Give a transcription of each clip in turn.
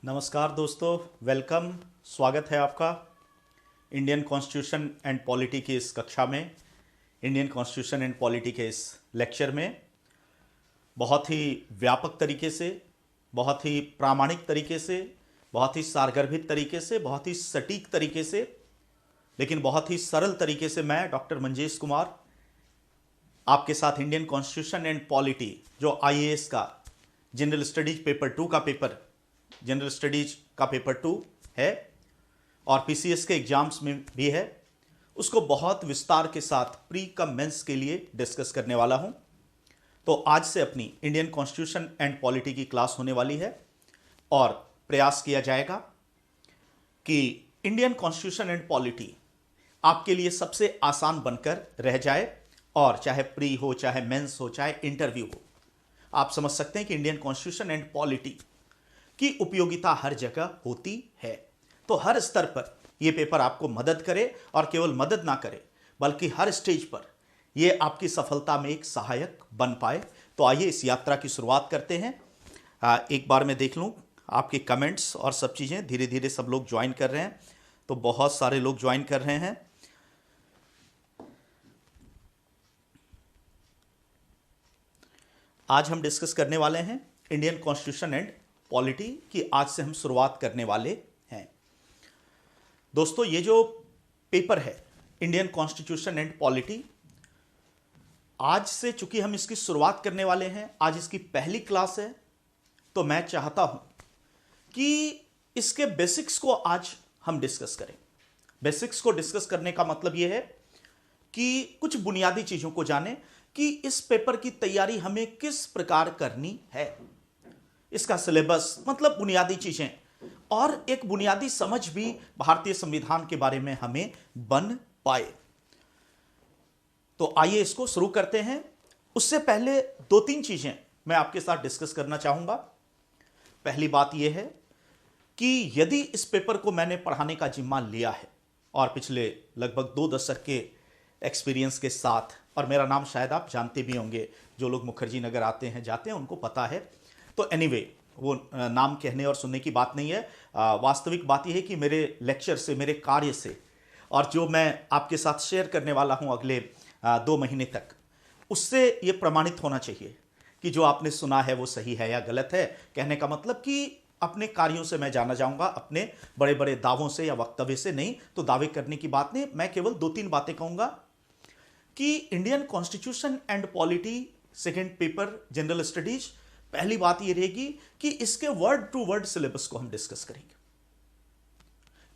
नमस्कार दोस्तों, वेलकम। स्वागत है आपका इंडियन कॉन्स्टिट्यूशन एंड पॉलिटी की इस कक्षा में। इंडियन कॉन्स्टिट्यूशन एंड पॉलिटी के इस लेक्चर में बहुत ही व्यापक तरीके से, बहुत ही प्रामाणिक तरीके से, बहुत ही सारगर्भित तरीके से, बहुत ही सटीक तरीके से, लेकिन बहुत ही सरल तरीके से मैं डॉक्टर मंजेश कुमार आपके साथ इंडियन कॉन्स्टिट्यूशन एंड पॉलिटी, जो आईएएस का जनरल स्टडीज पेपर 2 का पेपर, जनरल स्टडीज का पेपर 2 है और पीसीएस के एग्जाम्स में भी है, उसको बहुत विस्तार के साथ प्री कम मेंस के लिए डिस्कस करने वाला हूं। तो आज से अपनी इंडियन कॉन्स्टिट्यूशन एंड पॉलिटी की क्लास होने वाली है और प्रयास किया जाएगा कि इंडियन कॉन्स्टिट्यूशन एंड पॉलिटी आपके लिए सबसे आसान बनकर रह जाए। और चाहे प्री हो, चाहे मेंस हो, चाहे इंटरव्यू हो, आप समझ सकते हैं कि इंडियन कॉन्स्टिट्यूशन एंड पॉलिटी की उपयोगिता हर जगह होती है। तो हर स्तर पर यह पेपर आपको मदद करे और केवल मदद ना करे बल्कि हर स्टेज पर यह आपकी सफलता में एक सहायक बन पाए। तो आइए इस यात्रा की शुरुआत करते हैं। एक बार मैं देख लूं आपके कमेंट्स और सब चीज़ें। धीरे धीरे सब लोग ज्वाइन कर रहे हैं, तो बहुत सारे लोग ज्वाइन कर रहे हैं। आज हम डिस्कस करने वाले हैं इंडियन कॉन्स्टिट्यूशन एंड पॉलिटी की। आज से हम शुरुआत करने वाले हैं। दोस्तों, ये जो पेपर है इंडियन कॉन्स्टिट्यूशन एंड पॉलिटी, आज से चूंकि हम इसकी शुरुआत करने वाले हैं, आज इसकी पहली क्लास है, तो मैं चाहता हूं कि इसके बेसिक्स को आज हम डिस्कस करें। बेसिक्स को डिस्कस करने का मतलब यह है कि कुछ बुनियादी चीजों को जानें कि इस पेपर की तैयारी हमें किस प्रकार करनी है, इसका सिलेबस, मतलब बुनियादी चीजें, और एक बुनियादी समझ भी भारतीय संविधान के बारे में हमें बन पाए। तो आइए इसको शुरू करते हैं। उससे पहले 2-3 चीजें मैं आपके साथ डिस्कस करना चाहूंगा। पहली बात यह है कि यदि इस पेपर को मैंने पढ़ाने का जिम्मा लिया है और पिछले लगभग 2 दशक के एक्सपीरियंस के साथ, और मेरा नाम शायद आप जानते भी होंगे, जो लोग मुखर्जी नगर आते हैं जाते हैं उनको पता है। तो एनीवे, वो नाम कहने और सुनने की बात नहीं है। वास्तविक बात यह है कि मेरे लेक्चर से, मेरे कार्य से, और जो मैं आपके साथ शेयर करने वाला हूं अगले 2 महीने तक, उससे ये प्रमाणित होना चाहिए कि जो आपने सुना है वो सही है या गलत है। कहने का मतलब कि अपने कार्यों से मैं जाना जाऊंगा, अपने बड़े बड़े दावों से या वक्तव्य से नहीं। तो दावे करने की बात नहीं, मैं केवल 2-3 बातें कहूंगा कि Indian constitution and polity second paper general studies, पहली बात यह रहेगी कि इसके वर्ड टू वर्ड सिलेबस को हम डिस्कस करेंगे।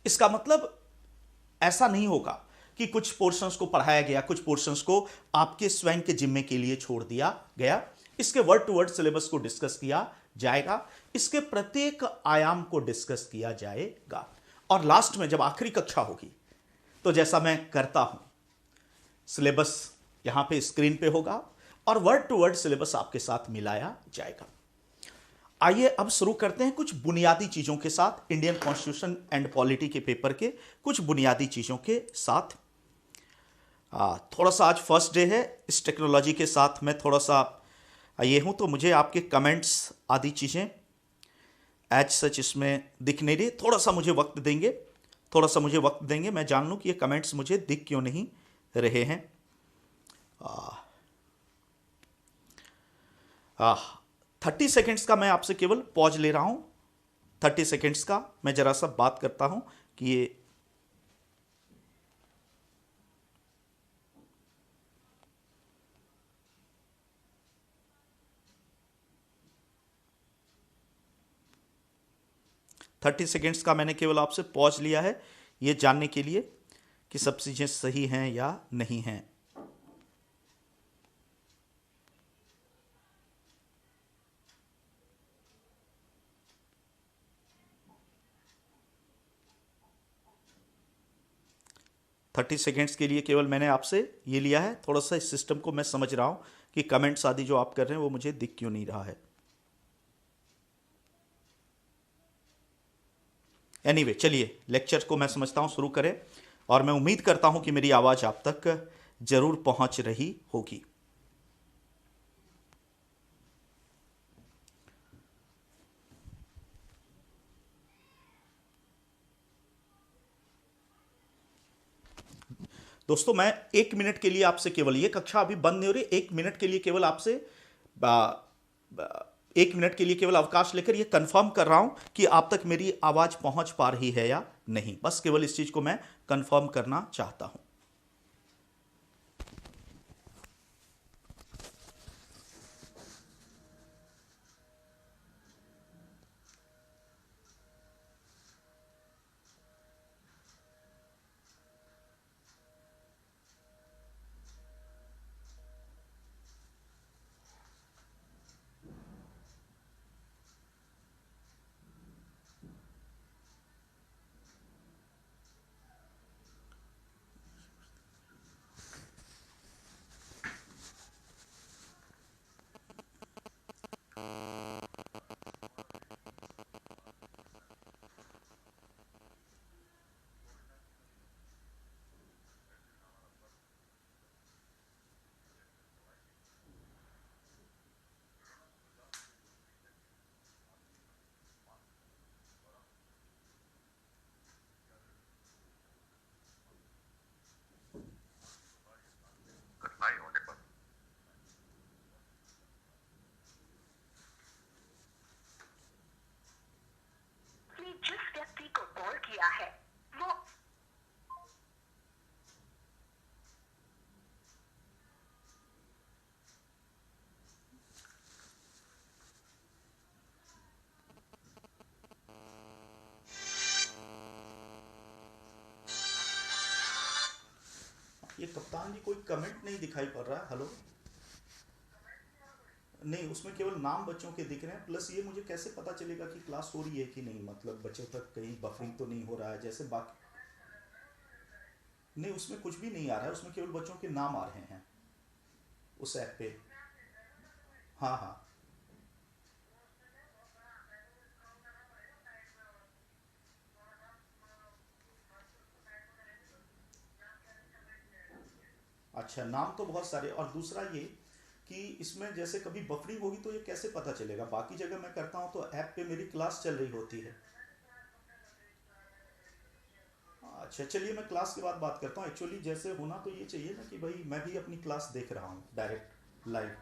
इसका मतलब ऐसा नहीं होगा कि कुछ पोर्शंस को पढ़ाया गया, कुछ पोर्शंस को आपके स्वयं के जिम्मे के लिए छोड़ दिया गया। इसके वर्ड टू वर्ड सिलेबस को डिस्कस किया जाएगा, इसके प्रत्येक आयाम को डिस्कस किया जाएगा, और लास्ट में जब आखिरी कक्षा होगी तो जैसा मैं करता हूं, सिलेबस यहां पे स्क्रीन पे होगा और वर्ड टू वर्ड सिलेबस आपके साथ मिलाया जाएगा। आइए अब शुरू करते हैं कुछ बुनियादी चीजों के साथ, इंडियन कॉन्स्टिट्यूशन एंड पॉलिटी के पेपर के कुछ बुनियादी चीजों के साथ। थोड़ा सा आज फर्स्ट डे है, इस टेक्नोलॉजी के साथ मैं थोड़ा सा ये हूं, तो मुझे आपके कमेंट्स आदि चीजें एज सच इसमें दिख नहीं रही। थोड़ा सा मुझे वक्त देंगे, थोड़ा सा मुझे वक्त देंगे, मैं जान लूं कि ये कमेंट्स मुझे दिख क्यों नहीं रहे हैं। 30 सेकेंड्स का मैं आपसे केवल पॉज ले रहा हूं। 30 सेकेंड्स का मैं जरा सा बात करता हूं कि ये 30 सेकेंड्स का मैंने केवल आपसे पॉज लिया है, ये जानने के लिए कि सब चीजें सही हैं या नहीं हैं। थर्टी सेकेंड्स के लिए केवल मैंने आपसे ये लिया है। थोड़ा सा इस सिस्टम को मैं समझ रहा हूं कि कमेंट्स आदि जो आप कर रहे हैं वो मुझे दिख क्यों नहीं रहा है। एनीवे, चलिए लेक्चर को मैं समझता हूं शुरू करें, और मैं उम्मीद करता हूं कि मेरी आवाज आप तक जरूर पहुंच रही होगी। दोस्तों मैं 1 मिनट के लिए आपसे केवल, ये कक्षा अभी बंद नहीं हो रही, 1 मिनट के लिए केवल आपसे 1 मिनट के लिए केवल अवकाश लेकर ये कंफर्म कर रहा हूं कि आप तक मेरी आवाज पहुंच पा रही है या नहीं। बस केवल इस चीज को मैं कंफर्म करना चाहता हूं। जिस व्यक्ति को कॉल किया है वो ये कप्तान जी कोई कमेंट नहीं दिखाई पड़ रहा है। हेलो, नहीं, उसमें केवल नाम बच्चों के दिख रहे हैं। प्लस ये मुझे कैसे पता चलेगा कि क्लास हो रही है कि नहीं, मतलब बच्चों तक कहीं बफरिंग तो नहीं हो रहा है जैसे बाकी। नहीं, उसमें कुछ भी नहीं आ रहा है, उसमें केवल बच्चों के नाम आ रहे हैं उस ऐप पे। हाँ हाँ, अच्छा, नाम तो बहुत सारे। और दूसरा ये कि इसमें जैसे कभी बफरिंग होगी तो ये कैसे पता चलेगा? बाकी जगह मैं करता हूँ तो ऐप पे मेरी क्लास चल रही होती है। अच्छा चलिए, मैं क्लास के बाद बात करता हूँ। एक्चुअली जैसे होना तो ये चाहिए ना कि भाई मैं भी अपनी क्लास देख रहा हूँ डायरेक्ट लाइव।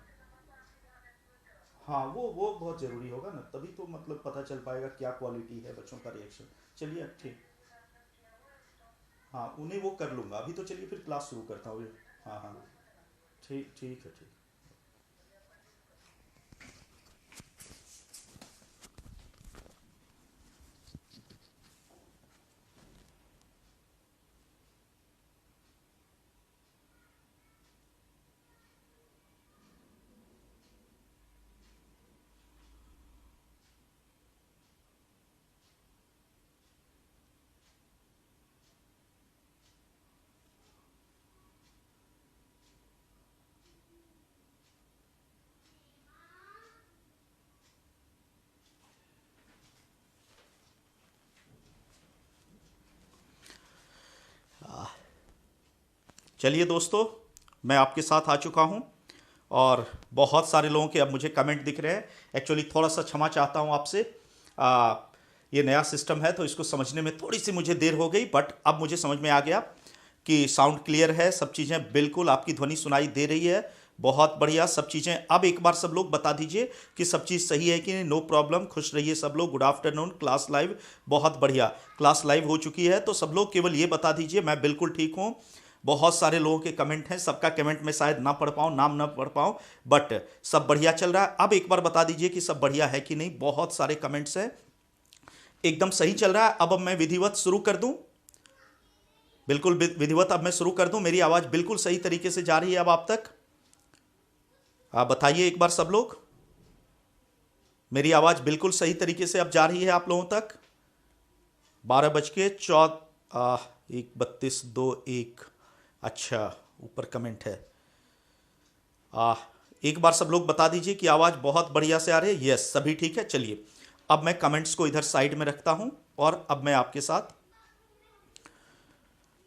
हाँ, वो बहुत ज़रूरी होगा ना, तभी तो मतलब पता चल पाएगा क्या क्वालिटी है बच्चों का रिएक्शन। चलिए ठीक। हाँ, उन्हें वो कर लूँगा अभी। तो चलिए फिर क्लास शुरू करता हूँ। हाँ हाँ, ठीक ठीक है, ठीक। चलिए दोस्तों, मैं आपके साथ आ चुका हूं और बहुत सारे लोगों के अब मुझे कमेंट दिख रहे हैं। एक्चुअली थोड़ा सा क्षमा चाहता हूं आपसे। आ, ये नया सिस्टम है तो इसको समझने में थोड़ी सी मुझे देर हो गई, बट अब मुझे समझ में आ गया कि साउंड क्लियर है, सब चीज़ें बिल्कुल आपकी ध्वनि सुनाई दे रही है। बहुत बढ़िया, सब चीज़ें। अब एक बार सब लोग बता दीजिए कि सब चीज़ सही है कि नहीं। नो प्रॉब्लम, खुश रहिए सब लोग। Good afternoon, class live. बहुत बढ़िया, क्लास लाइव हो चुकी है। तो सब लोग केवल ये बता दीजिए मैं बिल्कुल ठीक हूँ। बहुत सारे लोगों के कमेंट हैं, सबका कमेंट में शायद ना पढ़ पाऊँ, नाम ना पढ़ पाऊँ, बट सब बढ़िया चल रहा है। अब एक बार बता दीजिए कि सब बढ़िया है कि नहीं। बहुत सारे कमेंट्स हैं, एकदम सही चल रहा है। अब मैं विधिवत शुरू कर दूं। बिल्कुल विधिवत अब मैं शुरू कर दूं। मेरी आवाज़ बिल्कुल सही तरीके से जा रही है अब आप तक? आप बताइए एक बार सब लोग, मेरी आवाज़ बिल्कुल सही तरीके से अब जा रही है आप लोगों तक? 12:1 अच्छा, ऊपर कमेंट है। आ, एक बार सब लोग बता दीजिए कि आवाज़ बहुत बढ़िया से आ रही है। यस, सभी ठीक है। चलिए अब मैं कमेंट्स को इधर साइड में रखता हूं और अब मैं आपके साथ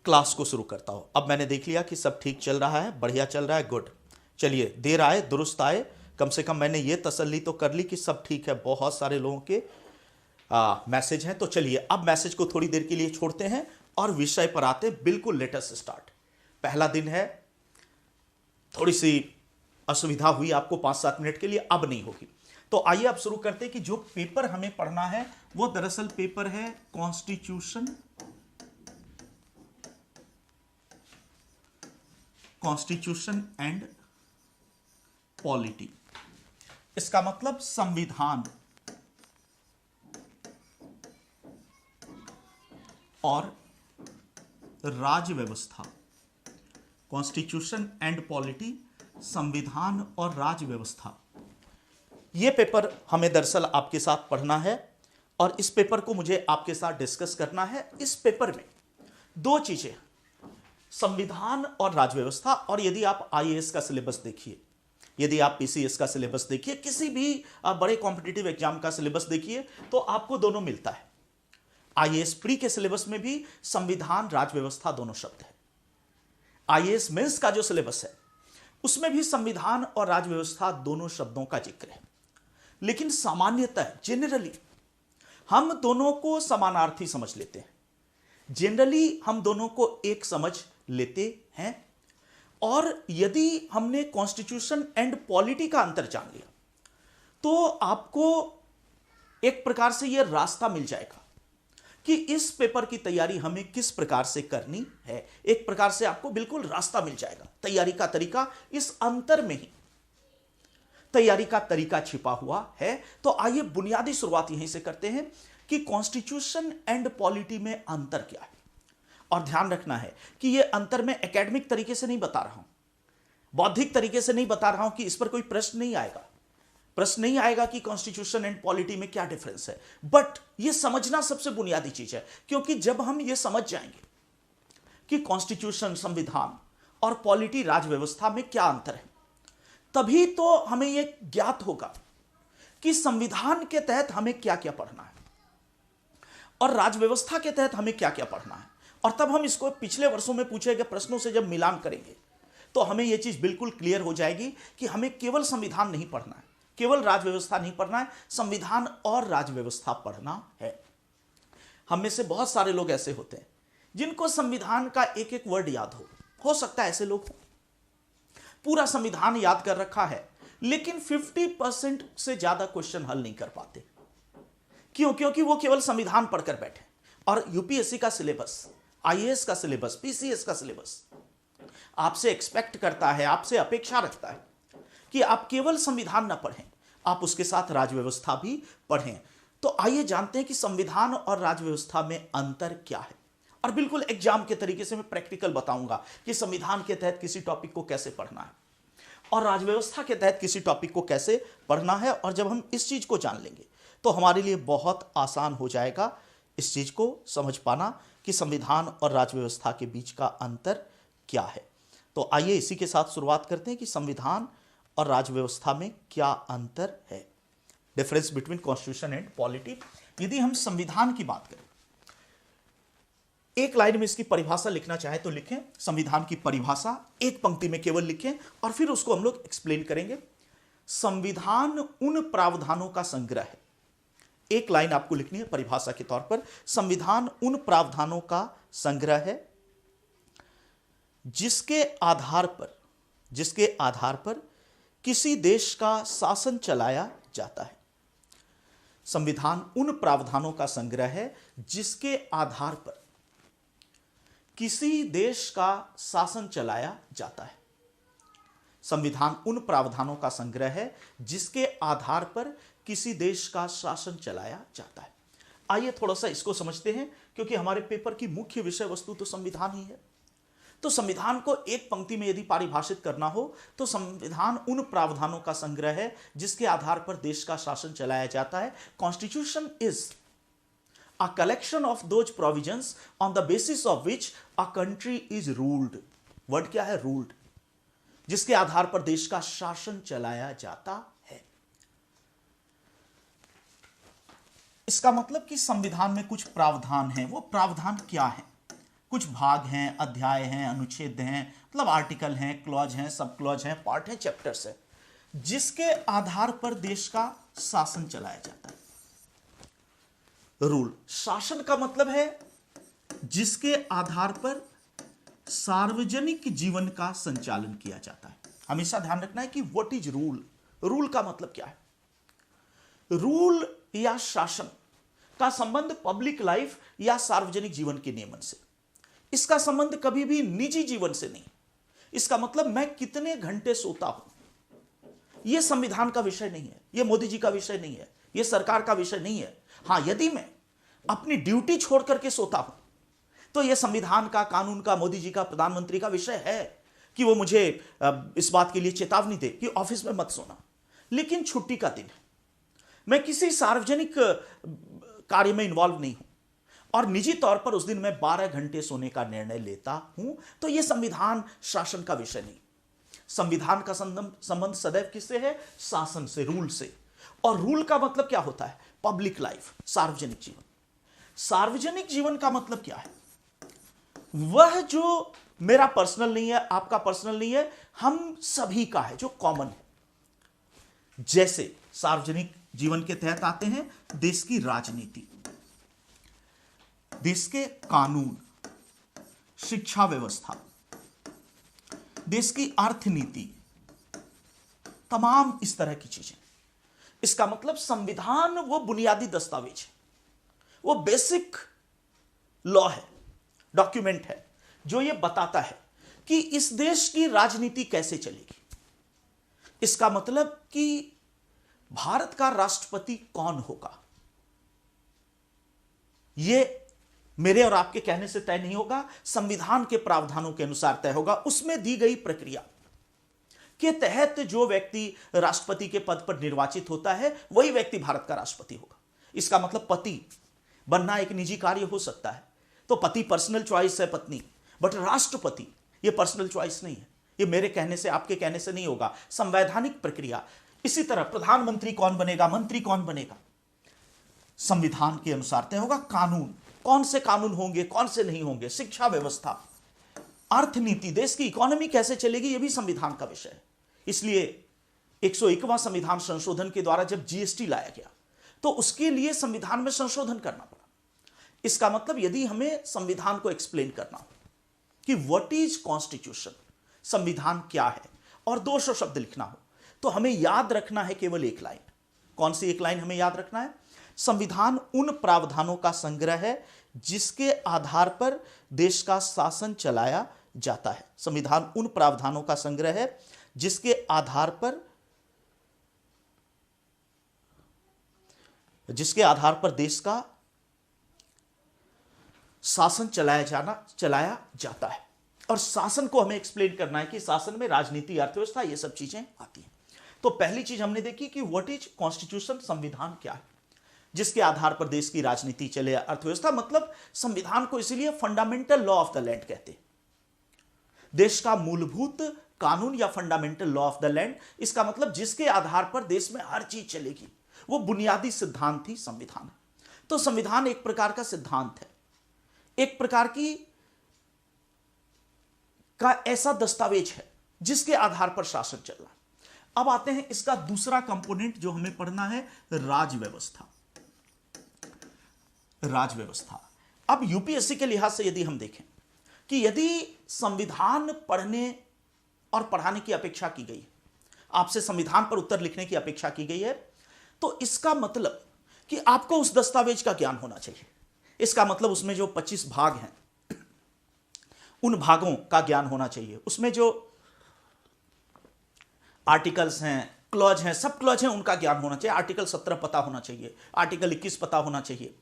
क्लास को शुरू करता हूं। अब मैंने देख लिया कि सब ठीक चल रहा है, बढ़िया चल रहा है, गुड। चलिए, देर आए दुरुस्त आए, कम से कम मैंने ये तसल्ली तो कर ली कि सब ठीक है। बहुत सारे लोगों के मैसेज हैं। तो चलिए अब मैसेज को थोड़ी देर के लिए छोड़ते हैं और विषय पर आते हैं। बिल्कुल लेट अस स्टार्ट। पहला दिन है, थोड़ी सी असुविधा हुई आपको 5-7 मिनट के लिए, अब नहीं होगी। तो आइए अब शुरू करते हैं कि जो पेपर हमें पढ़ना है वो दरअसल पेपर है कॉन्स्टिट्यूशन एंड पॉलिटी। इसका मतलब संविधान और राज्य व्यवस्था। कॉन्स्टिट्यूशन एंड पॉलिटी, संविधान और राज्य व्यवस्था, यह पेपर हमें दरअसल आपके साथ पढ़ना है और इस पेपर को मुझे आपके साथ डिस्कस करना है। इस पेपर में दो चीजें, संविधान और राज्य व्यवस्था। और यदि आप आईएएस का सिलेबस देखिए, यदि आप पीसीएस का सिलेबस देखिए, किसी भी बड़े कॉम्पिटिटिव एग्जाम का सिलेबस देखिए, तो आपको दोनों मिलता है। आईएएस प्री के सिलेबस में भी संविधान, राज्य व्यवस्था दोनों शब्द है। आईएएस मेंस का जो सिलेबस है उसमें भी संविधान और राज्य व्यवस्था दोनों शब्दों का जिक्र है। लेकिन सामान्यतः जनरली हम दोनों को समानार्थी समझ लेते हैं, जनरली हम दोनों को एक समझ लेते हैं। और यदि हमने कॉन्स्टिट्यूशन एंड पॉलिटी का अंतर जान लिया तो आपको एक प्रकार से यह रास्ता मिल जाएगा कि इस पेपर की तैयारी हमें किस प्रकार से करनी है। एक प्रकार से आपको बिल्कुल रास्ता मिल जाएगा, तैयारी का तरीका इस अंतर में ही तैयारी का तरीका छिपा हुआ है। तो आइए बुनियादी शुरुआत यहीं से करते हैं कि कॉन्स्टिट्यूशन एंड पॉलिटी में अंतर क्या है। और ध्यान रखना है कि यह अंतर मैं एकेडमिक तरीके से नहीं बता रहा हूं, बौद्धिक तरीके से नहीं बता रहा हूं कि इस पर कोई प्रश्न नहीं आएगा। प्रश्न नहीं आएगा कि कॉन्स्टिट्यूशन एंड पॉलिटी में क्या डिफरेंस है, बट यह समझना सबसे बुनियादी चीज है। क्योंकि जब हम यह समझ जाएंगे कि कॉन्स्टिट्यूशन, संविधान और पॉलिटी, राज्य व्यवस्था में क्या अंतर है, तभी तो हमें यह ज्ञात होगा कि संविधान के तहत हमें क्या क्या पढ़ना है और राज्य व्यवस्था के तहत हमें क्या क्या पढ़ना है। और तब हम इसको पिछले वर्षों में पूछे गए प्रश्नों से जब मिलान करेंगे तो हमें यह चीज बिल्कुल क्लियर हो जाएगी कि हमें केवल संविधान नहीं पढ़ना है, केवल राज्य व्यवस्था नहीं पढ़ना है, संविधान और राज्य व्यवस्था पढ़ना है। हम में से बहुत सारे लोग ऐसे होते हैं जिनको संविधान का एक एक वर्ड याद हो सकता है ऐसे लोग हो, पूरा संविधान याद कर रखा है, लेकिन 50% से ज्यादा क्वेश्चन हल नहीं कर पाते। क्यों? क्योंकि वो केवल संविधान पढ़कर बैठे। और यूपीएससी का सिलेबस, आईएएस का सिलेबस, पीसीएस का सिलेबस आपसे एक्सपेक्ट करता है, आपसे अपेक्षा रखता है कि आप केवल संविधान ना पढ़ें, आप उसके साथ राज्य व्यवस्था भी पढ़ें। तो आइए जानते हैं कि संविधान और राज्य व्यवस्था में अंतर क्या है। और बिल्कुल एग्जाम के तरीके से मैं प्रैक्टिकल बताऊंगा कि संविधान के तहत किसी टॉपिक को कैसे पढ़ना है और राज्य व्यवस्था के तहत किसी टॉपिक को कैसे पढ़ना है। और जब हम इस चीज को जान लेंगे तो हमारे लिए बहुत आसान हो जाएगा इस चीज को समझ पाना कि संविधान और राज्य व्यवस्था के बीच का अंतर क्या है। तो आइए इसी के साथ शुरुआत करते हैं कि संविधान और राज्य व्यवस्था में क्या अंतर है, difference between constitution and polity. यदि हम संविधान की बात करें, एक लाइन में इसकी परिभाषा लिखना चाहे तो लिखें, संविधान की परिभाषा एक पंक्ति में केवल लिखें और फिर उसको हम लोग एक्सप्लेन करेंगे। संविधान उन प्रावधानों का संग्रह है, एक लाइन आपको लिखनी है परिभाषा के तौर पर, संविधान उन प्रावधानों का संग्रह है जिसके आधार पर किसी देश का शासन चलाया जाता है। संविधान उन प्रावधानों का संग्रह है जिसके आधार पर किसी देश का शासन चलाया जाता है। संविधान उन प्रावधानों का संग्रह है जिसके आधार पर किसी देश का शासन चलाया जाता है। आइए थोड़ा सा इसको समझते हैं, क्योंकि हमारे पेपर की मुख्य विषय वस्तु तो संविधान ही है। तो संविधान को एक पंक्ति में यदि परिभाषित करना हो तो संविधान उन प्रावधानों का संग्रह है जिसके आधार पर देश का शासन चलाया जाता है। Constitution is a collection of those provisions on the basis of which a country is ruled. Word क्या है? रूल्ड, जिसके आधार पर देश का शासन चलाया जाता है। इसका मतलब कि संविधान में कुछ प्रावधान हैं। वो प्रावधान क्या है? कुछ भाग हैं, अध्याय हैं, अनुच्छेद हैं, मतलब आर्टिकल हैं, क्लॉज हैं, सब क्लॉज हैं, पार्ट हैं, चैप्टर्स हैं, जिसके आधार पर देश का शासन चलाया जाता है। रूल, शासन का मतलब है जिसके आधार पर सार्वजनिक जीवन का संचालन किया जाता है। हमेशा ध्यान रखना है कि व्हाट इज रूल। रूल का मतलब क्या है? रूल या शासन का संबंध पब्लिक लाइफ या सार्वजनिक जीवन के नियमन से। इसका संबंध कभी भी निजी जीवन से नहीं। इसका मतलब मैं कितने घंटे सोता हूं, यह संविधान का विषय नहीं है, यह मोदी जी का विषय नहीं है, यह सरकार का विषय नहीं है। हां, यदि मैं अपनी ड्यूटी छोड़ करके सोता हूं तो यह संविधान का, कानून का, मोदी जी का, प्रधानमंत्री का विषय है कि वो मुझे इस बात के लिए चेतावनी दे कि ऑफिस में मत सोना। लेकिन छुट्टी का दिन है, मैं किसी सार्वजनिक कार्य में इन्वॉल्व नहीं हूं और निजी तौर पर उस दिन मैं 12 घंटे सोने का निर्णय लेता हूं, तो यह संविधान, शासन का विषय नहीं। संविधान का संबंध सदैव किससे है? शासन से, रूल से। और रूल का मतलब क्या होता है? पब्लिक लाइफ, सार्वजनिक जीवन। सार्वजनिक जीवन का मतलब क्या है? वह जो मेरा पर्सनल नहीं है, आपका पर्सनल नहीं है, हम सभी का है, जो कॉमन है। जैसे सार्वजनिक जीवन के तहत आते हैं देश की राजनीति, देश के कानून, शिक्षा व्यवस्था, देश की अर्थनीति, तमाम इस तरह की चीजें। इसका मतलब संविधान वो बुनियादी दस्तावेज है, वो बेसिक लॉ है, डॉक्यूमेंट है, जो ये बताता है कि इस देश की राजनीति कैसे चलेगी। इसका मतलब कि भारत का राष्ट्रपति कौन होगा, यह मेरे और आपके कहने से तय नहीं होगा, संविधान के प्रावधानों के अनुसार तय होगा। उसमें दी गई प्रक्रिया के तहत जो व्यक्ति राष्ट्रपति के पद पर निर्वाचित होता है, वही व्यक्ति भारत का राष्ट्रपति होगा। इसका मतलब पति बनना एक निजी कार्य हो सकता है, तो पति पर्सनल चॉइस है पत्नी, बट राष्ट्रपति ये पर्सनल चॉइस नहीं है, ये मेरे कहने से, आपके कहने से नहीं होगा, संवैधानिक प्रक्रिया। इसी तरह प्रधानमंत्री कौन बनेगा, मंत्री कौन बनेगा, संविधान के अनुसार तय होगा। कानून, कौन से कानून होंगे, कौन से नहीं होंगे, शिक्षा व्यवस्था, अर्थनीति, देश की इकोनॉमी कैसे चलेगी, यह भी संविधान का विषय है। इसलिए 101वां संविधान संशोधन के द्वारा जब जीएसटी लाया गया तो उसके लिए संविधान में संशोधन करना पड़ा। इसका मतलब यदि हमें संविधान को एक्सप्लेन करना हो कि व्हाट इज कॉन्स्टिट्यूशन, संविधान क्या है, और 200 शब्द लिखना हो, तो हमें याद रखना है केवल एक लाइन। कौन सी एक लाइन हमें याद रखना है? संविधान उन प्रावधानों का संग्रह है जिसके आधार पर देश का शासन चलाया जाता है। संविधान उन प्रावधानों का संग्रह है जिसके आधार पर देश का शासन चलाया जाता है। और शासन को हमें एक्सप्लेन करना है कि शासन में राजनीति, अर्थव्यवस्था, ये सब चीजें आती हैं। तो पहली चीज हमने देखी कि व्हाट इज कॉन्स्टिट्यूशन, संविधान क्या है, जिसके आधार पर देश की राजनीति चले, अर्थव्यवस्था। मतलब संविधान को इसीलिए fundamental law of the land कहते हैं, देश का मूलभूत कानून या fundamental law of the land. इसका मतलब जिसके आधार पर देश में हर चीज चलेगी, वो बुनियादी सिद्धांत ही संविधान। तो संविधान एक प्रकार का सिद्धांत है, एक प्रकार का ऐसा दस्तावेज है जिसके आधार पर शासन चल रहा है। अब आते हैं इसका दूसरा कंपोनेंट जो हमें पढ़ना है, राजव्यवस्था। राजव्यवस्था। अब यूपीएससी के लिहाज से यदि हम देखें कि यदि संविधान पढ़ने और पढ़ाने की अपेक्षा की गई है, आपसे संविधान पर उत्तर लिखने की अपेक्षा की गई है, तो इसका मतलब कि आपको उस दस्तावेज का ज्ञान होना चाहिए। इसका मतलब उसमें जो 25 भाग हैं, उन भागों का ज्ञान होना चाहिए। उसमें जो आर्टिकल्स हैं, क्लॉज हैं, सब क्लॉज हैं, उनका ज्ञान होना चाहिए। आर्टिकल 17 पता होना चाहिए, आर्टिकल 21 पता होना चाहिए,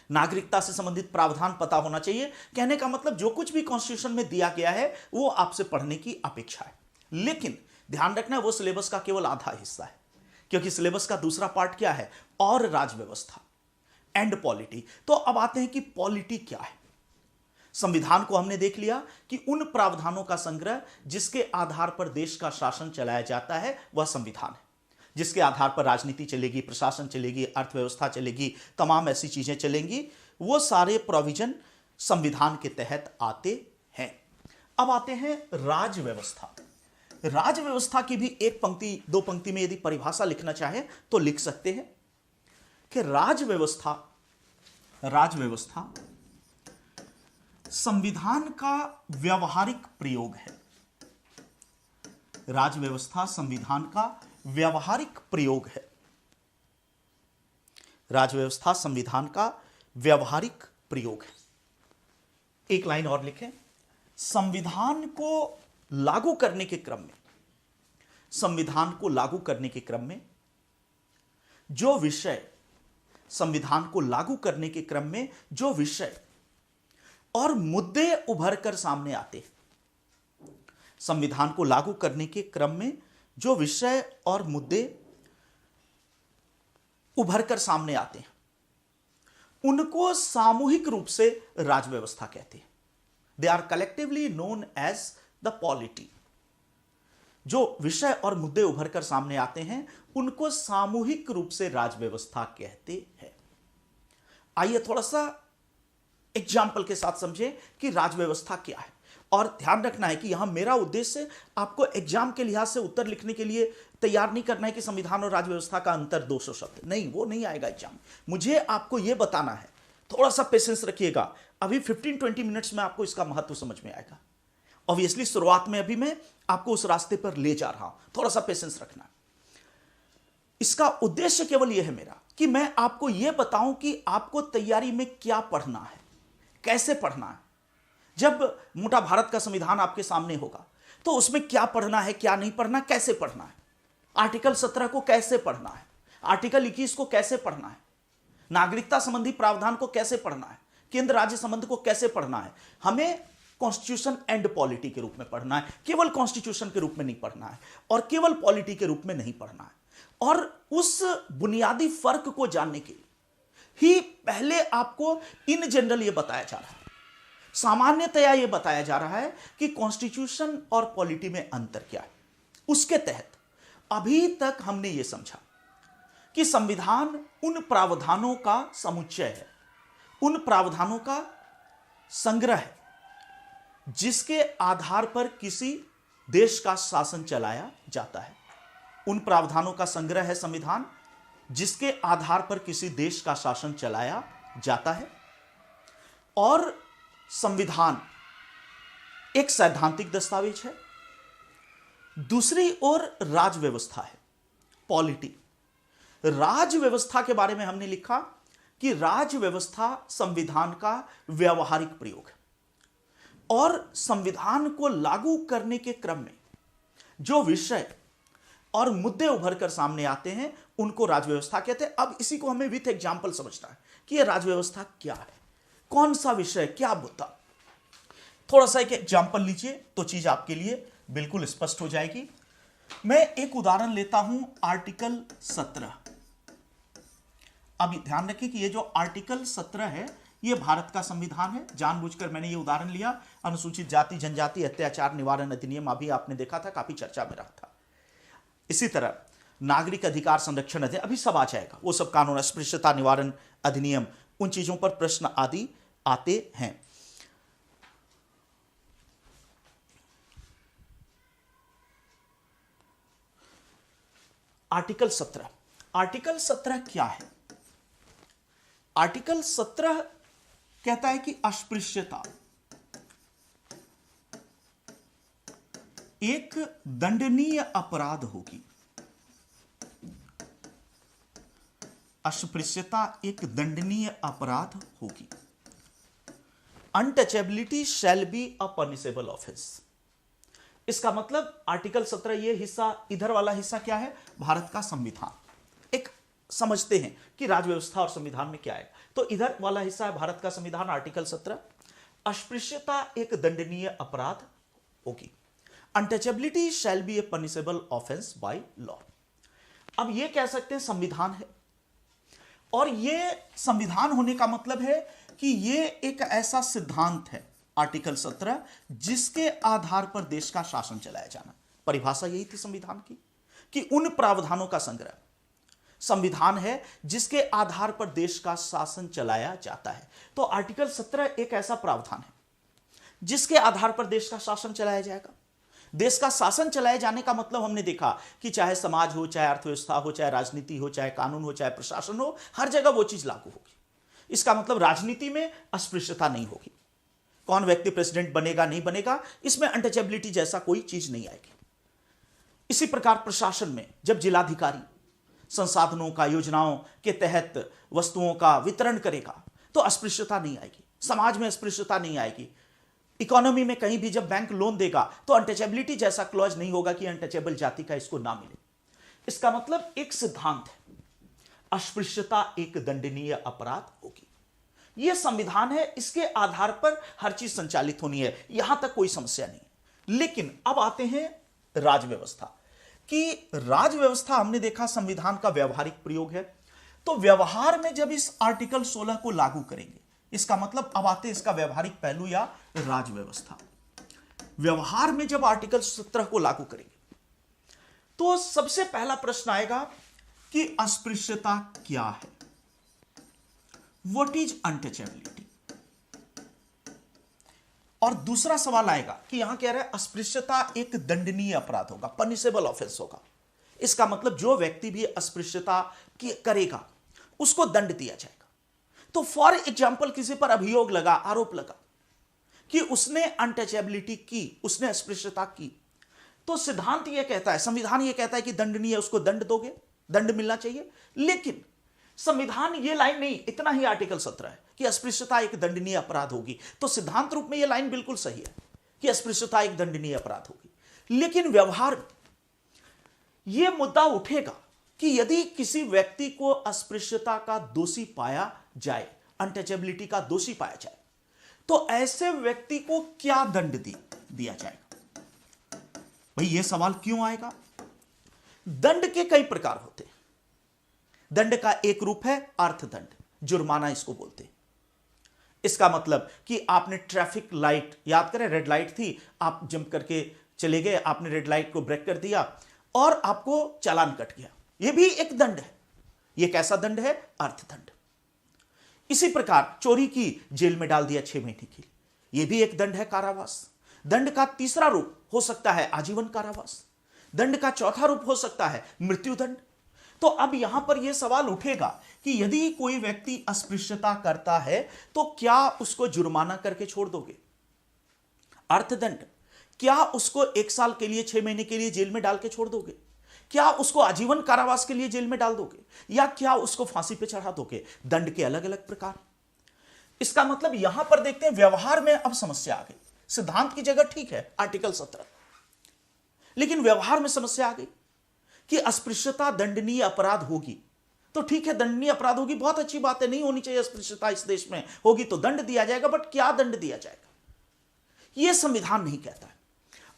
नागरिकता से संबंधित प्रावधान पता होना चाहिए। कहने का मतलब जो कुछ भी कॉन्स्टिट्यूशन में दिया गया है वो आपसे पढ़ने की अपेक्षा है। लेकिन ध्यान रखना है वो सिलेबस का केवल आधा हिस्सा है, क्योंकि सिलेबस का दूसरा पार्ट क्या है, और राजव्यवस्था, एंड पॉलिटी। तो अब आते हैं कि पॉलिटी क्या है। संविधान को हमने देख लिया कि उन प्रावधानों का संग्रह जिसके आधार पर देश का शासन चलाया जाता है वह संविधान है, जिसके आधार पर राजनीति चलेगी, प्रशासन चलेगी, अर्थव्यवस्था चलेगी, तमाम ऐसी चीजें चलेंगी। वो सारे प्रोविजन संविधान के तहत आते हैं। अब आते हैं राजव्यवस्था। राजव्यवस्था की भी एक पंक्ति, दो पंक्ति में यदि परिभाषा लिखना चाहे तो लिख सकते हैं कि राजव्यवस्था संविधान का व्यवहारिक प्रयोग है। राज्य व्यवस्था संविधान का व्यवहारिक प्रयोग है। राज्य व्यवस्था संविधान का व्यवहारिक प्रयोग है। एक लाइन और लिखें, संविधान को लागू करने के क्रम में, संविधान को लागू करने के क्रम में जो विषय, संविधान को लागू करने के क्रम में जो विषय और मुद्दे उभर कर सामने आते हैं, संविधान को लागू करने के क्रम में जो विषय और मुद्दे उभर कर सामने आते हैं, उनको सामूहिक रूप से राज्य व्यवस्था कहते हैं। They are collectively known as the polity. जो विषय और मुद्दे उभर कर सामने आते हैं उनको सामूहिक रूप से राज्य व्यवस्था कहते हैं। आइए थोड़ा सा एग्जाम्पल के साथ समझें कि राज्य व्यवस्था क्या है। और ध्यान रखना है कि यहां मेरा उद्देश्य आपको एग्जाम के लिहाज से उत्तर लिखने के लिए तैयार नहीं करना है कि संविधान और राज्य व्यवस्था का अंतर 200 शब्द, नहीं, वो नहीं आएगा एग्जाम। मुझे आपको यह बताना है, थोड़ा सा पेशेंस रखिएगा, अभी 15-20 मिनट्स में आपको इसका महत्व समझ में आएगा। ऑब्वियसली शुरुआत में अभी मैं आपको उस रास्ते पर ले जा रहा हूं, थोड़ा सा पेशेंस रखना। इसका उद्देश्य केवल यह है मेरा कि मैं आपको यह बताऊं कि आपको तैयारी में क्या पढ़ना है, कैसे पढ़ना है। जब मोटा भारत का संविधान आपके सामने होगा तो उसमें क्या पढ़ना है, क्या नहीं पढ़ना, कैसे पढ़ना है। आर्टिकल 17 को कैसे पढ़ना है, आर्टिकल 21 को कैसे पढ़ना है, नागरिकता संबंधी प्रावधान को कैसे पढ़ना है, केंद्र राज्य संबंध को कैसे पढ़ना है। हमें कॉन्स्टिट्यूशन एंड पॉलिटी के रूप में पढ़ना है, केवल कॉन्स्टिट्यूशन के रूप में नहीं पढ़ना है और केवल पॉलिटी के रूप में नहीं पढ़ना है। और उस बुनियादी फर्क को जानने के लिए ही पहले आपको इन जनरल यह बताया जा रहा है, सामान्यतया यह बताया जा रहा है कि कॉन्स्टिट्यूशन और पॉलिटी में अंतर क्या है। उसके तहत अभी तक हमने यह समझा कि संविधान उन प्रावधानों का समुच्चय है, उन प्रावधानों का संग्रह है जिसके आधार पर किसी देश का शासन चलाया जाता है। उन प्रावधानों का संग्रह है संविधान जिसके आधार पर किसी देश का शासन चलाया जाता है। और संविधान एक सैद्धांतिक दस्तावेज है, दूसरी ओर राज्य व्यवस्था है, पॉलिटी। राज्य व्यवस्था के बारे में हमने लिखा कि राज्य व्यवस्था संविधान का व्यवहारिक प्रयोग है और संविधान को लागू करने के क्रम में जो विषय और मुद्दे उभर कर सामने आते हैं उनको राज्य व्यवस्था कहते हैं। अब इसी को हमें विथ एग्जाम्पल समझना है कि यह राज्य व्यवस्था क्या है, कौन सा विषय, क्या मुद्दा। थोड़ा सा एक एग्जाम्पल लीजिए तो चीज आपके लिए बिल्कुल स्पष्ट हो जाएगी। मैं एक उदाहरण लेता हूं, आर्टिकल 17। अब ध्यान रखिए कि ये जो आर्टिकल 17 है ये भारत का संविधान है। जानबूझकर मैंने ये उदाहरण लिया। अनुसूचित जाति जनजाति अत्याचार निवारण अधिनियम अभी आपने देखा था, काफी चर्चा में रहा था। इसी तरह नागरिक अधिकार संरक्षण अधिनियम अभी सब आ जाएगा, वो सब कानून, अस्पृश्यता निवारण अधिनियम, उन चीजों पर प्रश्न आदि आते हैं। आर्टिकल 17, आर्टिकल 17 क्या है? आर्टिकल 17 कहता है कि अस्पृश्यता एक दंडनीय अपराध होगी। अस्पृश्यता एक दंडनीय अपराध होगी। Untouchability shall be a punishable offence. इसका मतलब आर्टिकल 17 ये हिस्सा, इधर वाला हिस्सा क्या है? भारत का संविधान। एक समझते हैं कि राज्य व्यवस्था और संविधान में क्या है। तो इधर वाला हिस्सा है भारत का संविधान, आर्टिकल 17। अस्पृश्यता एक दंडनीय अपराध होगी। Untouchability shall be A punishable offence by law. अब ये कह सकते हैं संविधान है, और ये संविधान होने का मतलब है कि ये एक ऐसा सिद्धांत है, आर्टिकल 17, जिसके आधार पर देश का शासन चलाया जाना। परिभाषा यही थी संविधान की कि उन प्रावधानों का संग्रह संविधान है जिसके आधार पर देश का शासन चलाया जाता है। तो आर्टिकल 17 एक ऐसा प्रावधान है जिसके आधार पर देश का शासन चलाया जाएगा। देश का शासन चलाए जाने का मतलब हमने देखा कि चाहे समाज हो, चाहे अर्थव्यवस्था हो, चाहे राजनीति हो, चाहे कानून हो, चाहे प्रशासन हो, हर जगह वो चीज लागू होगी। इसका मतलब राजनीति में अस्पृश्यता नहीं होगी, कौन व्यक्ति प्रेसिडेंट बनेगा नहीं बनेगा, इसमें अनटचेबिलिटी जैसा कोई चीज नहीं आएगी। इसी प्रकार प्रशासन में जब जिलाधिकारी संसाधनों का, योजनाओं के तहत वस्तुओं का वितरण करेगा तो अस्पृश्यता नहीं आएगी, समाज में अस्पृश्यता नहीं आएगी। इकोनॉमी में कहीं भी जब बैंक लोन देगा तो अनटचेबिलिटी जैसा क्लॉज नहीं होगा कि अनटचेबल जाति का इसको ना मिले। इसका मतलब एक सिद्धांत है, अस्पृश्यता एक दंडनीय अपराध होगी। यह संविधान है, इसके आधार पर हर चीज संचालित होनी है, यहां तक कोई समस्या नहीं। लेकिन अब आते हैं राज व्यवस्था कि राज व्यवस्था हमने देखा संविधान का व्यवहारिक प्रयोग है, तो व्यवहार में जब इस आर्टिकल 16 को लागू करेंगे, इसका मतलब अब आते हैं इसका व्यवहारिक पहलू या राज व्यवस्था। व्यवहार में जब आर्टिकल 17 को लागू करेंगे तो सबसे पहला प्रश्न आएगा कि अस्पृश्यता क्या है, व्हाट इज अनटचेबिलिटी। और दूसरा सवाल आएगा कि यहां कह रहा है अस्पृश्यता एक दंडनीय अपराध होगा, पनिशेबल ऑफेंस होगा। इसका मतलब जो व्यक्ति भी अस्पृश्यता करेगा उसको दंड दिया जाएगा। तो फॉर एग्जाम्पल किसी पर अभियोग लगा, आरोप लगा कि उसने अनटचेबिलिटी की, उसने अस्पृश्यता की, तो सिद्धांत यह कहता है, संविधान यह कहता है कि दंडनीय, उसको दंड दोगे, दंड मिलना चाहिए। लेकिन संविधान ये लाइन नहीं, इतना ही आर्टिकल 17 है कि अस्पृश्यता एक दंडनीय अपराध होगी। तो सिद्धांत रूप में यह लाइन बिल्कुल सही है कि अस्पृश्यता एक दंडनीय अपराध होगी। लेकिन व्यवहार में यह मुद्दा उठेगा कि यदि किसी व्यक्ति को अस्पृश्यता का दोषी पाया जाए, अनटचेबिलिटी का दोषी पाया जाए, तो ऐसे व्यक्ति को क्या दंड दिया जाएगा। भाई यह सवाल क्यों आएगा। दंड के कई प्रकार होते हैं। दंड का एक रूप है अर्थदंड, जुर्माना इसको बोलते हैं। इसका मतलब कि आपने ट्रैफिक लाइट, याद करें रेड लाइट थी, आप जंप करके चले गए, आपने रेड लाइट को ब्रेक कर दिया और आपको चालान कट गया, यह भी एक दंड है। यह कैसा दंड है, अर्थदंड। इसी प्रकार चोरी की, जेल में डाल दिया 6 महीने के लिए, यह भी एक दंड है, कारावास। दंड का तीसरा रूप हो सकता है आजीवन कारावास। दंड का चौथा रूप हो सकता है मृत्युदंड। तो अब यहां पर यह सवाल उठेगा कि यदि कोई व्यक्ति अस्पृश्यता करता है तो क्या उसको जुर्माना करके छोड़ दोगे, अर्थदंड, क्या उसको 1 साल के लिए, 6 महीने के लिए जेल में डाल के छोड़ दोगे, क्या उसको आजीवन कारावास के लिए जेल में डाल दोगे, या क्या उसको फांसी पे चढ़ा दोगे। दंड के अलग अलग प्रकार। इसका मतलब यहां पर देखते हैं व्यवहार में अब समस्या आ गई। सिद्धांत की जगह ठीक है आर्टिकल 17, लेकिन व्यवहार में समस्या आ गई कि अस्पृश्यता दंडनीय अपराध होगी। तो ठीक है, दंडनीय अपराध होगी, बहुत अच्छी बात है, नहीं होनी चाहिए अस्पृश्यता इस देश में, होगी तो दंड दिया जाएगा, बट क्या दंड दिया जाएगा यह संविधान नहीं कहता है।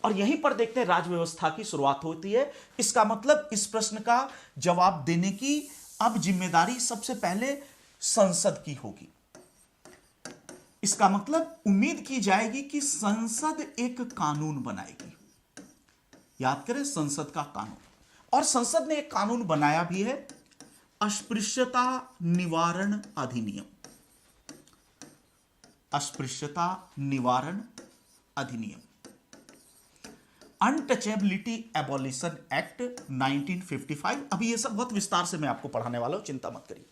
और यहीं पर देखते हैं राज व्यवस्था की शुरुआत होती है। इसका मतलब इस प्रश्न का जवाब देने की अब जिम्मेदारी सबसे पहले संसद की होगी। इसका मतलब उम्मीद की जाएगी कि संसद एक कानून बनाएगी। याद करें, संसद का कानून। और संसद ने एक कानून बनाया भी है, अस्पृश्यता निवारण अधिनियम। अस्पृश्यता निवारण अधिनियम, अनटचेबिलिटी एबॉलिशन एक्ट 1955। अभी ये सब बहुत विस्तार से मैं आपको पढ़ाने वाला हूं, चिंता मत करिए।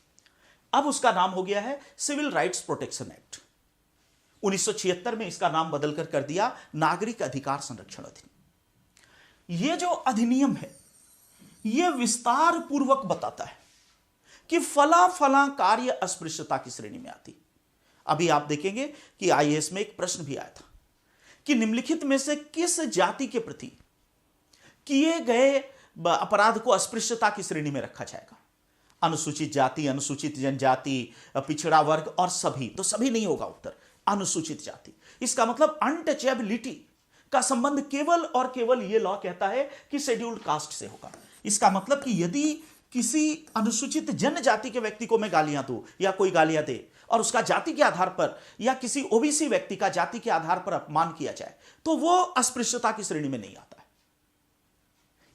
अब उसका नाम हो गया है सिविल राइट्स प्रोटेक्शन एक्ट। 1976 में इसका नाम बदलकर कर दिया नागरिक अधिकार संरक्षण अधिनियम। यह जो अधिनियम है यह विस्तार पूर्वक बताता है कि फला फला कार्य अस्पृश्यता की श्रेणी में आती। अभी आप देखेंगे कि आईएएस में एक प्रश्न भी आया था कि निम्नलिखित में से किस जाति के प्रति किए गए अपराध को अस्पृश्यता की श्रेणी में रखा जाएगा। अनुसूचित जाति, अनुसूचित जनजाति, पिछड़ा वर्ग और सभी, तो सभी नहीं होगा उत्तर, अनुसूचित जाति। इसका मतलब अनटचेबिलिटी का संबंध केवल और केवल यह लॉ कहता है कि शेड्यूल्ड कास्ट से होगा। इसका मतलब कि यदि किसी अनुसूचित जनजाति के व्यक्ति को मैं गालियां दूं या कोई गालियां दे और उसका जाति के आधार पर, या किसी ओबीसी व्यक्ति का जाति के आधार पर अपमान किया जाए, तो वो अस्पृश्यता की श्रेणी में नहीं आता है।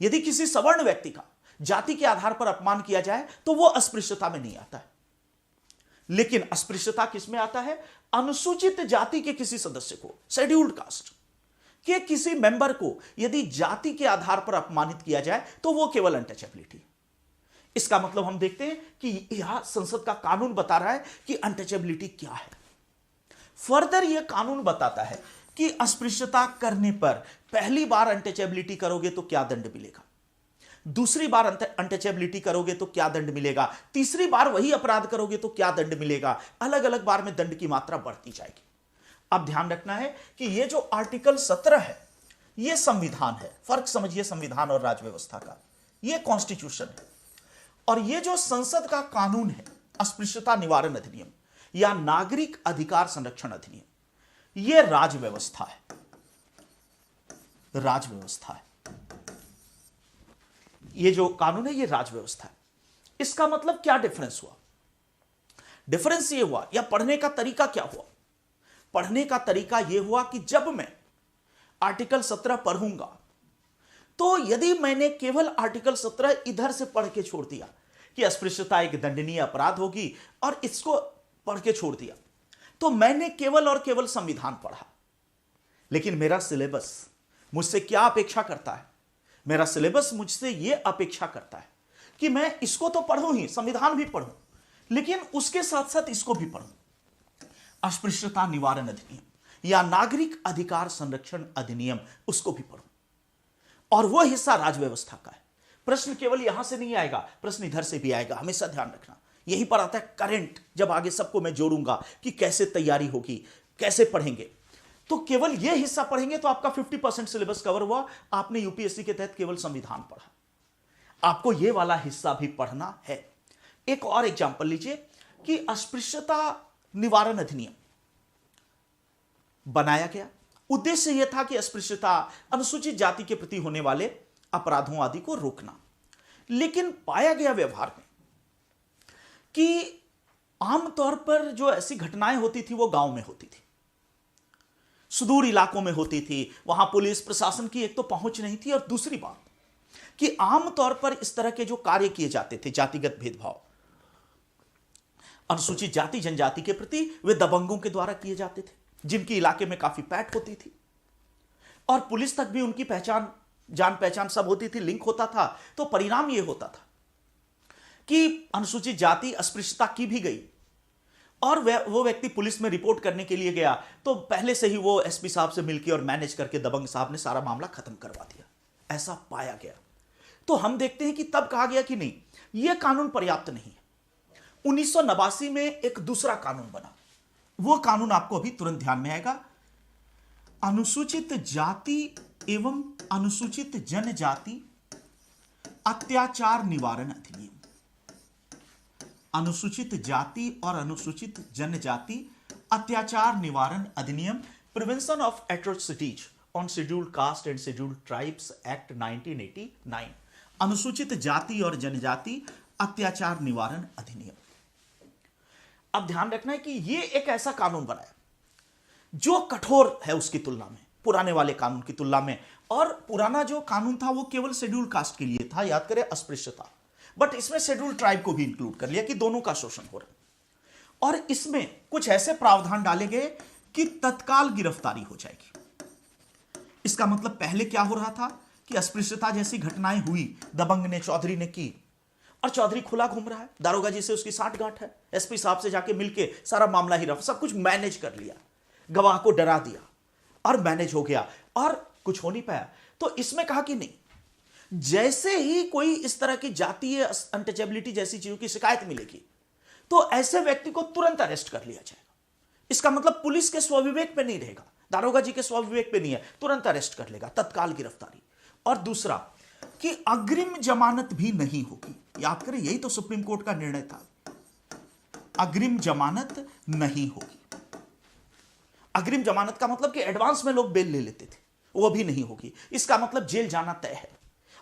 यदि किसी सवर्ण व्यक्ति का जाति के आधार पर अपमान किया जाए तो वो अस्पृश्यता में नहीं आता है। लेकिन अस्पृश्यता किसमें आता है, अनुसूचित जाति के किसी सदस्य को, शेड्यूल्ड कास्ट के किसी मेंबर को यदि जाति के आधार पर अपमानित किया जाए तो वो केवल अनटचेबिलिटी। इसका मतलब हम देखते हैं कि यह संसद का कानून बता रहा है कि अनटचेबिलिटी क्या है। फर्दर यह कानून बताता है कि अस्पृश्यता करने पर पहली बार अनटचेबिलिटी करोगे तो क्या दंड मिलेगा, दूसरी बार अनटचेबिलिटी करोगे तो क्या दंड मिलेगा, तीसरी बार वही अपराध करोगे तो क्या दंड मिलेगा। अलग अलग बार में दंड की मात्रा बढ़ती जाएगी। अब ध्यान रखना है कि यह जो आर्टिकल 17 है यह संविधान है। फर्क समझिए संविधान और राज व्यवस्था का। यह कॉन्स्टिट्यूशन है और यह जो संसद का कानून है अस्पृश्यता निवारण अधिनियम या नागरिक अधिकार संरक्षण अधिनियम, यह राज व्यवस्था है। राज व्यवस्था है ये जो कानून है, यह राज व्यवस्था है। इसका मतलब क्या डिफरेंस हुआ? डिफरेंस यह हुआ या पढ़ने का तरीका क्या हुआ? पढ़ने का तरीका यह हुआ कि जब मैं आर्टिकल 17 पढ़ूंगा तो यदि मैंने केवल आर्टिकल 17 इधर से पढ़ के छोड़ दिया कि अस्पृश्यता एक दंडनीय अपराध होगी और इसको पढ़ के छोड़ दिया, तो मैंने केवल और केवल संविधान पढ़ा। लेकिन मेरा सिलेबस मुझसे क्या अपेक्षा करता है? मेरा सिलेबस मुझसे यह अपेक्षा करता है कि मैं इसको तो पढ़ूं ही, संविधान भी पढ़ूं, लेकिन उसके साथ साथ इसको भी पढ़ूं, अस्पृश्यता निवारण अधिनियम या नागरिक अधिकार संरक्षण अधिनियम, उसको भी पढ़ूं। और वह हिस्सा राज व्यवस्था का है। प्रश्न केवल यहां से नहीं आएगा, प्रश्न इधर से भी आएगा, हमेशा ध्यान रखना। यही पर आता है करंट। जब आगे सबको मैं जोड़ूंगा कि कैसे तैयारी होगी, कैसे पढ़ेंगे, तो केवल यह हिस्सा पढ़ेंगे तो आपका 50% सिलेबस कवर हुआ। आपने यूपीएससी के तहत केवल संविधान पढ़ा, आपको यह वाला हिस्सा भी पढ़ना है। एक और एग्जांपल लीजिए कि अस्पृश्यता निवारण अधिनियम बनाया गया। उद्देश्य यह था कि अस्पृश्यता, अनुसूचित जाति के प्रति होने वाले अपराधों आदि को रोकना। लेकिन पाया गया व्यवहार में कि आमतौर पर जो ऐसी घटनाएं होती थी वो गांव में होती थी, सुदूर इलाकों में होती थी। वहां पुलिस प्रशासन की एक तो पहुंच नहीं थी, और दूसरी बात कि आमतौर पर इस तरह के जो कार्य किए जाते थे, जातिगत भेदभाव अनुसूचित जाति जनजाति के प्रति, वे दबंगों के द्वारा किए जाते थे, जिनकी इलाके में काफी पैठ होती थी और पुलिस तक भी उनकी पहचान, जान पहचान सब होती थी, लिंक होता था। तो परिणाम यह होता था कि अनुसूचित जाति अस्पृश्यता की भी गई और वो व्यक्ति पुलिस में रिपोर्ट करने के लिए गया तो पहले से ही वो एसपी साहब से मिलकर और मैनेज करके दबंग साहब ने सारा मामला खत्म करवा दिया। ऐसा पाया गया। तो हम देखते हैं कि तब कहा गया कि नहीं, यह कानून पर्याप्त नहीं है। 1989 में एक दूसरा कानून बना। वो कानून आपको अभी तुरंत ध्यान में आएगा, अनुसूचित जाति एवं अनुसूचित जनजाति अत्याचार निवारण अधिनियम। अनुसूचित जाति और अनुसूचित जनजाति अत्याचार निवारण अधिनियम, prevention of atrocities on scheduled caste and scheduled tribes act 1989। अनुसूचित जाति और जनजाति अत्याचार निवारण अधिनियम। अब ध्यान रखना है कि यह एक ऐसा कानून बनाया जो कठोर है उसकी तुलना में, पुराने वाले कानून की तुलना में। और पुराना जो कानून था वो केवल शेड्यूल्ड कास्ट के लिए था, याद करें, अस्पृश्यता। बट इसमें शेड्यूल्ड ट्राइब को भी इंक्लूड कर लिया कि दोनों का शोषण हो रहा है। और इसमें कुछ ऐसे प्रावधान डाले गए कि तत्काल गिरफ्तारी हो जाएगी। इसका मतलब पहले क्या हो रहा था कि अस्पृश्यता जैसी घटनाएं हुई, दबंग ने, चौधरी ने की, और चौधरी खुला घूम रहा है, दारोगा जी से उसकी साठगांठ है, एसपी साहब से जाके मिलके सारा मामला ही रहा, सब कुछ मैनेज कर लिया, गवाह को डरा दिया और मैनेज हो गया और कुछ हो नहीं पाया। तो इसमें कहा कि नहीं, जैसे ही कोई इस तरह की जातीय अनटचेबिलिटी जैसी चीजों की शिकायत मिलेगी तो ऐसे व्यक्ति को तुरंत अरेस्ट कर लिया जाएगा। इसका मतलब पुलिस के स्वविवेक पे नहीं रहेगा, दारोगा जी के स्वविवेक पे नहीं है, तुरंत अरेस्ट कर लेगा, तत्काल गिरफ्तारी। और दूसरा कि अग्रिम जमानत भी नहीं होगी। याद करें, यही तो सुप्रीम कोर्ट का निर्णय था, अग्रिम जमानत नहीं होगी। अग्रिम जमानत का मतलब कि एडवांस में लोग बेल ले लेते थे, वो भी नहीं होगी। इसका मतलब जेल जाना तय है,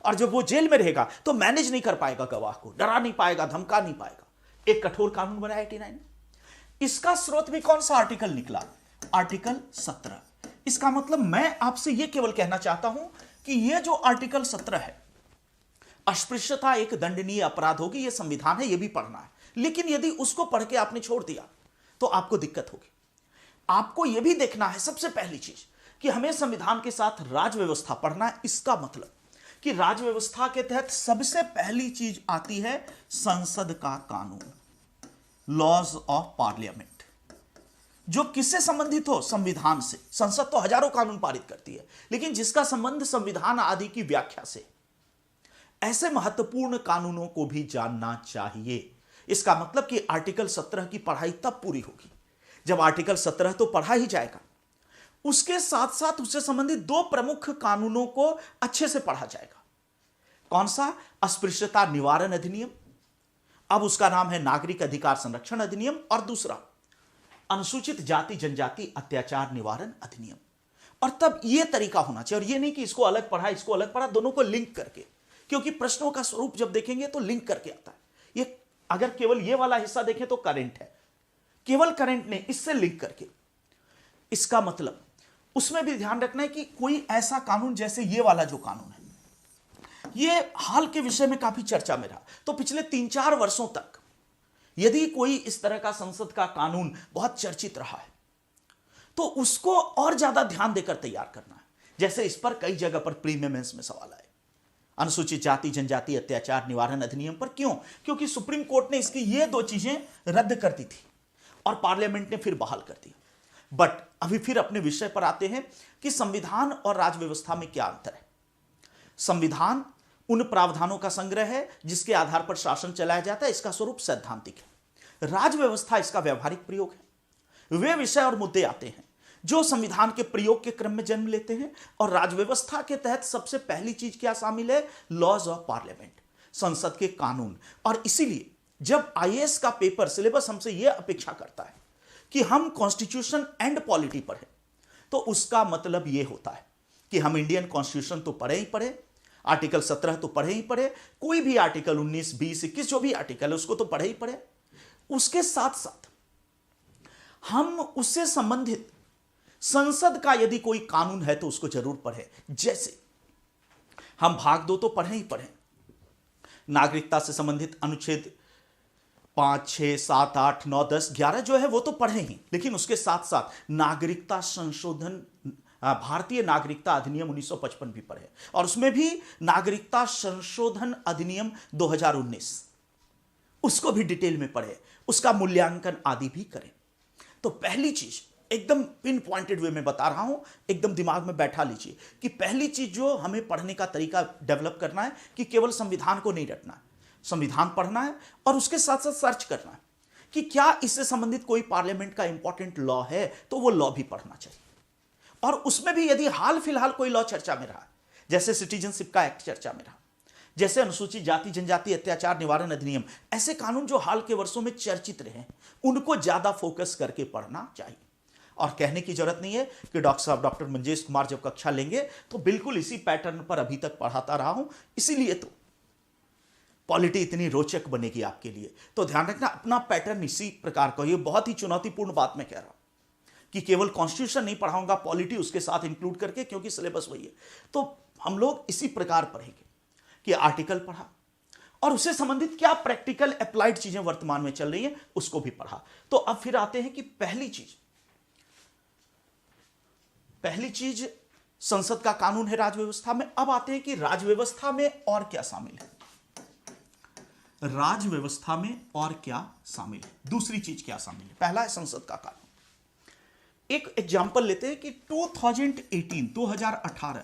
और जब वो जेल में रहेगा तो मैनेज नहीं कर पाएगा, गवाह को डरा नहीं पाएगा, धमका नहीं पाएगा। एक कठोर कानून बनाया 89। इसका स्रोत भी कौन सा आर्टिकल निकला? आर्टिकल 17। इसका मतलब मैं आपसे यह केवल कहना चाहता हूं कि यह जो आर्टिकल 17 है, अस्पृश्यता एक दंडनीय अपराध होगी, यह संविधान है, यह भी पढ़ना है। लेकिन यदि उसको पढ़ के आपने छोड़ दिया तो आपको दिक्कत होगी। आपको यह भी देखना है, सबसे पहली चीज, कि हमें संविधान के साथ राज व्यवस्था पढ़ना है। इसका मतलब कि राज व्यवस्था के तहत सबसे पहली चीज आती है संसद का कानून, लॉज ऑफ पार्लियामेंट। जो किससे संबंधित हो? संविधान से। संसद तो हजारों कानून पारित करती है, लेकिन जिसका संबंध संविधान आदि की व्याख्या से, ऐसे महत्वपूर्ण कानूनों को भी जानना चाहिए। इसका मतलब कि आर्टिकल 17 की पढ़ाई तब पूरी होगी जब आर्टिकल 17 तो पढ़ा ही जाएगा, उसके साथ साथ उससे संबंधित दो प्रमुख कानूनों को अच्छे से पढ़ा जाएगा। कौन सा? अस्पृश्यता निवारण अधिनियम, अब उसका नाम है नागरिक अधिकार संरक्षण अधिनियम, और दूसरा अनुसूचित जाति जनजाति अत्याचार निवारण अधिनियम। और तब यह तरीका होना चाहिए, और यह नहीं कि इसको अलग पढ़ा इसको अलग पढ़ा, दोनों को लिंक करके, क्योंकि प्रश्नों का स्वरूप जब देखेंगे तो लिंक करके आता है। ये अगर केवल ये वाला हिस्सा देखें तो करंट है, केवल करंट ने इससे लिंक करके, इसका मतलब उसमें भी ध्यान रखना है कि कोई ऐसा कानून, जैसे ये वाला जो कानून है, ये हाल के विषय में काफी चर्चा में रहा। तो पिछले 3-4 वर्षों तक यदि कोई इस तरह का संसद का कानून बहुत चर्चित रहा है, तो उसको और ज्यादा ध्यान देकर तैयार करना है। जैसे इस पर कई जगह पर प्री मेंस में सवाल आए, अनुसूचित जाति जनजाति अत्याचार निवारण अधिनियम पर। क्यों? क्योंकि सुप्रीम कोर्ट ने इसकी ये दो चीजें रद्द कर दी थी और पार्लियामेंट ने फिर बहाल कर दी। बट अभी फिर अपने विषय पर आते हैं कि संविधान और राजव्यवस्था में क्या अंतर है। संविधान उन प्रावधानों का संग्रह है जिसके आधार पर शासन चलाया जाता है, इसका स्वरूप सैद्धांतिक है। राजव्यवस्था इसका व्यवहारिक प्रयोग है। वे विषय और मुद्दे आते हैं जो संविधान के प्रयोग के क्रम में जन्म लेते हैं, और राजव्यवस्था के तहत सबसे पहली चीज क्या शामिल है? लॉज ऑफ पार्लियामेंट, संसद के कानून। और इसीलिए जब आईएएस का पेपर सिलेबस हमसे यह अपेक्षा करता है कि हम कॉन्स्टिट्यूशन एंड पॉलिटी पढ़े, तो उसका मतलब यह होता है कि हम इंडियन कॉन्स्टिट्यूशन तो पढ़े ही पढ़े, आर्टिकल 17 तो पढ़े ही पढ़े, कोई भी आर्टिकल 19, 20, 21 जो भी आर्टिकल है उसको तो पढ़े ही पढ़े। उसके साथ साथ हम उससे संबंधित संसद का यदि कोई कानून है तो उसको जरूर पढ़े। जैसे हम भाग 2 तो पढ़े ही पढ़े, नागरिकता से संबंधित अनुच्छेद 5, 6, 7, 8, 9, 10, 11 जो है वो तो पढ़े ही, लेकिन उसके साथ साथ नागरिकता संशोधन, भारतीय नागरिकता अधिनियम 1955 भी पढ़े, और उसमें भी नागरिकता संशोधन अधिनियम 2019, उसको भी डिटेल में पढ़े, उसका मूल्यांकन आदि भी करें। तो पहली चीज एकदम पिन पॉइंटेड वे में बता रहा हूं, एकदम दिमाग में बैठा लीजिए कि पहली चीज जो हमें पढ़ने का तरीका डेवलप करना है कि केवल संविधान को नहीं रटना है, संविधान पढ़ना है और उसके साथ साथ सर्च करना है कि क्या इससे संबंधित कोई पार्लियामेंट का इंपॉर्टेंट लॉ है, तो वो लॉ भी पढ़ना चाहिए। और उसमें भी यदि हाल फिलहाल कोई लॉ चर्चा में रहा, जैसे सिटीजनशिप का एक्ट चर्चा में रहा, जैसे अनुसूचित जाति जनजाति अत्याचार निवारण अधिनियम, ऐसे कानून जो हाल के वर्षों में चर्चित रहे, उनको ज्यादा फोकस करके पढ़ना चाहिए। और कहने की जरूरत नहीं है कि डॉक्टर साहब, डॉक्टर मंजेश कुमार जब कक्षा लेंगे तो बिल्कुल इसी पैटर्न पर अभी तक पढ़ाता रहा हूं, इसीलिए तो पॉलिटी इतनी रोचक बनेगी आपके लिए। तो ध्यान रखना, अपना पैटर्न इसी प्रकार का। ये बहुत ही चुनौतीपूर्ण बात मैं कह रहा हूं कि केवल कॉन्स्टिट्यूशन नहीं पढ़ाऊंगा, पॉलिटी उसके साथ इंक्लूड करके, क्योंकि सिलेबस वही है। तो हम लोग इसी प्रकार पढ़ेंगे कि आर्टिकल पढ़ा और उससे संबंधित क्या प्रैक्टिकल अप्लाइड चीजें वर्तमान में चल रही हैं उसको भी पढ़ा। तो अब फिर आते हैं कि पहली चीज संसद का कानून है राजव्यवस्था में। अब आते हैं कि राजव्यवस्था में और क्या शामिल है, राजव्यवस्था में और क्या शामिल है, दूसरी चीज क्या शामिल है। पहला है संसद का कानून। एक एग्जांपल लेते हैं कि 2018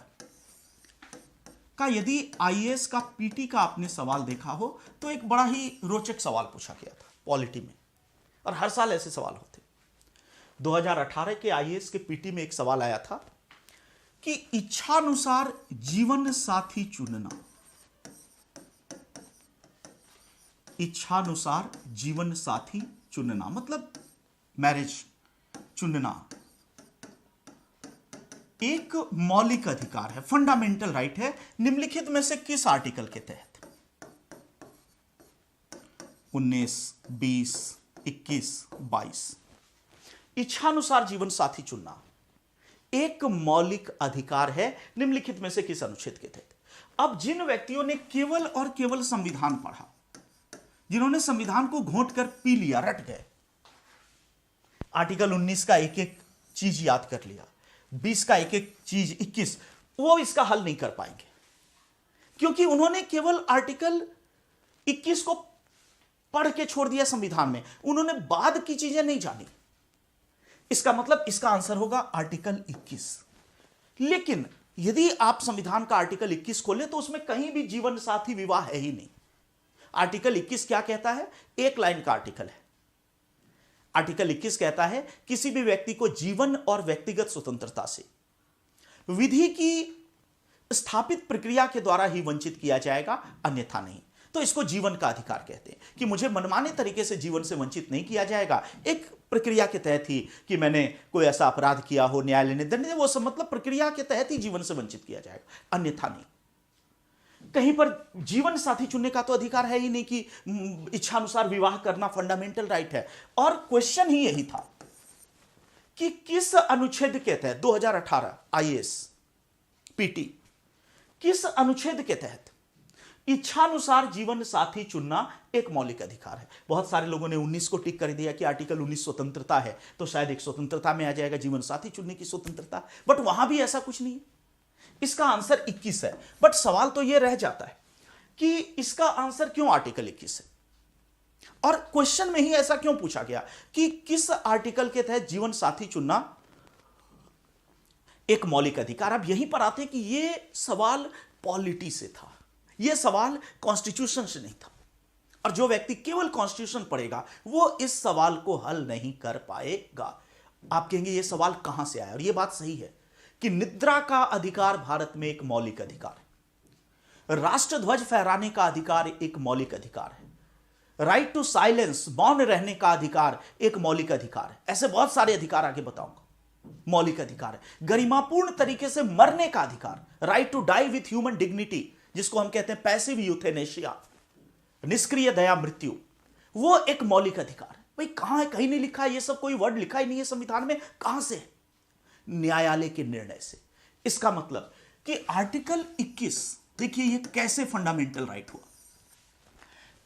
का यदि आईएएस का पीटी का आपने सवाल देखा हो तो एक बड़ा ही रोचक सवाल पूछा गया था पॉलिटी में, और हर साल ऐसे सवाल होते। 2018 के आईएएस के पीटी में एक सवाल आया था कि इच्छानुसार जीवन साथी चुनना, इच्छानुसार जीवन साथी चुनना मतलब मैरिज चुनना एक मौलिक अधिकार है, फंडामेंटल राइट है। निम्नलिखित में से किस आर्टिकल के तहत? 19, 20, 21, 22। इच्छानुसार जीवन साथी चुनना एक मौलिक अधिकार है, निम्नलिखित में से किस अनुच्छेद के तहत? अब जिन व्यक्तियों ने केवल और केवल संविधान पढ़ा, जिन्होंने संविधान को घोंट कर पी लिया, रट गए, आर्टिकल 19 का एक एक चीज याद कर लिया, 20 का एक एक चीज, 21, वो इसका हल नहीं कर पाएंगे, क्योंकि उन्होंने केवल आर्टिकल 21 को पढ़ के छोड़ दिया संविधान में, उन्होंने बाद की चीजें नहीं जानी। इसका मतलब इसका आंसर होगा आर्टिकल 21। लेकिन यदि आप संविधान का आर्टिकल 21 खोलें तो उसमें कहीं भी जीवन साथी विवाह है ही नहीं। आर्टिकल 21 क्या कहता है? एक लाइन का आर्टिकल है। आर्टिकल 21 कहता है किसी भी व्यक्ति को जीवन और व्यक्तिगत स्वतंत्रता से विधि की स्थापित प्रक्रिया के द्वारा ही वंचित किया जाएगा, अन्यथा नहीं। तो इसको जीवन का अधिकार कहते हैं कि मुझे मनमाने तरीके से जीवन से वंचित नहीं किया जाएगा। एक प्रक्रिया के तहत ही कि मैंने कोई ऐसा अपराध किया हो, न्यायालय ने दंड दिया, वो सब मतलब प्रक्रिया के तहत ही जीवन से वंचित किया जाएगा, अन्यथा नहीं। कहीं पर जीवन साथी चुनने का तो अधिकार है ही नहीं कि इच्छानुसार विवाह करना फंडामेंटल राइट है। और क्वेश्चन ही यही था कि किस अनुच्छेद के तहत 2018 आईएएस पीटी किस अनुच्छेद के तहत इच्छानुसार जीवन साथी चुनना एक मौलिक अधिकार है। बहुत सारे लोगों ने 19 को टिक कर दिया कि आर्टिकल 19 स्वतंत्रता है, तो शायद एक स्वतंत्रता में आ जाएगा जीवन साथी चुनने की स्वतंत्रता, बट वहां भी ऐसा कुछ नहीं है। इसका आंसर 21 है। बट सवाल तो यह रह जाता है कि इसका आंसर क्यों आर्टिकल 21 है, और क्वेश्चन में ही ऐसा क्यों पूछा गया कि किस आर्टिकल के तहत जीवन साथी चुनना एक मौलिक अधिकार। अब यहीं पर आते हैं कि यह सवाल पॉलिटी से था, यह सवाल कॉन्स्टिट्यूशन से नहीं था, और जो व्यक्ति केवल कॉन्स्टिट्यूशन पढ़ेगा वो इस सवाल को हल नहीं कर पाएगा। आप कहेंगे यह सवाल कहां से आया, और यह बात सही है कि निद्रा का अधिकार भारत में एक मौलिक अधिकार है, राष्ट्रध्वज फहराने का अधिकार एक मौलिक अधिकार है, राइट टू साइलेंस मौन रहने का अधिकार एक मौलिक अधिकार है। ऐसे बहुत सारे अधिकार आगे बताऊंगा, मौलिक अधिकार है। गरिमापूर्ण तरीके से मरने का अधिकार, right to die with human dignity, जिसको हम कहते हैं पैसिव यूथेनेशिया, निष्क्रिय दया मृत्यु, वो एक मौलिक अधिकार है। भाई कहां है? कहीं नहीं लिखा है, ये सब कोई वर्ड लिखा ही नहीं है संविधान में। कहां से? न्यायालय के निर्णय से। इसका मतलब कि आर्टिकल 21, देखिए ये कैसे फंडामेंटल राइट हुआ।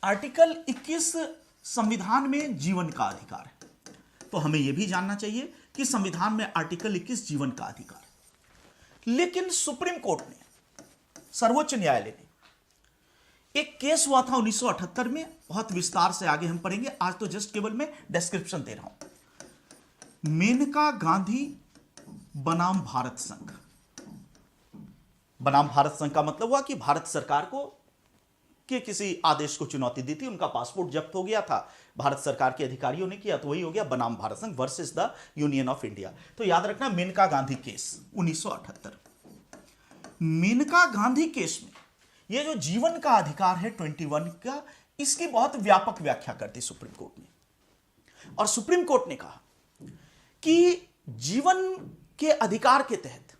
आर्टिकल 21 संविधान में जीवन का अधिकार है, तो हमें यह भी जानना चाहिए कि संविधान में आर्टिकल 21 जीवन का अधिकार है। लेकिन सुप्रीम कोर्ट ने, सर्वोच्च न्यायालय ने एक केस हुआ था 1978 में, बहुत विस्तार से आगे हम पढ़ेंगे, आज तो जस्ट केवल मैं डिस्क्रिप्शन दे रहा हूं। मेनका गांधी बनाम भारत संघ। बनाम भारत संघ का मतलब हुआ कि भारत सरकार को के किसी आदेश को चुनौती दी थी, उनका पासपोर्ट जब्त हो गया था, भारत सरकार के अधिकारियों ने किया, तो वही हो गया बनाम भारत संघ versus the union of India. तो याद रखना, मेनका गांधी केस 1978। मेनका गांधी केस में यह जो जीवन का अधिकार है 21 का, इसकी बहुत व्यापक व्याख्या करती सुप्रीम कोर्ट ने। और सुप्रीम कोर्ट ने कहा कि जीवन के अधिकार के तहत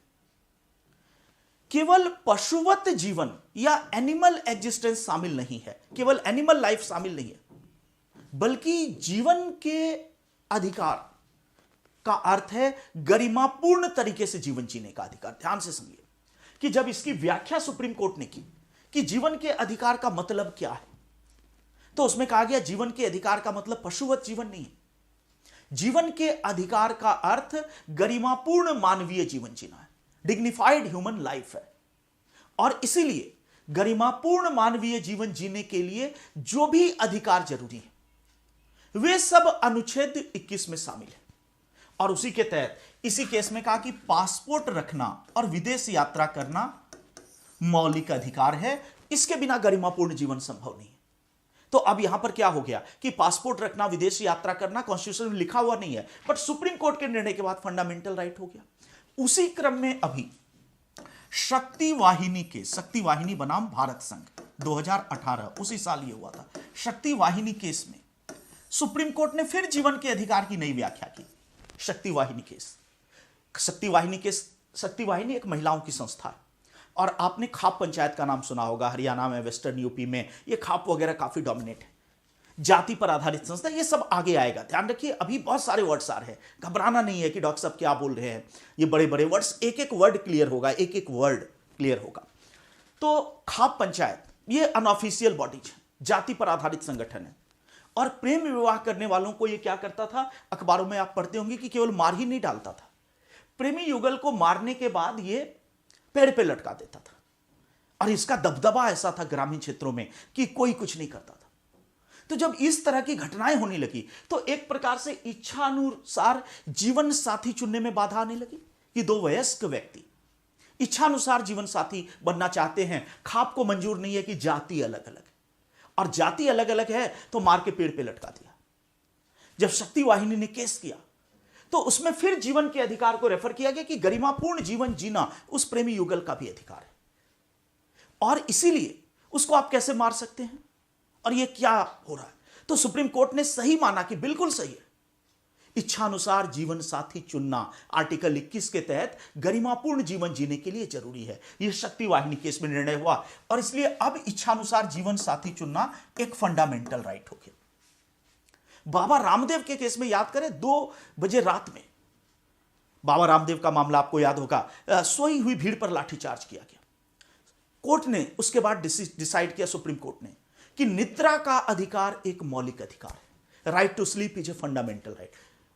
केवल पशुवत जीवन या एनिमल एग्जिस्टेंस शामिल नहीं है, केवल एनिमल लाइफ शामिल नहीं है, बल्कि जीवन के अधिकार का अर्थ है गरिमापूर्ण तरीके से जीवन जीने का अधिकार। ध्यान से समझिए कि जब इसकी व्याख्या सुप्रीम कोर्ट ने की कि जीवन के अधिकार का मतलब क्या है, तो उसमें कहा गया जीवन के अधिकार का मतलब पशुवत जीवन नहीं है। जीवन के अधिकार का अर्थ गरिमापूर्ण मानवीय जीवन जीना है, डिग्निफाइड ह्यूमन लाइफ है। और इसीलिए गरिमापूर्ण मानवीय जीवन जीने के लिए जो भी अधिकार जरूरी है वे सब अनुच्छेद 21 में शामिल है। और उसी के तहत इसी केस में कहा कि पासपोर्ट रखना और विदेश यात्रा करना मौलिक अधिकार है, इसके बिना गरिमापूर्ण जीवन संभव नहीं है। तो अब यहां पर क्या हो गया कि पासपोर्ट रखना, विदेश यात्रा करना कॉन्स्टिट्यूशन में लिखा हुआ नहीं है, बट सुप्रीम कोर्ट के निर्णय के बाद फंडामेंटल राइट हो गया। उसी क्रम में अभी शक्ति वाहिनी बनाम भारत संघ 2018, उसी साल यह हुआ था। शक्ति वाहिनी केस में सुप्रीम कोर्ट ने फिर जीवन के अधिकार की नई व्याख्या की। शक्ति वाहिनी एक महिलाओं की संस्था है, और आपने खाप पंचायत का नाम सुना होगा, हरियाणा में, वेस्टर्न यूपी में ये खाप वगैरह काफी डोमिनेट है। जाति पर आधारित संस्था, ये सब आगे आएगा, ध्यान रखिए। अभी बहुत सारे वर्ड्स आ रहे हैं, घबराना नहीं है कि डॉक्टर साहब क्या बोल रहे हैं, ये बड़े बड़े वर्ड्स, एक एक वर्ड क्लियर होगा, एक एक वर्ड क्लियर होगा। तो खाप पंचायत ये अनऑफिशियल बॉडीज, जाति पर आधारित संगठन है, और प्रेम विवाह करने वालों को ये क्या करता था, अखबारों में आप पढ़ते होंगे कि केवल मार ही नहीं डालता था, प्रेमी युगल को मारने के बाद ये पेड़ पे लटका देता था। और इसका दबदबा ऐसा था ग्रामीण क्षेत्रों में कि कोई कुछ नहीं करता था। तो जब इस तरह की घटनाएं होने लगी तो एक प्रकार से इच्छानुसार जीवन साथी चुनने में बाधा आने लगी कि दो वयस्क व्यक्ति इच्छानुसार जीवन साथी बनना चाहते हैं, खाप को मंजूर नहीं है कि जाति अलग अलग है, और जाति अलग अलग है तो मार के पेड़ पे लटका दिया। जब शक्ति वाहिनी ने केस किया तो उसमें फिर जीवन के अधिकार को रेफर किया गया कि गरिमापूर्ण जीवन जीना उस प्रेमी युगल का भी अधिकार है, और इसीलिए उसको आप कैसे मार सकते हैं, और ये क्या हो रहा है। तो सुप्रीम कोर्ट ने सही माना कि बिल्कुल सही है, इच्छानुसार जीवन साथी चुनना आर्टिकल 21 के तहत गरिमापूर्ण जीवन जीने के लिए जरूरी है। यह शक्ति वाहिनी केस में निर्णय हुआ, और इसलिए अब इच्छानुसार जीवन साथी चुनना एक फंडामेंटल राइट हो गया। बाबा रामदेव के केस में याद करें, 2 बजे रात में बाबा रामदेव का मामला आपको याद होगा, सोई हुई भीड़ पर लाठीचार्ज किया गया। कोर्ट ने उसके बाद डिसाइड किया, सुप्रीम कोर्ट ने, कि निद्रा का अधिकार एक मौलिक अधिकार है। Right to sleep is a fundamental right.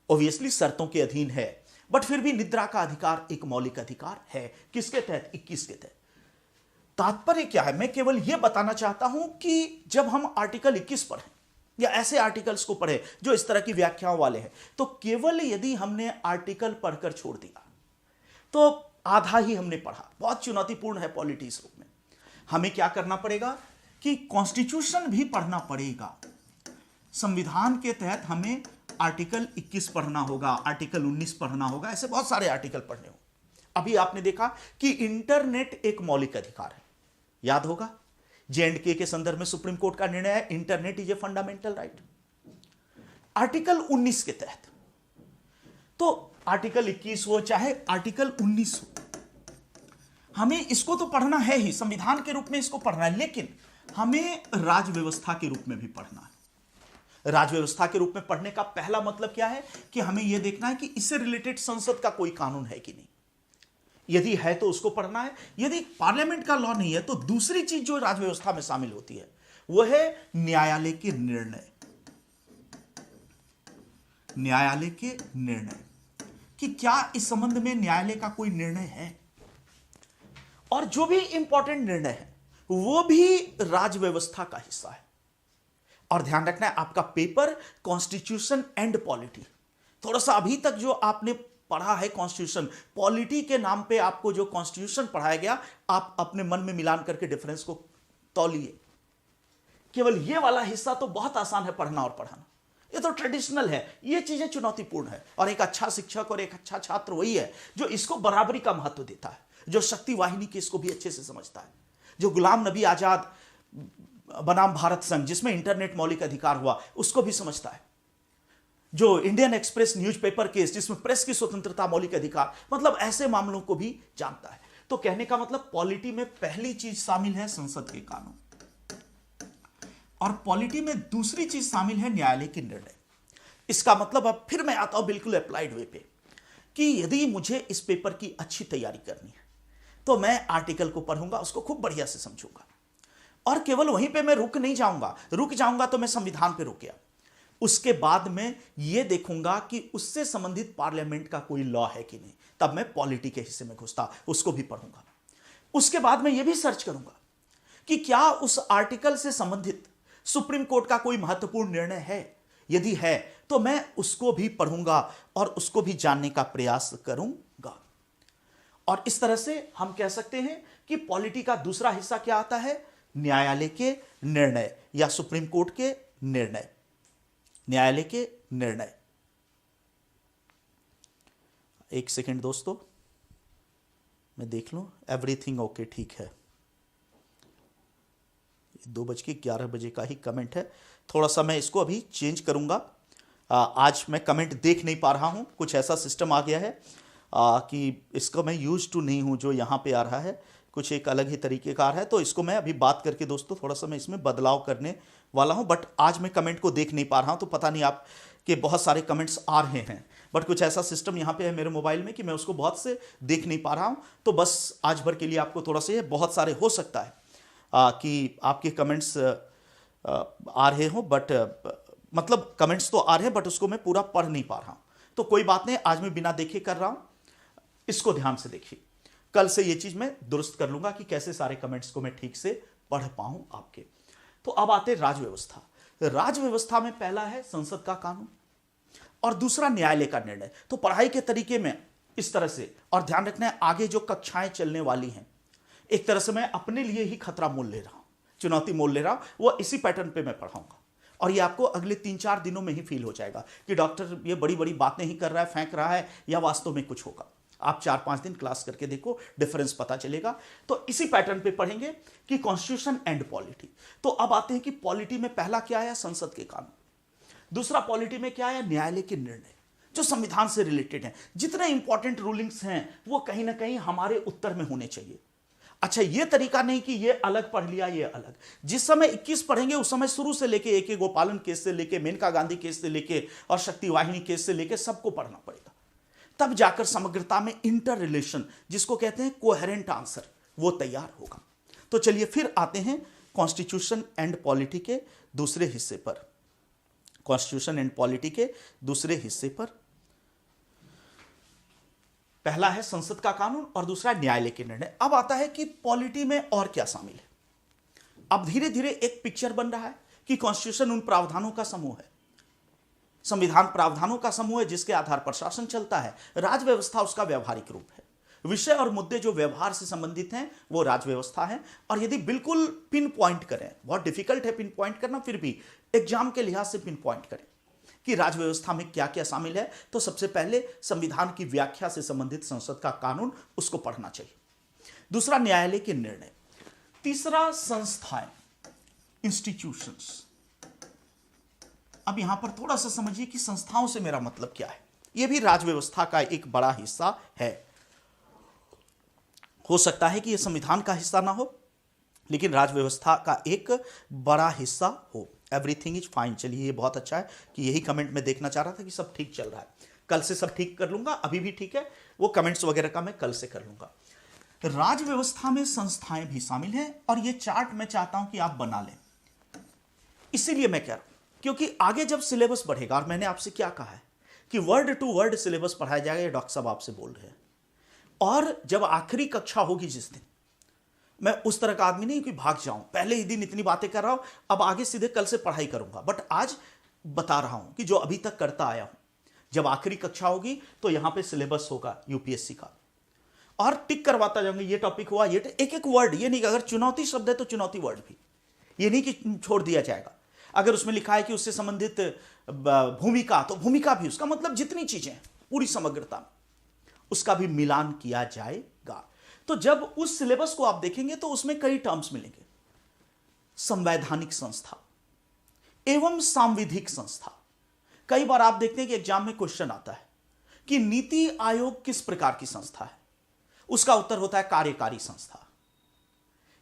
Obviously शर्तों के अधीन है, बट फिर भी निद्रा का अधिकार एक मौलिक अधिकार है। किसके तहत? 21 के तहत। तात्पर्य क्या है? मैं केवल यह बताना चाहता हूं कि जब हम आर्टिकल 21 पढ़ें या ऐसे आर्टिकल्स को पढ़े जो इस तरह की व्याख्याओं वाले हैं, तो केवल यदि हमने आर्टिकल पढ़कर छोड़ दिया तो आधा ही हमने पढ़ा। बहुत चुनौतीपूर्ण है पॉलिटी इस रूप में। हमें क्या करना पड़ेगा कि कॉन्स्टिट्यूशन भी पढ़ना पड़ेगा। संविधान के तहत हमें आर्टिकल 21 पढ़ना होगा, आर्टिकल 19 पढ़ना होगा, ऐसे बहुत सारे आर्टिकल पढ़ने होंगे। अभी आपने देखा कि इंटरनेट एक मौलिक अधिकार है, याद होगा। J&K के संदर्भ में सुप्रीम कोर्ट का निर्णय है, internet is a fundamental right. Article 19 के तहत, तो आर्टिकल 21 हो चाहे आर्टिकल 19 हो, हमें इसको तो पढ़ना है ही, संविधान के रूप में इसको पढ़ना है, लेकिन हमें राज व्यवस्था के रूप में भी पढ़ना है। राज व्यवस्था के रूप में पढ़ने का पहला मतलब क्या है कि हमें यह देखना है कि इससे रिलेटेड संसद का कोई कानून है कि नहीं। यदि है तो उसको पढ़ना है। यदि पार्लियामेंट का लॉ नहीं है तो दूसरी चीज जो राज व्यवस्था में शामिल होती है वह है न्यायालय के निर्णय। न्यायालय के निर्णय कि क्या इस संबंध में न्यायालय का कोई निर्णय है, और जो भी इंपॉर्टेंट निर्णय है वो भी राज व्यवस्था का हिस्सा है। और ध्यान रखना है, आपका पेपर कॉन्स्टिट्यूशन एंड पॉलिटी, थोड़ा सा अभी तक जो आपने पढ़ा है कॉन्स्टिट्यूशन, पॉलिटी के नाम पे आपको जो कॉन्स्टिट्यूशन पढ़ाया गया, आप अपने मन में मिलान करके डिफरेंस को तौलिए। केवल ये वाला हिस्सा तो बहुत आसान है पढ़ना और पढ़ाना, ये तो ट्रेडिशनल है। ये चीजें चुनौतीपूर्ण है, और एक अच्छा शिक्षक और एक अच्छा छात्र वही है जो इसको बराबरी का महत्व देता है, जो शक्ति वाहिनी के इसको भी अच्छे से समझता है, जो गुलाम नबी आजाद बनाम भारत संघ जिसमें इंटरनेट मौलिक अधिकार हुआ उसको भी समझता है, जो इंडियन एक्सप्रेस न्यूज़पेपर केस जिसमें प्रेस की स्वतंत्रता मौलिक अधिकार, मतलब ऐसे मामलों को भी जानता है। तो कहने का मतलब पॉलिटी में पहली चीज शामिल है संसद के कानून, और पॉलिटी में दूसरी चीज शामिल है न्यायालय के निर्णय। इसका मतलब अब फिर मैं आता हूं बिल्कुल अप्लाइड वे पे, कि यदि मुझे इस पेपर की अच्छी तैयारी करनी है तो मैं आर्टिकल को पढ़ूंगा, उसको खूब बढ़िया से समझूंगा, और केवल वहीं पे मैं रुक नहीं जाऊंगा। रुक जाऊंगा तो मैं संविधान पे रुक गया। उसके बाद में यह देखूंगा कि उससे संबंधित पार्लियामेंट का कोई लॉ है कि नहीं, तब मैं पॉलिटी के हिस्से में घुसता, उसको भी पढ़ूंगा। उसके बाद मैं यह भी सर्च करूंगा कि क्या उस आर्टिकल से संबंधित सुप्रीम कोर्ट का कोई महत्वपूर्ण निर्णय है। यदि है तो मैं उसको भी पढ़ूंगा और उसको भी जानने का प्रयास करूंगा। और इस तरह से हम कह सकते हैं कि पॉलिटी का दूसरा हिस्सा क्या आता है, न्यायालय के निर्णय या सुप्रीम कोर्ट के निर्णय। न्यायालय के निर्णय। एक सेकेंड दोस्तों, मैं देख लूं एवरीथिंग ओके, ठीक है। 2:11 का ही कमेंट है, थोड़ा सा मैं इसको अभी चेंज करूंगा। आज मैं कमेंट देख नहीं पा रहा हूं, कुछ ऐसा सिस्टम आ गया है कि इसको मैं यूज टू नहीं हूं, जो यहां पे आ रहा है कुछ एक अलग ही तरीके का है। तो इसको मैं अभी बात करके दोस्तों थोड़ा सा मैं इसमें बदलाव करने वाला हूं, बट आज मैं कमेंट को देख नहीं पा रहा हूं, तो पता नहीं आप के बहुत सारे कमेंट्स आ रहे हैं, बट कुछ ऐसा सिस्टम यहां पे है मेरे मोबाइल में कि मैं उसको बहुत से देख नहीं पा रहा हूं। तो बस आज भर के लिए आपको थोड़ा सा, ये बहुत सारे हो सकता है कि आपके कमेंट्स आ रहे हो, बट मतलब कमेंट्स तो आ रहे हैं बट उसको मैं पूरा पढ़ नहीं पा रहा हूं। तो कोई बात नहीं, आज मैं बिना देखे कर रहा हूं, इसको ध्यान से देखिए। कल से ये चीज मैं दुरुस्त कर लूंगा कि कैसे सारे कमेंट्स को मैं ठीक से पढ़ पाऊं आपके। तो अब आते राज व्यवस्था। राज व्यवस्था में पहला है संसद का कानून और दूसरा न्यायालय का निर्णय। तो पढ़ाई के तरीके में इस तरह से, और ध्यान रखना है आगे जो कक्षाएं चलने वाली हैं, एक तरह से मैं अपने लिए ही खतरा मोल ले रहा हूं, चुनौती मोल ले रहा हूं, वो इसी पैटर्न पे मैं पढ़ाऊंगा। और ये आपको अगले 3-4 दिनों में ही फील हो जाएगा कि डॉक्टर ये बड़ी बड़ी बातें ही कर रहा है, फेंक रहा है, या वास्तव में कुछ होगा। आप 4-5 दिन क्लास करके देखो, डिफरेंस पता चलेगा। तो इसी पैटर्न पे पढ़ेंगे कि कॉन्स्टिट्यूशन एंड पॉलिटी। तो अब आते हैं कि पॉलिटी में पहला क्या आया, संसद के कानून। दूसरा पॉलिटी में क्या आया, न्यायालय के निर्णय जो संविधान से रिलेटेड हैं। जितने इंपॉर्टेंट रूलिंग्स हैं वो कहीं ना कहीं हमारे उत्तर में होने चाहिए। अच्छा, ये तरीका नहीं कि ये अलग पढ़ लिया, ये अलग। जिस समय 21 पढ़ेंगे उस समय शुरू से लेके AK गोपालन केस से लेके, मेनका गांधी केस से लेके और शक्ति वाहिनी केस से लेके सबको पढ़ना पड़ेगा। तब जाकर समग्रता में इंटर रिलेशन, जिसको कहते हैं कोहेरेंट आंसर, वो तैयार होगा। तो चलिए फिर आते हैं कॉन्स्टिट्यूशन एंड पॉलिटी के दूसरे हिस्से पर। कॉन्स्टिट्यूशन एंड पॉलिटी के दूसरे हिस्से पर पहला है संसद का कानून और दूसरा न्यायालय के निर्णय। अब आता है कि पॉलिटी में और क्या शामिल है। अब धीरे धीरे एक पिक्चर बन रहा है कि कॉन्स्टिट्यूशन उन प्रावधानों का समूह है, संविधान प्रावधानों का समूह है जिसके आधार पर शासन चलता है। राज व्यवस्था उसका व्यवहारिक रूप है। विषय और मुद्दे जो व्यवहार से संबंधित हैं वो राज व्यवस्था है। और यदि बिल्कुल पिन पॉइंट करें, बहुत डिफिकल्ट है पिन पॉइंट करना, फिर भी एग्जाम के लिहाज से पिन पॉइंट करें कि राज व्यवस्था में क्या क्या शामिल है, तो सबसे पहले संविधान की व्याख्या से संबंधित संसद का कानून, उसको पढ़ना चाहिए। दूसरा न्यायालय के निर्णय। तीसरा संस्थाएं, इंस्टीट्यूशंस। अब यहां पर थोड़ा सा समझिए कि संस्थाओं से मेरा मतलब क्या है। यह भी राज व्यवस्था का एक बड़ा हिस्सा है। हो सकता है कि यह संविधान का हिस्सा ना हो, लेकिन राज व्यवस्था का एक बड़ा हिस्सा हो। Everything is fine. चलिए, ये बहुत अच्छा है कि यही कमेंट में देखना चाह रहा था कि सब ठीक चल रहा है। कल से सब ठीक कर लूंगा, अभी भी ठीक है, वो कमेंट्स वगैरह का मैं कल से कर लूंगा। राज व्यवस्था में संस्थाएं भी शामिल हैं और ये चार्ट मैं चाहता हूं कि आप बना लें। इसीलिए मैं कह रहा हूं क्योंकि आगे जब सिलेबस बढ़ेगा, और मैंने आपसे क्या कहा है कि वर्ड टू वर्ड सिलेबस पढ़ाया जाएगा, ये डॉक्टर साहब आपसे बोल रहे हैं। और जब आखिरी कक्षा होगी जिस दिन, मैं उस तरह का आदमी नहीं कि भाग जाऊं, पहले ही दिन इतनी बातें कर रहा हूं, अब आगे सीधे कल से पढ़ाई करूंगा। बट आज बता रहा हूं कि जो अभी तक करता आया हूं, जब आखिरी कक्षा होगी तो यहां पे सिलेबस होगा यूपीएससी का, और टिक करवाता जाऊंगा, ये टॉपिक हुआ, ये एक एक वर्ड। ये नहीं कि अगर चुनौती शब्द है तो चुनौती वर्ड भी, ये नहीं कि छोड़ दिया जाएगा। अगर उसमें लिखा है कि उससे संबंधित भूमिका, तो भूमिका भी, उसका मतलब जितनी चीजें पूरी समग्रता, उसका भी मिलान किया जाएगा। तो जब उस सिलेबस को आप देखेंगे तो उसमें कई टर्म्स मिलेंगे। संवैधानिक संस्था एवं सांविधिक संस्था। कई बार आप देखते हैं कि एग्जाम में क्वेश्चन आता है कि नीति आयोग किस प्रकार की संस्था है, उसका उत्तर होता है कार्यकारी संस्था।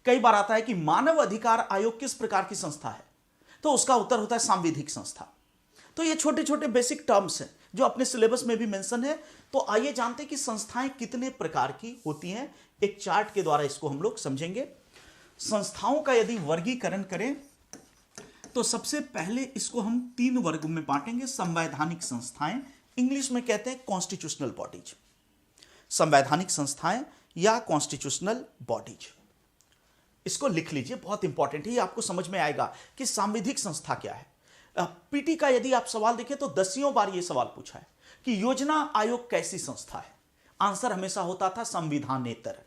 कई बार आता है कि मानव अधिकार आयोग किस प्रकार की संस्था है, तो उसका उत्तर होता है सांविधिक संस्था। तो ये छोटे छोटे बेसिक टर्म्स हैं जो अपने सिलेबस में भी मेंशन है। तो आइए जानते हैं कि संस्थाएं कितने प्रकार की होती हैं। एक चार्ट के द्वारा इसको हम लोग समझेंगे। संस्थाओं का यदि वर्गीकरण करें तो सबसे पहले इसको हम 3 वर्गों में बांटेंगे। संवैधानिक संस्थाएं, इंग्लिश में कहते हैं कॉन्स्टिट्यूशनल बॉडीज। संवैधानिक संस्थाएं या कॉन्स्टिट्यूशनल बॉडीज, इसको लिख लीजिए, बहुत इंपॉर्टेंट है, ये आपको समझ में आएगा कि सांविधिक संस्था क्या है। पीटी का यदि आप सवाल देखें तो 10वीं बार यह सवाल पूछा है कि योजना आयोग कैसी संस्था है। आंसर हमेशा होता था संविधानेतर,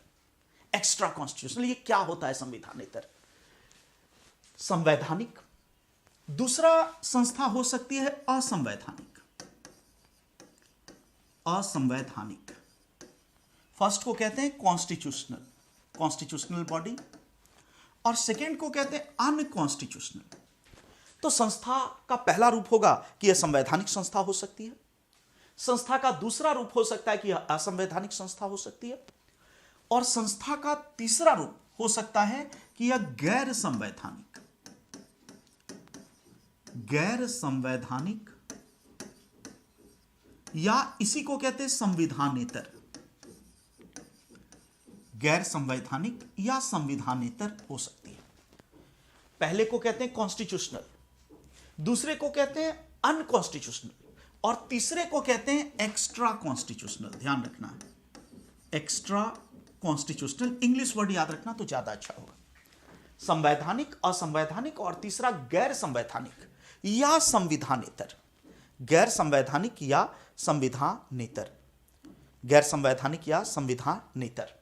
एक्स्ट्रा कॉन्स्टिट्यूशनल। ये क्या होता है संविधानेतर? संवैधानिक। दूसरा संस्था हो सकती है असंवैधानिक। असंवैधानिक, फर्स्ट को कहते हैं कॉन्स्टिट्यूशनल, कॉन्स्टिट्यूशनल बॉडी, और सेकेंड को कहते हैं अनकॉन्स्टिट्यूशनल। तो संस्था का पहला रूप होगा कि यह संवैधानिक संस्था हो सकती है। संस्था का दूसरा रूप हो सकता है कि यह असंवैधानिक संस्था हो सकती है, और संस्था का तीसरा रूप हो सकता है कि यह गैर संवैधानिक, गैर संवैधानिक, या इसी को कहते हैं संविधानेतर। गैर संवैधानिक या संविधानेतर हो सकती है। पहले को कहते हैं कॉन्स्टिट्यूशनल, दूसरे को कहते हैं अनकॉन्स्टिट्यूशनल, और तीसरे को कहते हैं एक्स्ट्रा कॉन्स्टिट्यूशनल। ध्यान रखना है, एक्स्ट्रा कॉन्स्टिट्यूशनल। इंग्लिश वर्ड याद रखना तो ज्यादा अच्छा होगा। संवैधानिक, असंवैधानिक, और तीसरा गैर संवैधानिक। या संविधानेतर। गैर संवैधानिक या संविधानेतर, गैर संवैधानिक या संविधानेतर।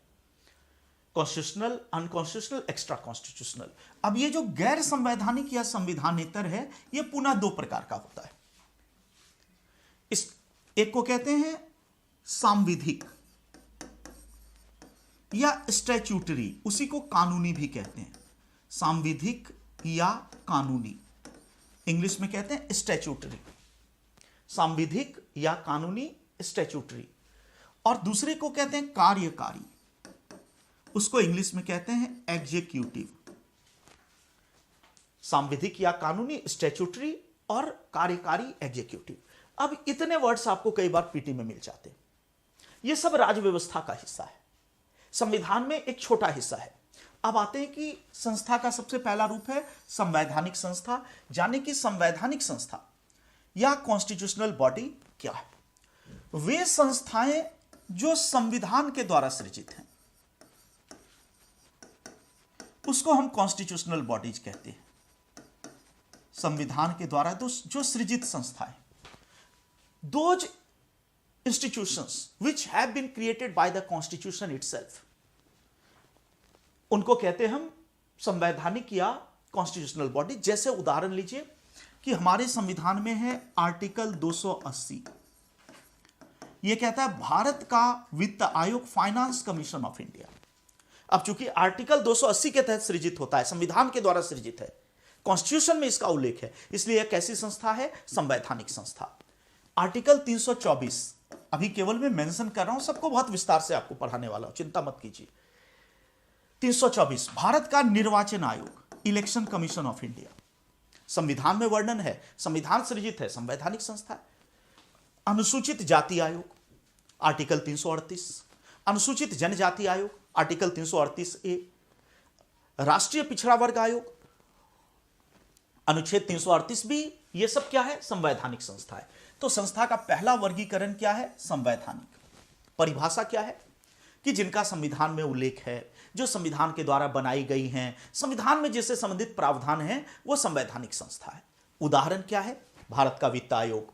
Constitutional, unconstitutional, extra constitutional. अब ये जो गैर संवैधानिक या संविधानेतर है, ये पुनः दो प्रकार का होता है। इस एक को कहते हैं सांविधिक या स्टैट्यूटरी, उसी को कानूनी भी कहते हैं। सांविधिक या कानूनी, इंग्लिश में कहते हैं स्टैट्यूटरी। सांविधिक या कानूनी, स्टैट्यूटरी। और दूसरे को कहते हैं कार्यकारी, उसको इंग्लिश में कहते हैं एग्जीक्यूटिव। सांविधिक या कानूनी, स्टैट्यूटरी और कार्यकारी, एग्जीक्यूटिव। अब इतने वर्ड्स आपको कई बार पीटी में मिल जाते हैं। ये सब राज्य व्यवस्था का हिस्सा है, संविधान में एक छोटा हिस्सा है। अब आते हैं कि संस्था का सबसे पहला रूप है संवैधानिक संस्था। जाने कि संवैधानिक संस्था या कॉन्स्टिट्यूशनल बॉडी क्या है। वे संस्थाएं जो संविधान के द्वारा सृजित हैं, उसको हम कॉन्स्टिट्यूशनल बॉडीज कहते हैं। संविधान के द्वारा जो सृजित संस्थाएं, those institutions which have been created by the constitution itself, उनको कहते हैं हम संवैधानिक या कॉन्स्टिट्यूशनल बॉडी। जैसे उदाहरण लीजिए कि हमारे संविधान में है आर्टिकल 280, यह कहता है भारत का वित्त आयोग, फाइनेंस कमीशन ऑफ इंडिया। अब चूंकि आर्टिकल 280 के तहत सृजित होता है, संविधान के द्वारा सृजित है, कॉन्स्टिट्यूशन में इसका उल्लेख है, इसलिए यह कैसी संस्था है? संवैधानिक संस्था। आर्टिकल 324, अभी केवल मैं मेंशन कर रहा हूं, सबको बहुत विस्तार से आपको पढ़ाने वाला हूं, चिंता मत कीजिए। 324 भारत का निर्वाचन आयोग, इलेक्शन कमीशन ऑफ इंडिया। संविधान में वर्णन है, संविधान सृजित है, संवैधानिक संस्था है। अनुसूचित जाति आयोग, आर्टिकल 338। अनुसूचित जनजाति आयोग, आर्टिकल 338A। राष्ट्रीय पिछड़ा वर्ग आयोग, अनुच्छेद 338B। ये सब क्या है? संवैधानिक संस्था है। तो संस्था का पहला वर्गीकरण क्या है? संवैधानिक। परिभाषा क्या है? कि जिनका संविधान में उल्लेख है, जो संविधान के द्वारा बनाई गई हैं, संविधान में जिससे संबंधित प्रावधान हैं, वो संवैधानिक संस्था है। उदाहरण क्या है? भारत का वित्त आयोग,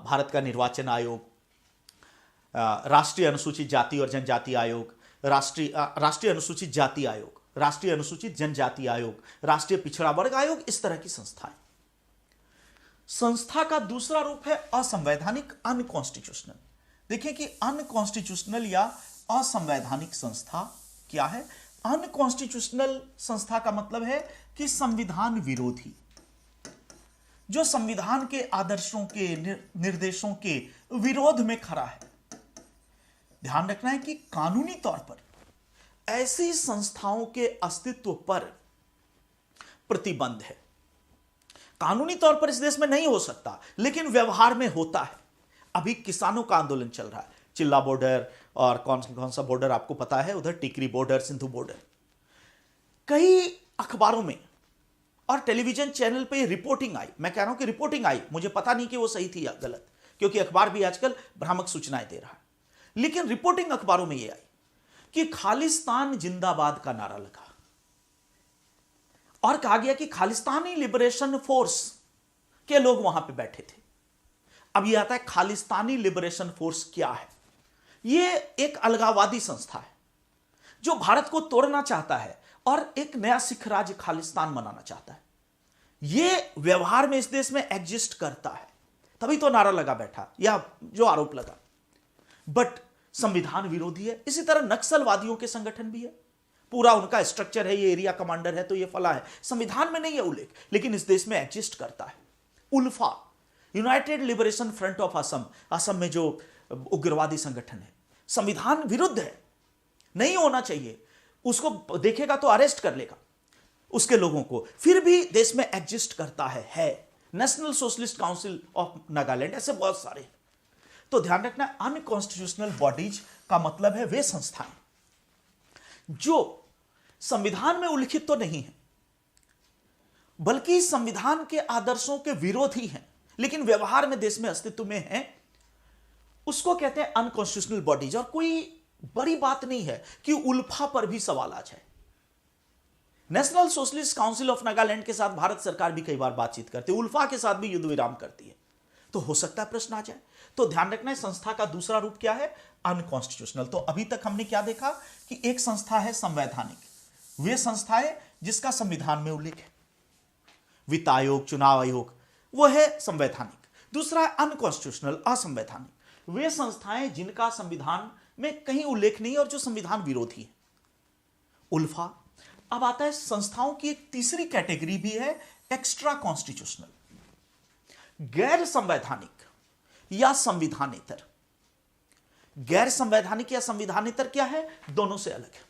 भारत का निर्वाचन आयोग, राष्ट्रीय अनुसूचित जाति और जनजाति आयोग, राष्ट्रीय अनुसूचित जाति आयोग, राष्ट्रीय अनुसूचित जनजाति आयोग, राष्ट्रीय पिछड़ा वर्ग आयोग, इस तरह की संस्थाएं। संस्था का दूसरा रूप है असंवैधानिक, अनकॉन्स्टिट्यूशनल। देखिए कि अनकॉन्स्टिट्यूशनल या असंवैधानिक संस्था क्या है? अनकॉन्स्टिट्यूशनल संस्था का मतलब है कि संविधान विरोधी, जो संविधान के आदर्शों के, निर्देशों के विरोध में खड़ा है। ध्यान रखना है कि कानूनी तौर पर ऐसी संस्थाओं के अस्तित्व पर प्रतिबंध है। कानूनी तौर पर इस देश में नहीं हो सकता, लेकिन व्यवहार में होता है। अभी किसानों का आंदोलन चल रहा है, चिल्ला बॉर्डर और कौन सा बॉर्डर आपको पता है, उधर टिकरी बॉर्डर, सिंधु बॉर्डर। कई अखबारों में और टेलीविजन चैनल पे रिपोर्टिंग आई, मैं कह रहा हूं कि रिपोर्टिंग आई, मुझे पता नहीं कि वो सही थी या गलत, क्योंकि अखबार भी आजकल भ्रामक सूचनाएं दे रहा है। लेकिन रिपोर्टिंग अखबारों में ये आई कि खालिस्तान जिंदाबाद का नारा लगा और कहा गया कि खालिस्तानी लिबरेशन फोर्स के लोग वहां पे बैठे थे। अब ये आता है खालिस्तानी लिबरेशन फोर्स क्या है? ये एक अलगाववादी संस्था है जो भारत को तोड़ना चाहता है और एक नया सिख राज्य खालिस्तान बनाना चाहता है। ये व्यवहार में इस देश में एग्जिस्ट करता है, तभी तो नारा लगा बैठा या जो आरोप लगा, बट संविधान विरोधी है। इसी तरह नक्सलवादियों के संगठन भी है, पूरा उनका स्ट्रक्चर है, ये एरिया कमांडर है तो ये फला है, संविधान में नहीं है उल्लेख, लेकिन इस देश में एग्जिस्ट करता है। ULFA, united liberation front of Assam, Assam में जो उग्रवादी संगठन है, संविधान विरुद्ध है, नहीं होना चाहिए, उसको देखेगा तो अरेस्ट कर लेगा उसके लोगों को, फिर भी देश में एग्जिस्ट करता है। National socialist council of Nagaland, ऐसे बहुत सारे। तो ध्यान रखना, अनकॉन्स्टिट्यूशनल बॉडीज का मतलब है वे संस्थाएं जो संविधान में उल्लिखित तो नहीं है, बल्कि संविधान के आदर्शों के विरोधी हैं, लेकिन व्यवहार में देश में अस्तित्व में है, उसको कहते हैं अनकॉन्स्टिट्यूशनल बॉडीज। और कोई बड़ी बात नहीं है कि उल्फा पर भी सवाल आ जाए। National socialist council of Nagaland के साथ भारत सरकार भी कई बार बातचीत करती है, उल्फा के साथ भी युद्ध विराम करती है। तो हो सकता है प्रश्न आ जाए। तो ध्यान रखना है, संस्था का दूसरा रूप क्या है? अनकॉन्स्टिट्यूशनल। तो अभी तक हमने क्या देखा कि एक संस्था है संवैधानिक, वे संस्थाएं जिसका संविधान में उल्लेख है। वित्त आयोग, चुनाव आयोग, वो है संवैधानिक। दूसरा है अनकॉन्स्टिट्यूशनल, असंवैधानिक, वे संस्थाएं जिनका संविधान में कहीं उल्लेख नहीं है और जो संविधान विरोधी है, उल्फा। अब आता है संस्थाओं की एक तीसरी कैटेगरी भी है, एक्स्ट्रा कॉन्स्टिट्यूशनल, गैर संवैधानिक या संविधानेतर। गैर संवैधानिक या संविधानेतर क्या है? दोनों से अलग है।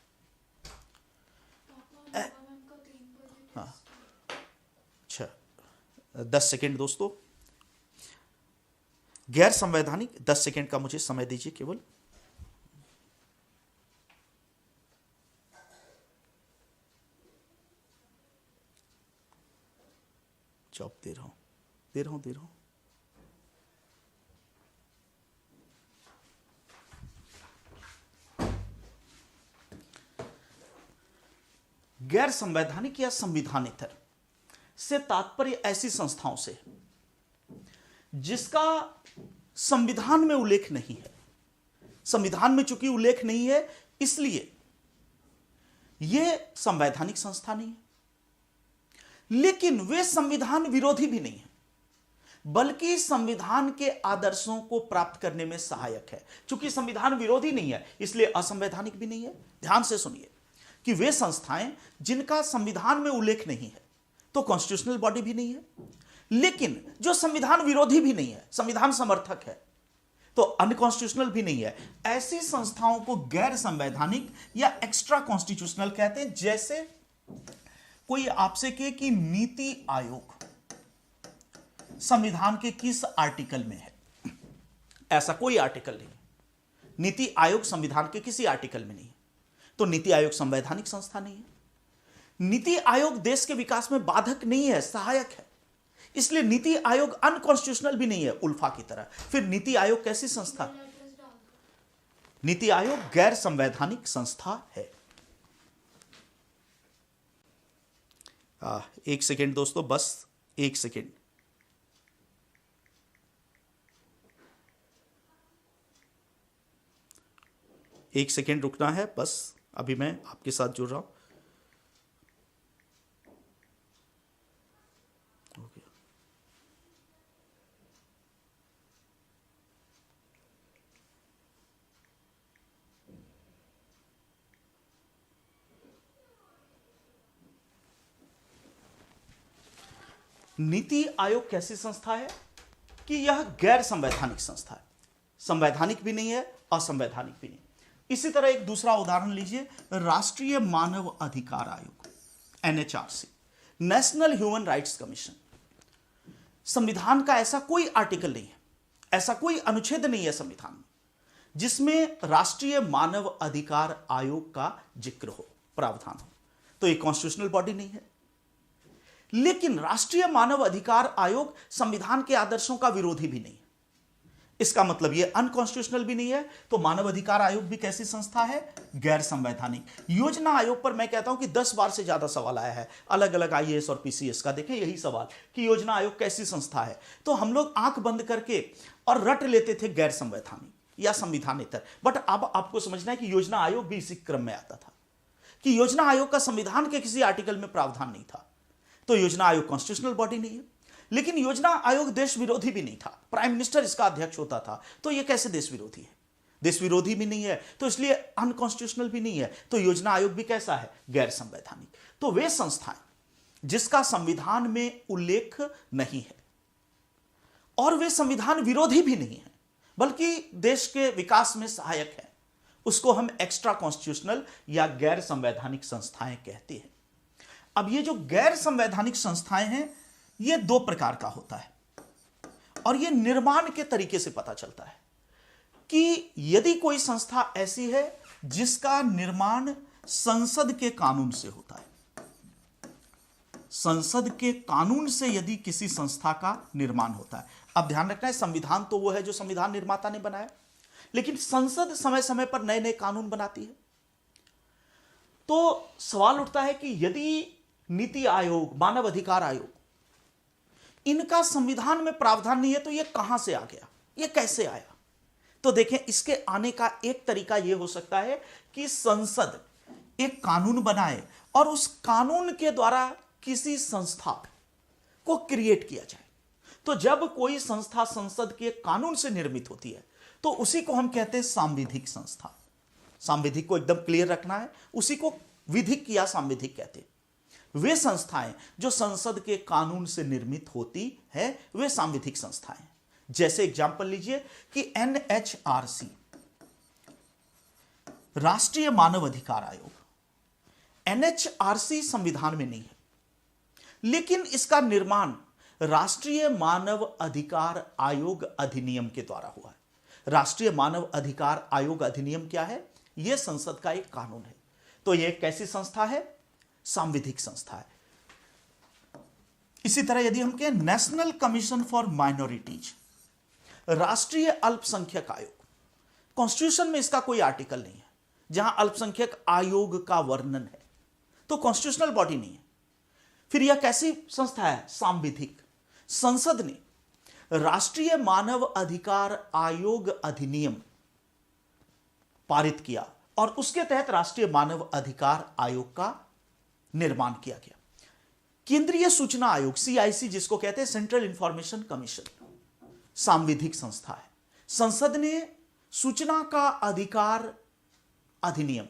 हाँ, अच्छा 10 सेकेंड दोस्तों, गैर संवैधानिक 10 सेकेंड का मुझे समय दीजिए केवल। जॉब दे रहा हूं। गैर संवैधानिक या संविधानेतर से तात्पर्य ऐसी संस्थाओं से जिसका संविधान में उल्लेख नहीं है। संविधान में चूंकि उल्लेख नहीं है, इसलिए यह संवैधानिक संस्था नहीं है, लेकिन वे संविधान विरोधी भी नहीं है, बल्कि संविधान के आदर्शों को प्राप्त करने में सहायक है। चूंकि संविधान विरोधी नहीं है, इसलिए असंवैधानिक भी नहीं है। ध्यान से सुनिए कि वे संस्थाएं जिनका संविधान में उल्लेख नहीं है, तो कॉन्स्टिट्यूशनल बॉडी भी नहीं है, लेकिन जो संविधान विरोधी भी नहीं है, संविधान समर्थक है, तो अनकॉन्स्टिट्यूशनल भी नहीं है। ऐसी संस्थाओं को गैर संवैधानिक या एक्स्ट्रा कॉन्स्टिट्यूशनल कहते हैं। जैसे कोई आपसे कहे कि नीति आयोग संविधान के किस आर्टिकल में है, ऐसा कोई आर्टिकल नहीं। नीति आयोग संविधान के किसी आर्टिकल में नहीं है, तो नीति आयोग संवैधानिक संस्था नहीं है। नीति आयोग देश के विकास में बाधक नहीं है, सहायक है, इसलिए नीति आयोग अनकॉन्स्टिट्यूशनल भी नहीं है उल्फा की तरह। फिर नीति आयोग कैसी संस्था? नीति आयोग गैर संवैधानिक संस्था है। 1 सेकेंड दोस्तों, बस 1 सेकेंड। एक सेकेंड रुकना है बस, अभी मैं आपके साथ जुड़ रहा हूं। नीति आयोग कैसी संस्था है कि यह गैर संवैधानिक संस्था है, संवैधानिक भी नहीं है, असंवैधानिक भी नहीं। इसी तरह एक दूसरा उदाहरण लीजिए, राष्ट्रीय मानव अधिकार आयोग, NHRC, national human rights commission. संविधान का ऐसा कोई आर्टिकल नहीं है, ऐसा कोई अनुच्छेद नहीं है संविधान में जिसमें राष्ट्रीय मानव अधिकार आयोग का जिक्र हो, प्रावधान हो। तो ये कॉन्स्टिट्यूशनल बॉडी नहीं है, लेकिन राष्ट्रीय मानव अधिकार आयोग संविधान के आदर्शों का विरोधी भी नहीं है। इसका मतलब यह अनकॉन्स्टिट्यूशनल भी नहीं है। तो मानव अधिकार आयोग भी कैसी संस्था है? गैर संवैधानिक। योजना आयोग पर मैं कहता हूं कि 10 बार से ज्यादा सवाल आया है, अलग अलग IAS और PCS का। देखें यही सवाल कि योजना आयोग कैसी संस्था है, तो हम लोग आंख बंद करके और रट लेते थे गैर संवैधानिक या संविधानेतर। बट अब आपको समझना है कि योजना आयोग भी इसी क्रम में आता था कि योजना आयोग का संविधान के किसी आर्टिकल में प्रावधान नहीं था, तो योजना आयोग कॉन्स्टिट्यूशनल बॉडी नहीं है। लेकिन योजना आयोग देश विरोधी भी नहीं था, प्राइम मिनिस्टर इसका अध्यक्ष होता था, तो यह कैसे देश विरोधी है? देश विरोधी भी नहीं है, तो इसलिए अनकॉन्स्टिट्यूशनल भी नहीं है। तो योजना आयोग भी कैसा है? गैर संवैधानिक। तो वे संस्थाएं जिसका संविधान में उल्लेख नहीं है और वे संविधान विरोधी भी नहीं है, बल्कि देश के विकास में सहायक है, उसको हम एक्स्ट्रा कॉन्स्टिट्यूशनल या गैर संवैधानिक संस्थाएं कहते हैं। अब ये जो गैर संवैधानिक संस्थाएं हैं, ये 2 प्रकार का होता है और ये निर्माण के तरीके से पता चलता है कि यदि कोई संस्था ऐसी है जिसका निर्माण संसद के कानून से होता है, संसद के कानून से यदि किसी संस्था का निर्माण होता है। अब ध्यान रखना है, संविधान तो वो है जो संविधान निर्माता ने बनाया, लेकिन संसद समय समय पर नए नए कानून बनाती है। तो सवाल उठता है कि यदि नीति आयोग, मानव अधिकार आयोग, इनका संविधान में प्रावधान नहीं है तो यह कहां से आ गया, यह कैसे आया? तो देखें, इसके आने का एक तरीका यह हो सकता है कि संसद एक कानून बनाए और उस कानून के द्वारा किसी संस्था को क्रिएट किया जाए। तो जब कोई संस्था संसद के कानून से निर्मित होती है तो उसी को हम कहते हैं सांविधिक संस्था। सांविधिक को एकदम क्लियर रखना है, उसी को विधिक या सांविधिक कहते हैं। वे संस्थाएं जो संसद के कानून से निर्मित होती है वे सांविधिक संस्थाएं। जैसे एग्जांपल लीजिए कि एनएचआरसी, राष्ट्रीय मानव अधिकार आयोग। एनएचआरसी संविधान में नहीं है, लेकिन इसका निर्माण राष्ट्रीय मानव अधिकार आयोग अधिनियम के द्वारा हुआ है। राष्ट्रीय मानव अधिकार आयोग अधिनियम क्या है? यह संसद का एक कानून है। तो यह कैसी संस्था है? सांविधिक संस्था है। इसी तरह यदि हम कहें नेशनल कमीशन फॉर माइनॉरिटीज, राष्ट्रीय अल्पसंख्यक आयोग, कॉन्स्टिट्यूशन में इसका कोई आर्टिकल नहीं है जहां अल्पसंख्यक आयोग का वर्णन है, तो कॉन्स्टिट्यूशनल बॉडी नहीं है। फिर यह कैसी संस्था है? सांविधिक। संसद ने राष्ट्रीय मानव अधिकार आयोग अधिनियम पारित किया और उसके तहत राष्ट्रीय मानव अधिकार आयोग का निर्माण किया गया। केंद्रीय सूचना आयोग, सीआईसी जिसको कहते हैं, सेंट्रल इंफॉर्मेशन कमीशन, सांविधिक संस्था है। संसद ने सूचना का अधिकार अधिनियम,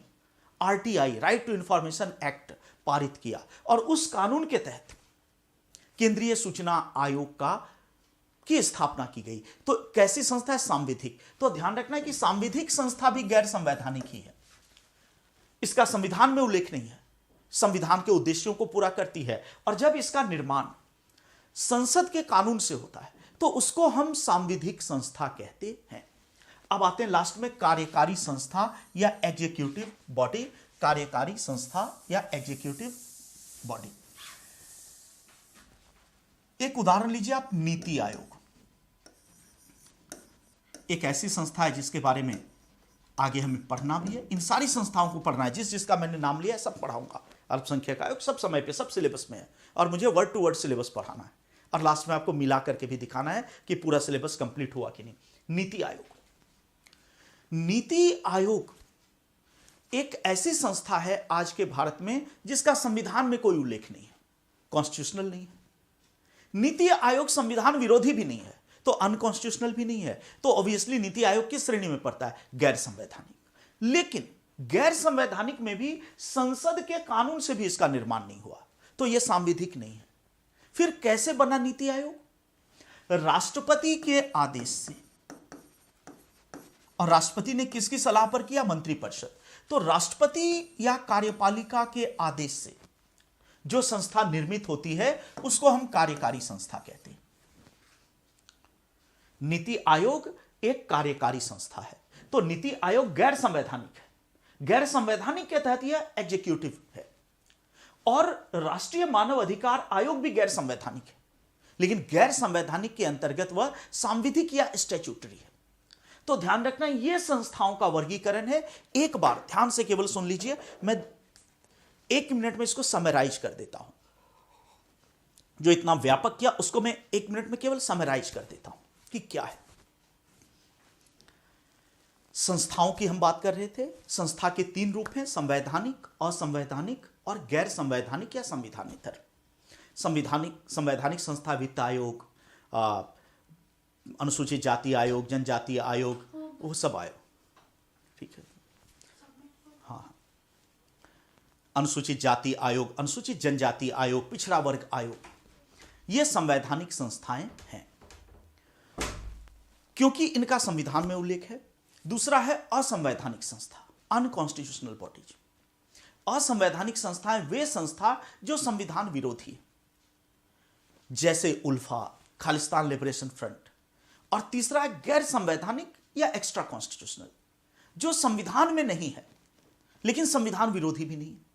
RTI, right to information act, पारित किया और उस कानून के तहत केंद्रीय सूचना आयोग की स्थापना की गई। तो कैसी संस्था है? सांविधिक। तो ध्यान रखना है कि सांविधिक संस्था भी गैर संवैधानिक ही है। इसका संविधान में उल्लेख नहीं है, संविधान के उद्देश्यों को पूरा करती है और जब इसका निर्माण संसद के कानून से होता है तो उसको हम सांविधिक संस्था कहते हैं। अब आते हैं लास्ट में कार्यकारी संस्था या एग्जीक्यूटिव बॉडी। कार्यकारी संस्था या एग्जीक्यूटिव बॉडी, एक उदाहरण लीजिए आप, नीति आयोग। एक ऐसी संस्था है जिसके बारे में आगे हमें पढ़ना भी है। इन सारी संस्थाओं को पढ़ना है, जिसका मैंने नाम लिया है सब पढ़ाऊंगा। अल्पसंख्यक आयोग सब समय पे, सब सिलेबस में है और मुझे वर्ड टू वर्ड सिलेबस पढ़ाना है और लास्ट में आपको मिला करके भी दिखाना है कि पूरा सिलेबस कंप्लीट हुआ कि नहीं। नीति आयोग, नीति आयोग एक ऐसी संस्था है आज के भारत में जिसका संविधान में कोई उल्लेख नहीं है, कॉन्स्टिट्यूशनल नहीं है। नीति आयोग संविधान विरोधी भी नहीं है तो अनकॉन्स्टिट्यूशनल भी नहीं है, तो ऑब्वियसली नीति आयोग किस श्रेणी में पड़ता है? गैर संवैधानिक। लेकिन गैर संवैधानिक में भी संसद के कानून से भी इसका निर्माण नहीं हुआ, तो यह सांविधिक नहीं है। फिर कैसे बना नीति आयोग? राष्ट्रपति के आदेश से। और राष्ट्रपति ने किसकी सलाह पर किया? मंत्रिपरिषद। तो राष्ट्रपति या कार्यपालिका के आदेश से जो संस्था निर्मित होती है उसको हम कार्यकारी संस्था कहते हैं। नीति आयोग एक कार्यकारी संस्था है। तो नीति आयोग गैर संवैधानिक है। गैर संवैधानिक के तहत यह एग्जीक्यूटिव है और राष्ट्रीय मानव अधिकार आयोग भी गैर संवैधानिक है, लेकिन गैर संवैधानिक के अंतर्गत वह सांविधिक या स्टैट्यूटरी है। तो ध्यान रखना, यह संस्थाओं का वर्गीकरण है। एक बार ध्यान से केवल सुन लीजिए, मैं 1 मिनट में इसको समराइज कर देता हूं। जो इतना व्यापक किया उसको मैं 1 मिनट में केवल समराइज कर देता हूं कि क्या है। संस्थाओं की हम बात कर रहे थे। संस्था के 3 रूप हैं, संवैधानिक, असंवैधानिक और गैर संवैधानिक या संविधानेतर। संवैधानिक संस्था वित्त आयोग, अनुसूचित जाति आयोग, जनजातीय आयोग, वो सब आयोग, ठीक है। हाँ, अनुसूचित जाति आयोग, अनुसूचित जनजाति आयोग, पिछड़ा वर्ग आयोग, ये संवैधानिक संस्थाएं हैं क्योंकि इनका संविधान में उल्लेख है। दूसरा है असंवैधानिक संस्था, अनकॉन्स्टिट्यूशनल बॉडीज। असंवैधानिक संस्थाएं वे संस्था जो संविधान विरोधी है, जैसे उल्फा, खालिस्तान लिबरेशन फ्रंट। और तीसरा है गैर संवैधानिक या एक्स्ट्रा कॉन्स्टिट्यूशनल, जो संविधान में नहीं है लेकिन संविधान विरोधी भी नहीं है।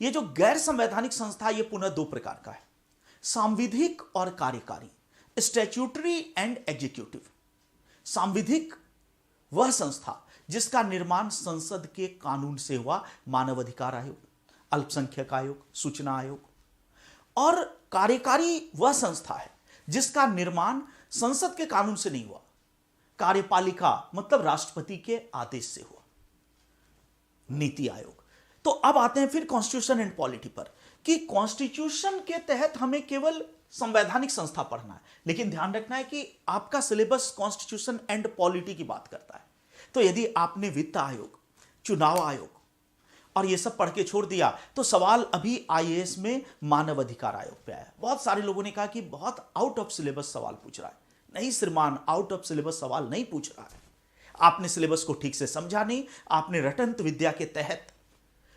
यह जो गैर संवैधानिक संस्था, यह पुनः 2 प्रकार का है, सांविधिक और कार्यकारी, स्टैट्यूटरी एंड एग्जीक्यूटिव। सांविधिक वह संस्था जिसका निर्माण संसद के कानून से हुआ, मानवाधिकार आयोग, अल्पसंख्यक आयोग, सूचना आयोग। और कार्यकारी वह संस्था है जिसका निर्माण संसद के कानून से नहीं हुआ, कार्यपालिका मतलब राष्ट्रपति के आदेश से हुआ, नीति आयोग। तो अब आते हैं फिर कॉन्स्टिट्यूशन एंड पॉलिटी पर, कि कॉन्स्टिट्यूशन के तहत हमें केवल संवैधानिक संस्था पढ़ना है, लेकिन ध्यान रखना है कि आपका सिलेबस कॉन्स्टिट्यूशन एंड पॉलिटी की बात करता है। तो यदि आपने वित्त आयोग, चुनाव आयोग और ये सब पढ़ के छोड़ दिया, तो सवाल अभी आईएएस में मानव अधिकार आयोग पे आया। बहुत सारे लोगों ने कहा कि बहुत आउट ऑफ सिलेबस सवाल पूछ रहा है। नहीं श्रीमान, आउट ऑफ सिलेबस सवाल नहीं पूछ रहा है। आपने सिलेबस को ठीक से समझा नहीं, आपने रटंत विद्या के तहत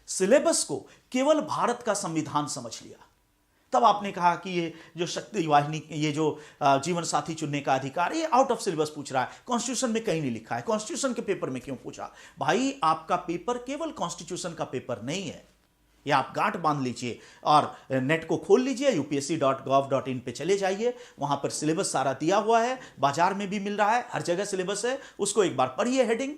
सिलेबस को केवल भारत का संविधान समझ लिया। तब आपने कहा कि ये जो शक्ति वाहिनी, ये जो जीवन साथी चुनने का अधिकार, ये आउट ऑफ सिलेबस पूछ रहा है, कॉन्स्टिट्यूशन में कहीं नहीं लिखा है, कॉन्स्टिट्यूशन के पेपर में क्यों पूछा? भाई, आपका पेपर केवल कॉन्स्टिट्यूशन का पेपर नहीं है। ये आप गांठ बांध लीजिए और नेट को खोल लीजिए, upsc.gov.in पे चले जाइए, वहां पर सिलेबस सारा दिया हुआ है, बाजार में भी मिल रहा है, हर जगह सिलेबस है। उसको एक बार पढ़िए, हेडिंग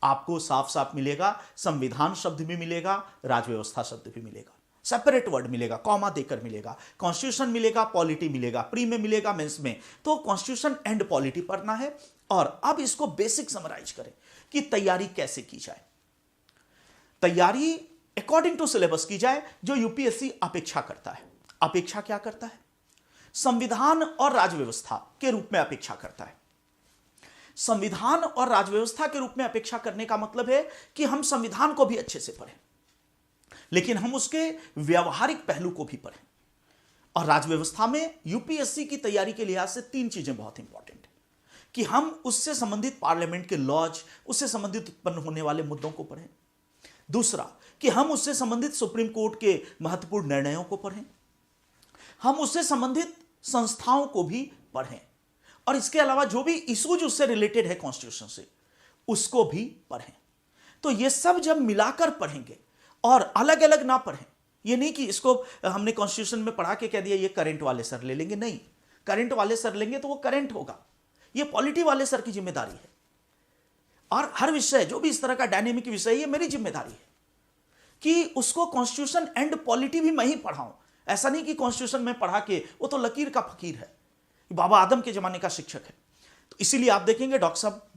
आपको साफ साफ मिलेगा, संविधान शब्द भी मिलेगा, राजव्यवस्था शब्द भी मिलेगा, सेपरेट वर्ड मिलेगा, कॉमा देकर मिलेगा, कॉन्स्टिट्यूशन मिलेगा, पॉलिटी मिलेगा, प्री में मिलेगा, मेंस में। तो कॉन्स्टिट्यूशन एंड पॉलिटी पढ़ना है। और अब इसको बेसिक समराइज करें कि तैयारी कैसे की जाए। तैयारी अकॉर्डिंग टू सिलेबस की जाए, जो यूपीएससी अपेक्षा करता है। अपेक्षा क्या करता है? संविधान और राजव्यवस्था के रूप में अपेक्षा करता है। संविधान और राजव्यवस्था के रूप में अपेक्षा करने का मतलब है कि हम संविधान को भी अच्छे से पढ़ें, लेकिन हम उसके व्यवहारिक पहलू को भी पढ़ें। और राजव्यवस्था में यूपीएससी की तैयारी के लिहाज से 3 चीजें बहुत इंपॉर्टेंट है, कि हम उससे संबंधित पार्लियामेंट के लॉज, उससे संबंधित उत्पन्न होने वाले मुद्दों को पढ़ें। दूसरा, कि हम उससे संबंधित सुप्रीम कोर्ट के महत्वपूर्ण निर्णयों को पढ़ें। हम उससे संबंधित संस्थाओं को भी पढ़ें। और इसके अलावा जो भी इश्यूज उससे रिलेटेड है कॉन्स्टिट्यूशन से, उसको भी पढ़ें। तो ये सब जब मिलाकर पढ़ेंगे और अलग अलग ना पढ़ें, ये नहीं कि इसको हमने कॉन्स्टिट्यूशन में पढ़ा के कह दिया ये करंट वाले सर ले लेंगे, नहीं। करंट वाले सर लेंगे तो वो करंट होगा, ये पॉलिटी वाले सर की जिम्मेदारी है। और हर विषय, जो भी इस तरह का डायनेमिक विषय, ये मेरी जिम्मेदारी है कि उसको कॉन्स्टिट्यूशन एंड पॉलिटी भी मैं ही पढ़ाऊं। ऐसा नहीं कि कॉन्स्टिट्यूशन में पढ़ा के, वो तो लकीर का फकीर है, बाबा आदम के जमाने का शिक्षक है। तो इसीलिए आप देखेंगे डॉक्टर साहब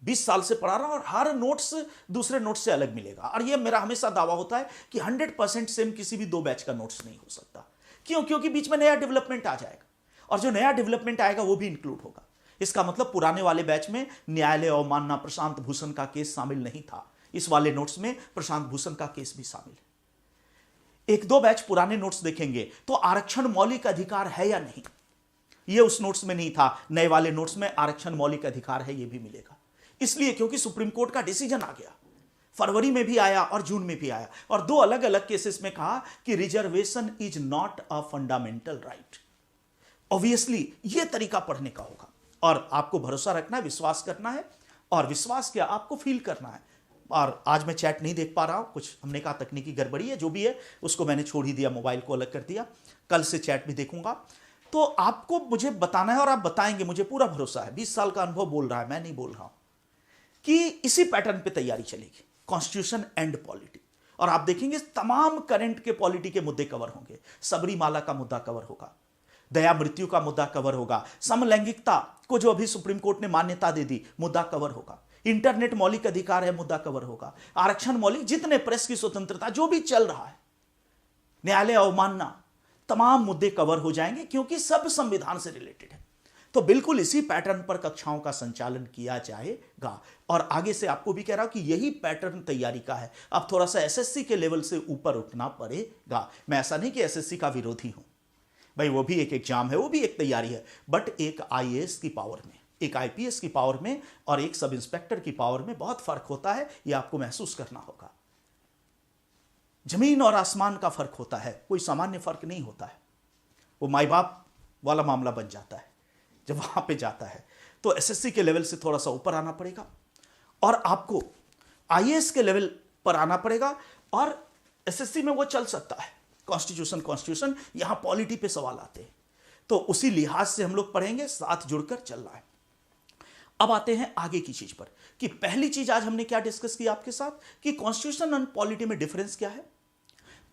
20 साल से पढ़ा रहा और हर नोट्स दूसरे नोट्स से अलग मिलेगा। और ये मेरा हमेशा दावा होता है कि 100% सेम किसी भी 2 बैच का नोट्स नहीं हो सकता। क्यों? क्योंकि बीच में नया डेवलपमेंट आ जाएगा, और जो नया डेवलपमेंट आएगा वो भी इंक्लूड होगा। इसका मतलब पुराने वाले बैच में न्यायालय अवमानना प्रशांत भूषण का केस शामिल नहीं था, इस वाले नोट्स में प्रशांत भूषण का केस भी शामिल है। 1-2 बैच पुराने नोट्स देखेंगे तो आरक्षण मौलिक अधिकार है या नहीं, ये उस नोट्स में नहीं था। नए वाले नोट्स में आरक्षण मौलिक अधिकार है, ये भी मिलेगा। इसलिए क्योंकि सुप्रीम कोर्ट का डिसीजन आ गया, फरवरी में भी आया और जून में भी आया, और 2 अलग अलग केसेस में कहा कि reservation is not a fundamental right. Obviously ये तरीका पढ़ने का होगा, और आपको भरोसा रखना है, विश्वास करना है, और विश्वास क्या, आपको फील करना है। और आज मैं चैट नहीं देख पा रहा हूं, कुछ हमने कहा तकनीकी गड़बड़ी है, जो भी है उसको मैंने छोड़ ही दिया, मोबाइल को अलग कर दिया। कल से चैट भी देखूंगा। तो आपको मुझे बताना है और आप बताएंगे, मुझे पूरा भरोसा है, 20 साल का अनुभव बोल रहा है, मैं नहीं बोल रहा हूं, कि इसी पैटर्न पे तैयारी चलेगी, कॉन्स्टिट्यूशन एंड पॉलिटी। और आप देखेंगे तमाम करंट के पॉलिटी के मुद्दे कवर होंगे। सबरीमाला का मुद्दा कवर होगा, दया मृत्यु का मुद्दा कवर होगा, समलैंगिकता को जो अभी सुप्रीम कोर्ट ने मान्यता दे दी, मुद्दा कवर होगा, इंटरनेट मौलिक अधिकार है, मुद्दा कवर होगा, आरक्षण मौलिक, जितने प्रेस की स्वतंत्रता, जो भी चल रहा है, न्यायालय अवमानना, तमाम मुद्दे कवर हो जाएंगे, क्योंकि सब संविधान से रिलेटेड है। तो बिल्कुल इसी पैटर्न पर कक्षाओं का संचालन किया जाएगा। और आगे से आपको भी कह रहा हूं कि यही पैटर्न तैयारी का है। अब थोड़ा सा एसएससी के लेवल से ऊपर उठना पड़ेगा। मैं ऐसा नहीं कि एसएससी का विरोधी हूं भाई, वो भी एक एग्जाम है, वो भी एक तैयारी है, बट एक आईएएस की पावर में, एक आईपीएस की पावर में और एक सब इंस्पेक्टर की पावर में बहुत फर्क होता है। यह आपको महसूस करना होगा। जमीन और आसमान का फर्क होता है, कोई सामान्य फर्क नहीं होता है। वो माई बाप वाला मामला बन जाता है जब वहां पे जाता है। तो एसएससी के लेवल से थोड़ा सा ऊपर आना पड़ेगा, और आपको आईएएस के लेवल पर आना पड़ेगा। और एसएससी में वो चल सकता है, कॉन्स्टिट्यूशन, यहां पॉलिटी पे सवाल आते हैं, तो उसी लिहाज से हम लोग पढ़ेंगे, साथ जुड़कर चल रहा है। अब आते हैं आगे की चीज पर कि पहली चीज आज हमने क्या डिस्कस की आपके साथ कि कॉन्स्टिट्यूशन और पॉलिटी में डिफरेंस क्या है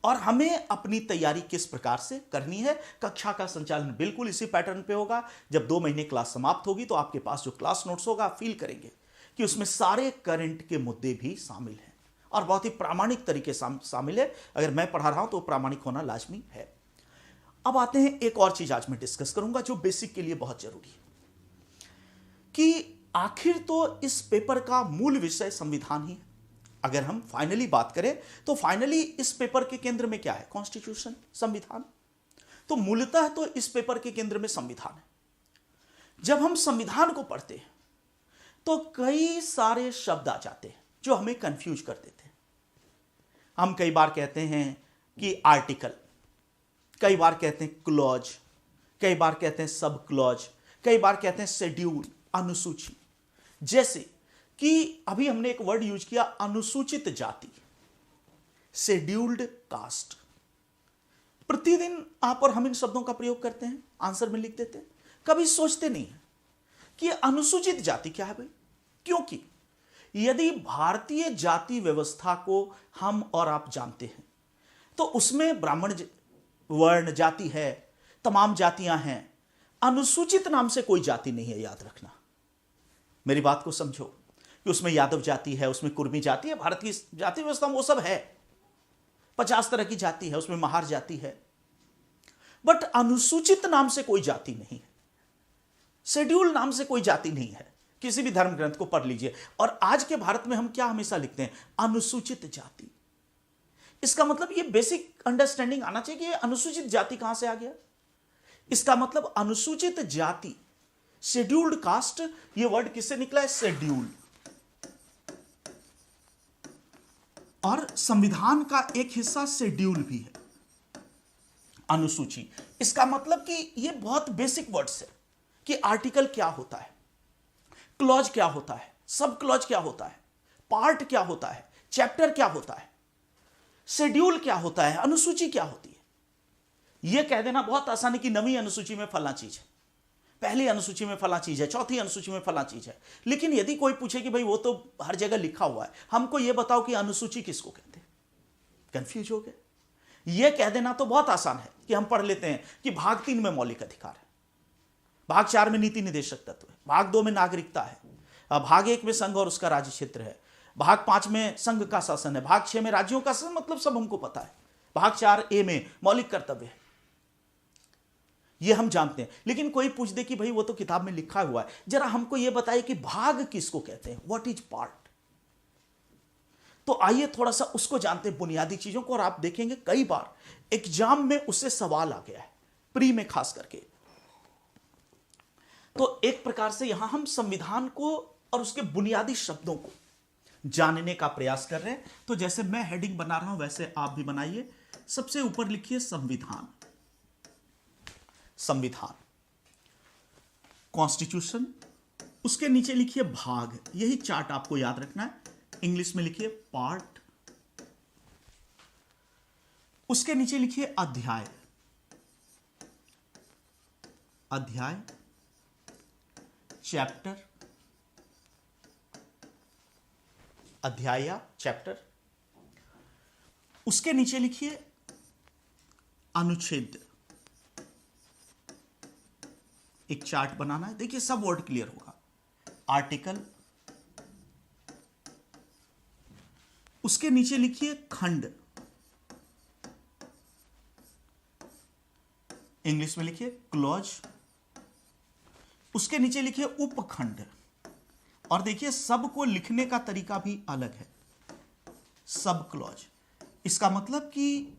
और हमें अपनी तैयारी किस प्रकार से करनी है। कक्षा का संचालन बिल्कुल इसी पैटर्न पे होगा। जब 2 महीने क्लास समाप्त होगी तो आपके पास जो क्लास नोट्स होगा आप फील करेंगे कि उसमें सारे करंट के मुद्दे भी शामिल हैं और बहुत ही प्रामाणिक तरीके से शामिल है। अगर मैं पढ़ा रहा हूं तो प्रामाणिक होना लाजमी है। अब आते हैं एक और चीज आज मैं डिस्कस करूंगा जो बेसिक के लिए बहुत जरूरी है कि आखिर तो इस पेपर का मूल विषय संविधान ही है। अगर हम फाइनली बात करें तो फाइनली इस पेपर के केंद्र में क्या है? कॉन्स्टिट्यूशन, संविधान। तो मूलतः तो इस पेपर के केंद्र में संविधान है। जब हम संविधान को पढ़ते हैं तो कई सारे शब्द आ जाते हैं जो हमें कंफ्यूज कर देते हैं। हम कई बार कहते हैं कि आर्टिकल, कई बार कहते हैं क्लॉज, कई बार कहते हैं सब क्लॉज, कई बार कहते हैं शेड्यूल, अनुसूची। जैसे कि अभी हमने एक वर्ड यूज किया अनुसूचित जाति, शेड्यूल्ड कास्ट। प्रतिदिन आप और हम इन शब्दों का प्रयोग करते हैं, आंसर में लिख देते हैं, कभी सोचते नहीं है कि अनुसूचित जाति क्या है भाई। क्योंकि यदि भारतीय जाति व्यवस्था को हम और आप जानते हैं तो उसमें ब्राह्मण वर्ण जाति है, तमाम जातियां हैं। अनुसूचित नाम से कोई जाति नहीं है, याद रखना। मेरी बात को समझो कि उसमें यादव जाति है, उसमें कुर्मी जाति है। भारत की जाति व्यवस्था में वो सब है। 50 तरह की जाति है, उसमें महार जाति है। बट अनुसूचित नाम से कोई जाति नहीं है, शेड्यूल नाम से कोई जाति नहीं है। किसी भी धर्म ग्रंथ को पढ़ लीजिए। और आज के भारत में हम क्या हमेशा लिखते हैं? अनुसूचित जाति। इसका मतलब ये बेसिक अंडरस्टैंडिंग आना चाहिए कि ये अनुसूचित जाति कहां से आ गया। इसका मतलब अनुसूचित जाति, शेड्यूल्ड कास्ट, ये वर्ड किससे निकला है? शेड्यूल। और संविधान का एक हिस्सा शेड्यूल भी है, अनुसूची। इसका मतलब कि ये बहुत बेसिक वर्ड्स है कि आर्टिकल क्या होता है, क्लॉज क्या होता है, सब क्लॉज क्या होता है, पार्ट क्या होता है, चैप्टर क्या होता है, शेड्यूल क्या होता है, अनुसूची क्या होती है। यह कह देना बहुत आसान है कि नवीं अनुसूची में फला चीज है, पहली अनुसूची में फला चीज है, चौथी अनुसूची में फला चीज है। लेकिन यदि कोई पूछे कि भाई वो तो हर जगह लिखा हुआ है, हमको यह बताओ कि अनुसूची किसको कहते हैं, कंफ्यूज हो गए। यह कह देना तो बहुत आसान है कि हम पढ़ लेते हैं कि भाग 3 में मौलिक अधिकार है, भाग 4 में नीति निर्देशक तत्व है, भाग 2 में नागरिकता है, भाग 1 में संघ और उसका राज्य क्षेत्र है, भाग 5 में संघ का शासन है, भाग 6 में राज्यों का शासन, मतलब सब हमको पता है। भाग 4A में मौलिक कर्तव्य है, ये हम जानते हैं। लेकिन कोई पूछ दे कि भाई वो तो किताब में लिखा हुआ है, जरा हमको ये बताइए कि भाग किसको कहते हैं, व्हाट इज पार्ट। तो आइए थोड़ा सा उसको जानते हैं, बुनियादी चीजों को। और आप देखेंगे कई बार एग्जाम में उससे सवाल आ गया है, प्री में खास करके। तो एक प्रकार से यहां हम संविधान को और उसके बुनियादी शब्दों को जानने का प्रयास कर रहे हैं। तो जैसे मैं हेडिंग बना रहा हूं वैसे आप भी बनाइए। सबसे ऊपर लिखिए संविधान, संविधान, कॉन्स्टिट्यूशन। उसके नीचे लिखिए भाग, यही चार्ट आपको याद रखना है। इंग्लिश में लिखिए पार्ट। उसके नीचे लिखिए अध्याय, अध्याय, चैप्टर, अध्याय या चैप्टर। उसके नीचे लिखिए अनुच्छेद। एक चार्ट बनाना है, देखिए सब वर्ड क्लियर होगा। आर्टिकल। उसके नीचे लिखिए खंड, इंग्लिश में लिखिए क्लॉज। उसके नीचे लिखिए उपखंड। और देखिए सब को लिखने का तरीका भी अलग है, सब क्लॉज। इसका मतलब कि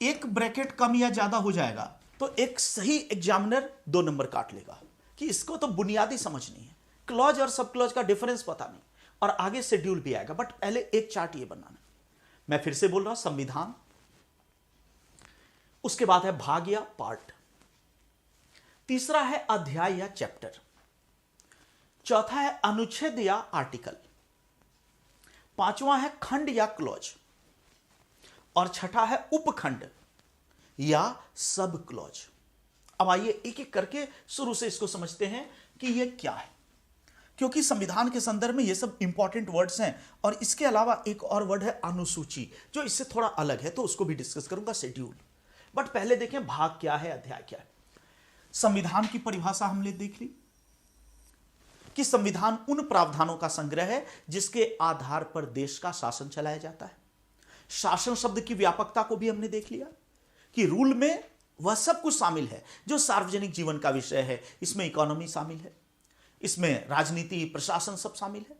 एक ब्रैकेट कम या ज्यादा हो जाएगा तो एक सही एग्जामिनर 2 नंबर काट लेगा कि इसको तो बुनियादी समझ नहीं है, क्लॉज और सब क्लॉज का डिफरेंस पता नहीं। और आगे शेड्यूल भी आएगा, बट पहले एक चार्ट ये बनाना। मैं फिर से बोल रहा हूं, संविधान, उसके बाद है भाग या पार्ट, तीसरा है अध्याय या चैप्टर, चौथा है अनुच्छेद या आर्टिकल, पांचवा है खंड या क्लॉज, और छठा है उपखंड या सब क्लॉज। अब आइए एक एक करके शुरू से इसको समझते हैं कि यह क्या है। क्योंकि संविधान के संदर्भ में ये सब इंपॉर्टेंट वर्ड्स हैं। और इसके अलावा एक और वर्ड है अनुसूची, जो इससे थोड़ा अलग है, तो उसको भी डिस्कस करूंगा, शेड्यूल। बट पहले देखें भाग क्या है, अध्याय क्या है। संविधान की परिभाषा हमने देख ली कि संविधान उन प्रावधानों का संग्रह है जिसके आधार पर देश का शासन चलाया जाता है। शासन शब्द की व्यापकता को भी हमने देख लिया कि रूल में वह सब कुछ शामिल है जो सार्वजनिक जीवन का विषय है। इसमें इकोनॉमी शामिल है, इसमें राजनीति, प्रशासन सब शामिल है।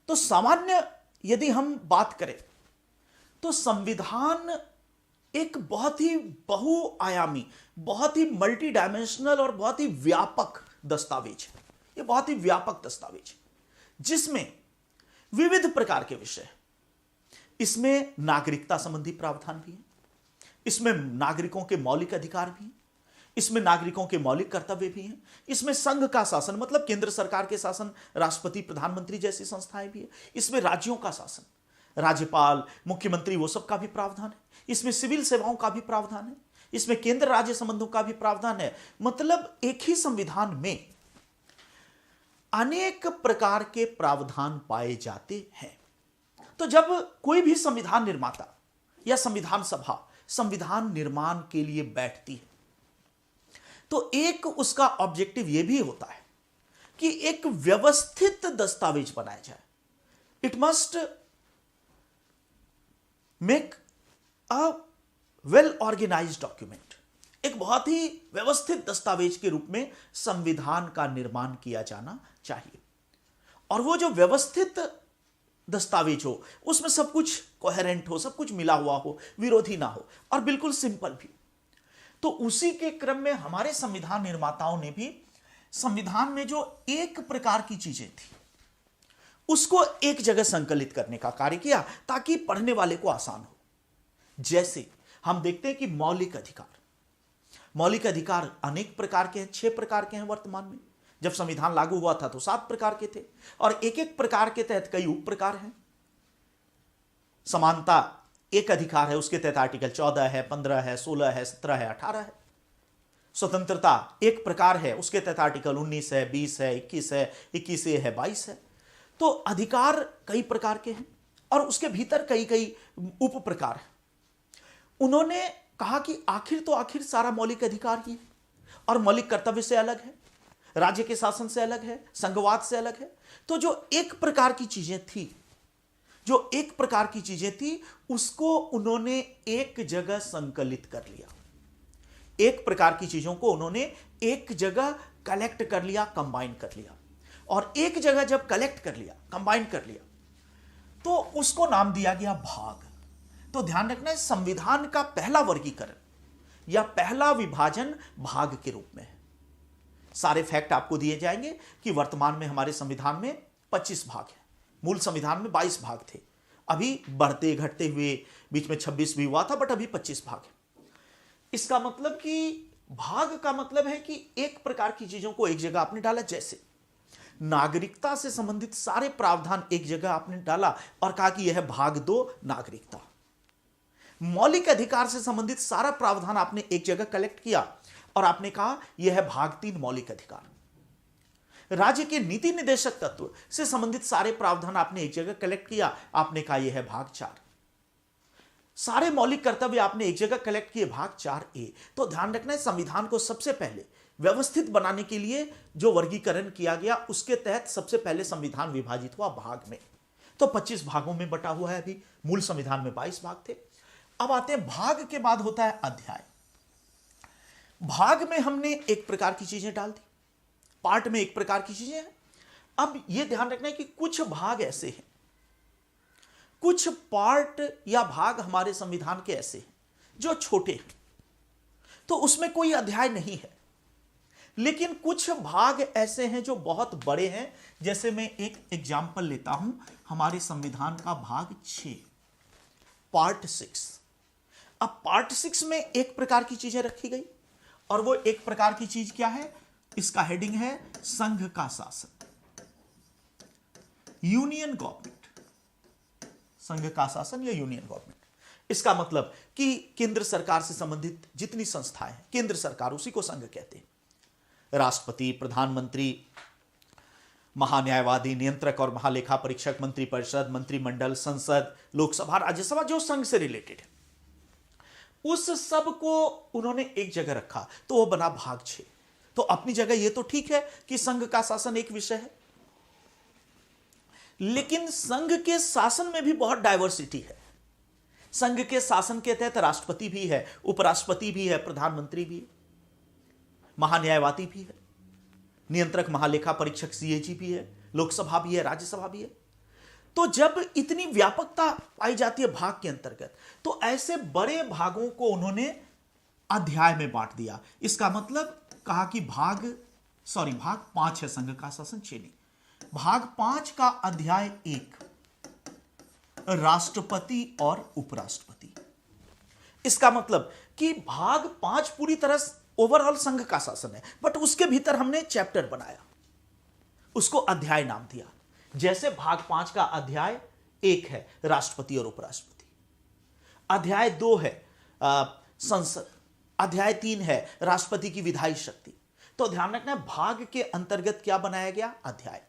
तो सामान्य यदि हम बात करें तो संविधान एक बहुत ही बहुआयामी, बहुत ही मल्टी डायमेंशनल और बहुत ही व्यापक दस्तावेज है। ये बहुत ही व्यापक दस्तावेज है जिसमें विविध प्रकार के विषय हैं। इसमें नागरिकता संबंधी प्रावधान भी है, इसमें नागरिकों के मौलिक अधिकार भी हैं, इसमें नागरिकों के मौलिक कर्तव्य भी हैं, इसमें संघ का शासन मतलब केंद्र सरकार के शासन, राष्ट्रपति, प्रधानमंत्री जैसी संस्थाएं भी है, इसमें राज्यों का शासन, राज्यपाल, मुख्यमंत्री, वो सब का भी प्रावधान है, इसमें सिविल सेवाओं का भी प्रावधान है, इसमें केंद्र राज्य संबंधों का भी प्रावधान है। मतलब एक ही संविधान में अनेक प्रकार के प्रावधान पाए जाते हैं। तो जब कोई भी संविधान निर्माता या संविधान सभा संविधान निर्माण के लिए बैठती है तो एक उसका ऑब्जेक्टिव यह भी होता है कि एक व्यवस्थित दस्तावेज बनाया जाए। It must make a well organised document. एक बहुत ही व्यवस्थित दस्तावेज के रूप में संविधान का निर्माण किया जाना चाहिए। और वो जो व्यवस्थित दस्तावेज हो उसमें सब कुछ कोहेरेंट हो, सब कुछ मिला हुआ हो, विरोधी ना हो और बिल्कुल सिंपल भी। तो उसी के क्रम में हमारे संविधान निर्माताओं ने भी संविधान में जो एक प्रकार की चीजें थी उसको एक जगह संकलित करने का कार्य किया ताकि पढ़ने वाले को आसान हो। जैसे हम देखते हैं कि मौलिक अधिकार अनेक प्रकार के हैं, 6 प्रकार के हैं वर्तमान में। जब संविधान लागू हुआ था तो 7 प्रकार के थे और एक एक प्रकार के तहत कई उप प्रकार हैं। समानता एक अधिकार है, उसके तहत आर्टिकल 14 है, 15 है, 16 है, 17 है, 18 है। स्वतंत्रता एक प्रकार है, उसके तहत आर्टिकल 19 है, 20 है, 21 है, 21A है, 22 है। तो अधिकार कई प्रकार के हैं और उसके भीतर कई कई उप प्रकार हैं। उन्होंने कहा कि आखिर सारा मौलिक अधिकार ही है और मौलिक कर्तव्य से अलग है, राज्य के शासन से अलग है, संघवाद से अलग है। तो जो एक प्रकार की चीजें थी उसको उन्होंने एक जगह संकलित कर लिया। एक प्रकार की चीजों को उन्होंने एक जगह कलेक्ट कर लिया, कंबाइन कर लिया। और एक जगह जब कलेक्ट कर लिया, कंबाइन कर लिया, तो उसको नाम दिया गया भाग। तो ध्यान रखना है, संविधान का पहला वर्गीकरण या पहला विभाजन भाग के रूप में है। सारे फैक्ट आपको दिए जाएंगे कि वर्तमान में हमारे संविधान में 25 भाग हैं। मूल संविधान में 22 भाग थे, अभी बढ़ते घटते हुए बीच में 26 भी हुआ था, बट अभी 25 भाग है। इसका मतलब कि भाग का मतलब है कि एक प्रकार की चीजों को एक जगह आपने डाला। जैसे नागरिकता से संबंधित सारे प्रावधान एक जगह आपने डाला और कहा कि यह भाग 2 नागरिकता। मौलिक अधिकार से संबंधित सारा प्रावधान आपने एक जगह कलेक्ट किया और आपने कहा यह है भाग 3 मौलिक अधिकार। राज्य के नीति निदेशक तत्व से संबंधित सारे प्रावधान आपने एक जगह कलेक्ट किया, आपने कहा यह है भाग 4। सारे मौलिक कर्तव्य आपने एक जगह कलेक्ट किए, भाग 4A। तो ध्यान रखना है, संविधान को सबसे पहले व्यवस्थित बनाने के लिए जो वर्गीकरण किया गया उसके तहत सबसे पहले संविधान विभाजित हुआ भाग में। तो 25 भागों में बटा हुआ है। अभी मूल संविधान में 22 भाग थे। अब आते हैं भाग के बाद होता है अध्याय। भाग में हमने एक प्रकार की चीजें डाल दी, पार्ट में एक प्रकार की चीजें हैं। अब यह ध्यान रखना है कि कुछ भाग ऐसे हैं, कुछ पार्ट या भाग हमारे संविधान के ऐसे हैं जो छोटे हैं, तो उसमें कोई अध्याय नहीं है। लेकिन कुछ भाग ऐसे हैं जो बहुत बड़े हैं। जैसे मैं एक एग्जाम्पल लेता हूं, हमारे संविधान का भाग 6, पार्ट 6। अब पार्ट 6 में एक प्रकार की चीजें रखी गई और वो एक प्रकार की चीज क्या है? इसका हेडिंग है संघ का शासन, यूनियन गवर्नमेंट। संघ का शासन या यूनियन गवर्नमेंट, इसका मतलब कि केंद्र सरकार से संबंधित जितनी संस्थाएं हैं, केंद्र सरकार, उसी को संघ कहते हैं। राष्ट्रपति, प्रधानमंत्री, महान्यायवादी, नियंत्रक और महालेखा परीक्षक, मंत्रिपरिषद, मंत्रिमंडल, संसद, लोकसभा, राज्यसभा, जो संघ से रिलेटेड है, उस सब को उन्होंने एक जगह रखा, तो वो बना भाग 6। तो अपनी जगह ये तो ठीक है कि संघ का शासन एक विषय है, लेकिन संघ के शासन में भी बहुत डायवर्सिटी है। संघ के शासन के तहत राष्ट्रपति भी है, उपराष्ट्रपति भी है, प्रधानमंत्री भी है, महान्यायवादी भी है, नियंत्रक महालेखा परीक्षक सीएजी भी है, लोकसभा भी है, राज्यसभा भी है। तो जब इतनी व्यापकता पाई जाती है भाग के अंतर्गत, तो ऐसे बड़े भागों को उन्होंने अध्याय में बांट दिया। इसका मतलब कहा कि भाग 5 है संघ का शासन, 6 नहीं। भाग 5 का अध्याय 1 राष्ट्रपति और उपराष्ट्रपति। इसका मतलब कि भाग 5 पूरी तरह ओवरऑल संघ का शासन है, बट उसके भीतर हमने चैप्टर बनाया, उसको अध्याय नाम दिया। जैसे भाग 5 का अध्याय 1 है राष्ट्रपति और उपराष्ट्रपति, अध्याय 2 है संसद, अध्याय 3 है राष्ट्रपति की विधायी शक्ति। तो ध्यान रखना, भाग के अंतर्गत क्या बनाया गया? अध्याय।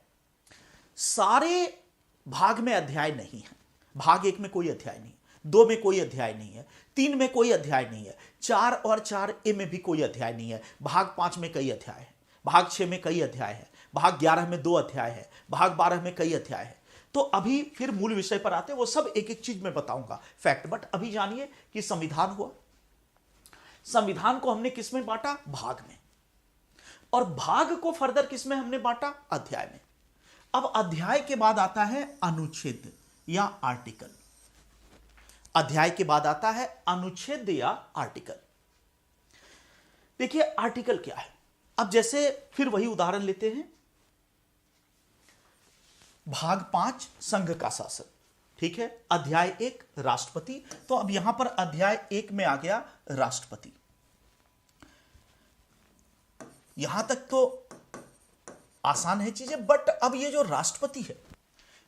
सारे भाग में अध्याय नहीं है। भाग 1 में कोई अध्याय नहीं, 2 में कोई अध्याय नहीं है, 3 में कोई अध्याय नहीं है, 4 और 4A में भी कोई अध्याय नहीं है। भाग 5 में कई अध्याय है, भाग 6 में कई अध्याय है, भाग 11 में 2 अध्याय है, भाग 12 में कई अध्याय है। तो अभी फिर मूल विषय पर आते हैं, वो सब एक एक चीज में बताऊंगा फैक्ट। बट अभी जानिए कि संविधान हुआ, संविधान को हमने किस में बांटा? भाग में। और भाग को फर्दर किस में हमने बांटा? अध्याय में। अब अध्याय के बाद आता है अनुच्छेद या आर्टिकल। अध्याय के बाद आता है अनुच्छेद या आर्टिकल। देखिए आर्टिकल क्या है। अब जैसे फिर वही उदाहरण लेते हैं, भाग 5 संघ का शासन, ठीक है, अध्याय 1 राष्ट्रपति। तो अब यहां पर अध्याय 1 में आ गया राष्ट्रपति। यहां तक तो आसान है चीजें, बट अब ये जो राष्ट्रपति है,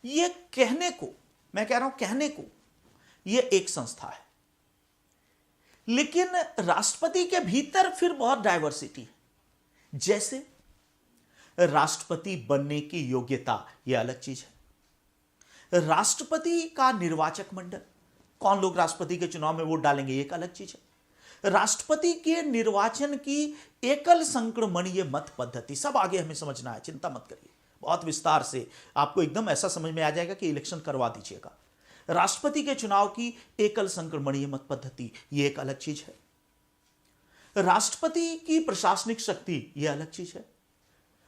ये कहने को, मैं कह रहा हूं कहने को, ये एक संस्था है, लेकिन राष्ट्रपति के भीतर फिर बहुत डाइवर्सिटी है। जैसे राष्ट्रपति बनने की योग्यता, यह अलग चीज है। राष्ट्रपति का निर्वाचक मंडल, कौन लोग राष्ट्रपति के चुनाव में वोट डालेंगे, एक अलग चीज है। राष्ट्रपति के निर्वाचन की एकल संक्रमणीय मत पद्धति, सब आगे हमें समझना है, चिंता मत करिए, बहुत विस्तार से आपको एकदम ऐसा समझ में आ जाएगा कि इलेक्शन करवा दीजिएगा। राष्ट्रपति के चुनाव की एकल संक्रमणीय मत पद्धति, यह एक अलग चीज है। राष्ट्रपति की प्रशासनिक शक्ति, यह अलग चीज है।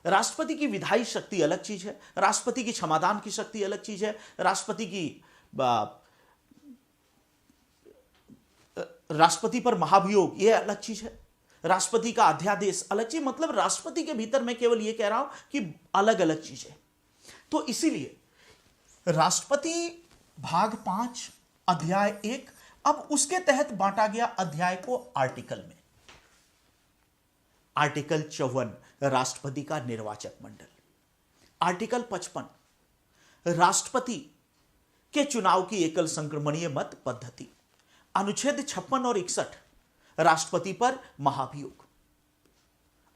राष्ट्रपति की विधायी शक्ति अलग चीज है। राष्ट्रपति की क्षमादान की शक्ति अलग चीज है। राष्ट्रपति की राष्ट्रपति पर महाभियोग, यह अलग चीज है। राष्ट्रपति का अध्यादेश अलग चीज। मतलब राष्ट्रपति के भीतर मैं केवल यह कह रहा हूं कि अलग अलग चीजें। तो इसीलिए राष्ट्रपति भाग 5 अध्याय 1, अब उसके तहत बांटा गया अध्याय को आर्टिकल में। आर्टिकल 54 राष्ट्रपति का निर्वाचक मंडल। आर्टिकल 55 राष्ट्रपति के चुनाव की एकल संक्रमणीय मत पद्धति। अनुच्छेद 56 और 61 राष्ट्रपति पर महाभियोग।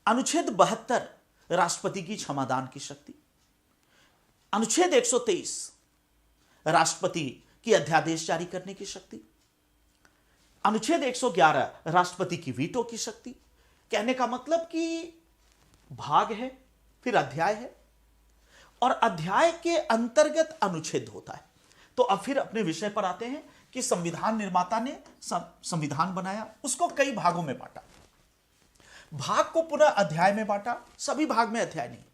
अनुच्छेद 72 राष्ट्रपति की क्षमादान की शक्ति। अनुच्छेद 123 राष्ट्रपति की अध्यादेश जारी करने की शक्ति। अनुच्छेद 111 राष्ट्रपति की वीटो की शक्ति। कहने का मतलब कि भाग है, फिर अध्याय है, और अध्याय के अंतर्गत अनुच्छेद होता है। तो अब फिर अपने विषय पर आते हैं कि संविधान निर्माता ने संविधान बनाया, उसको कई भागों में बांटा। भाग को पुनः अध्याय में बांटा, सभी भाग में अध्याय नहीं,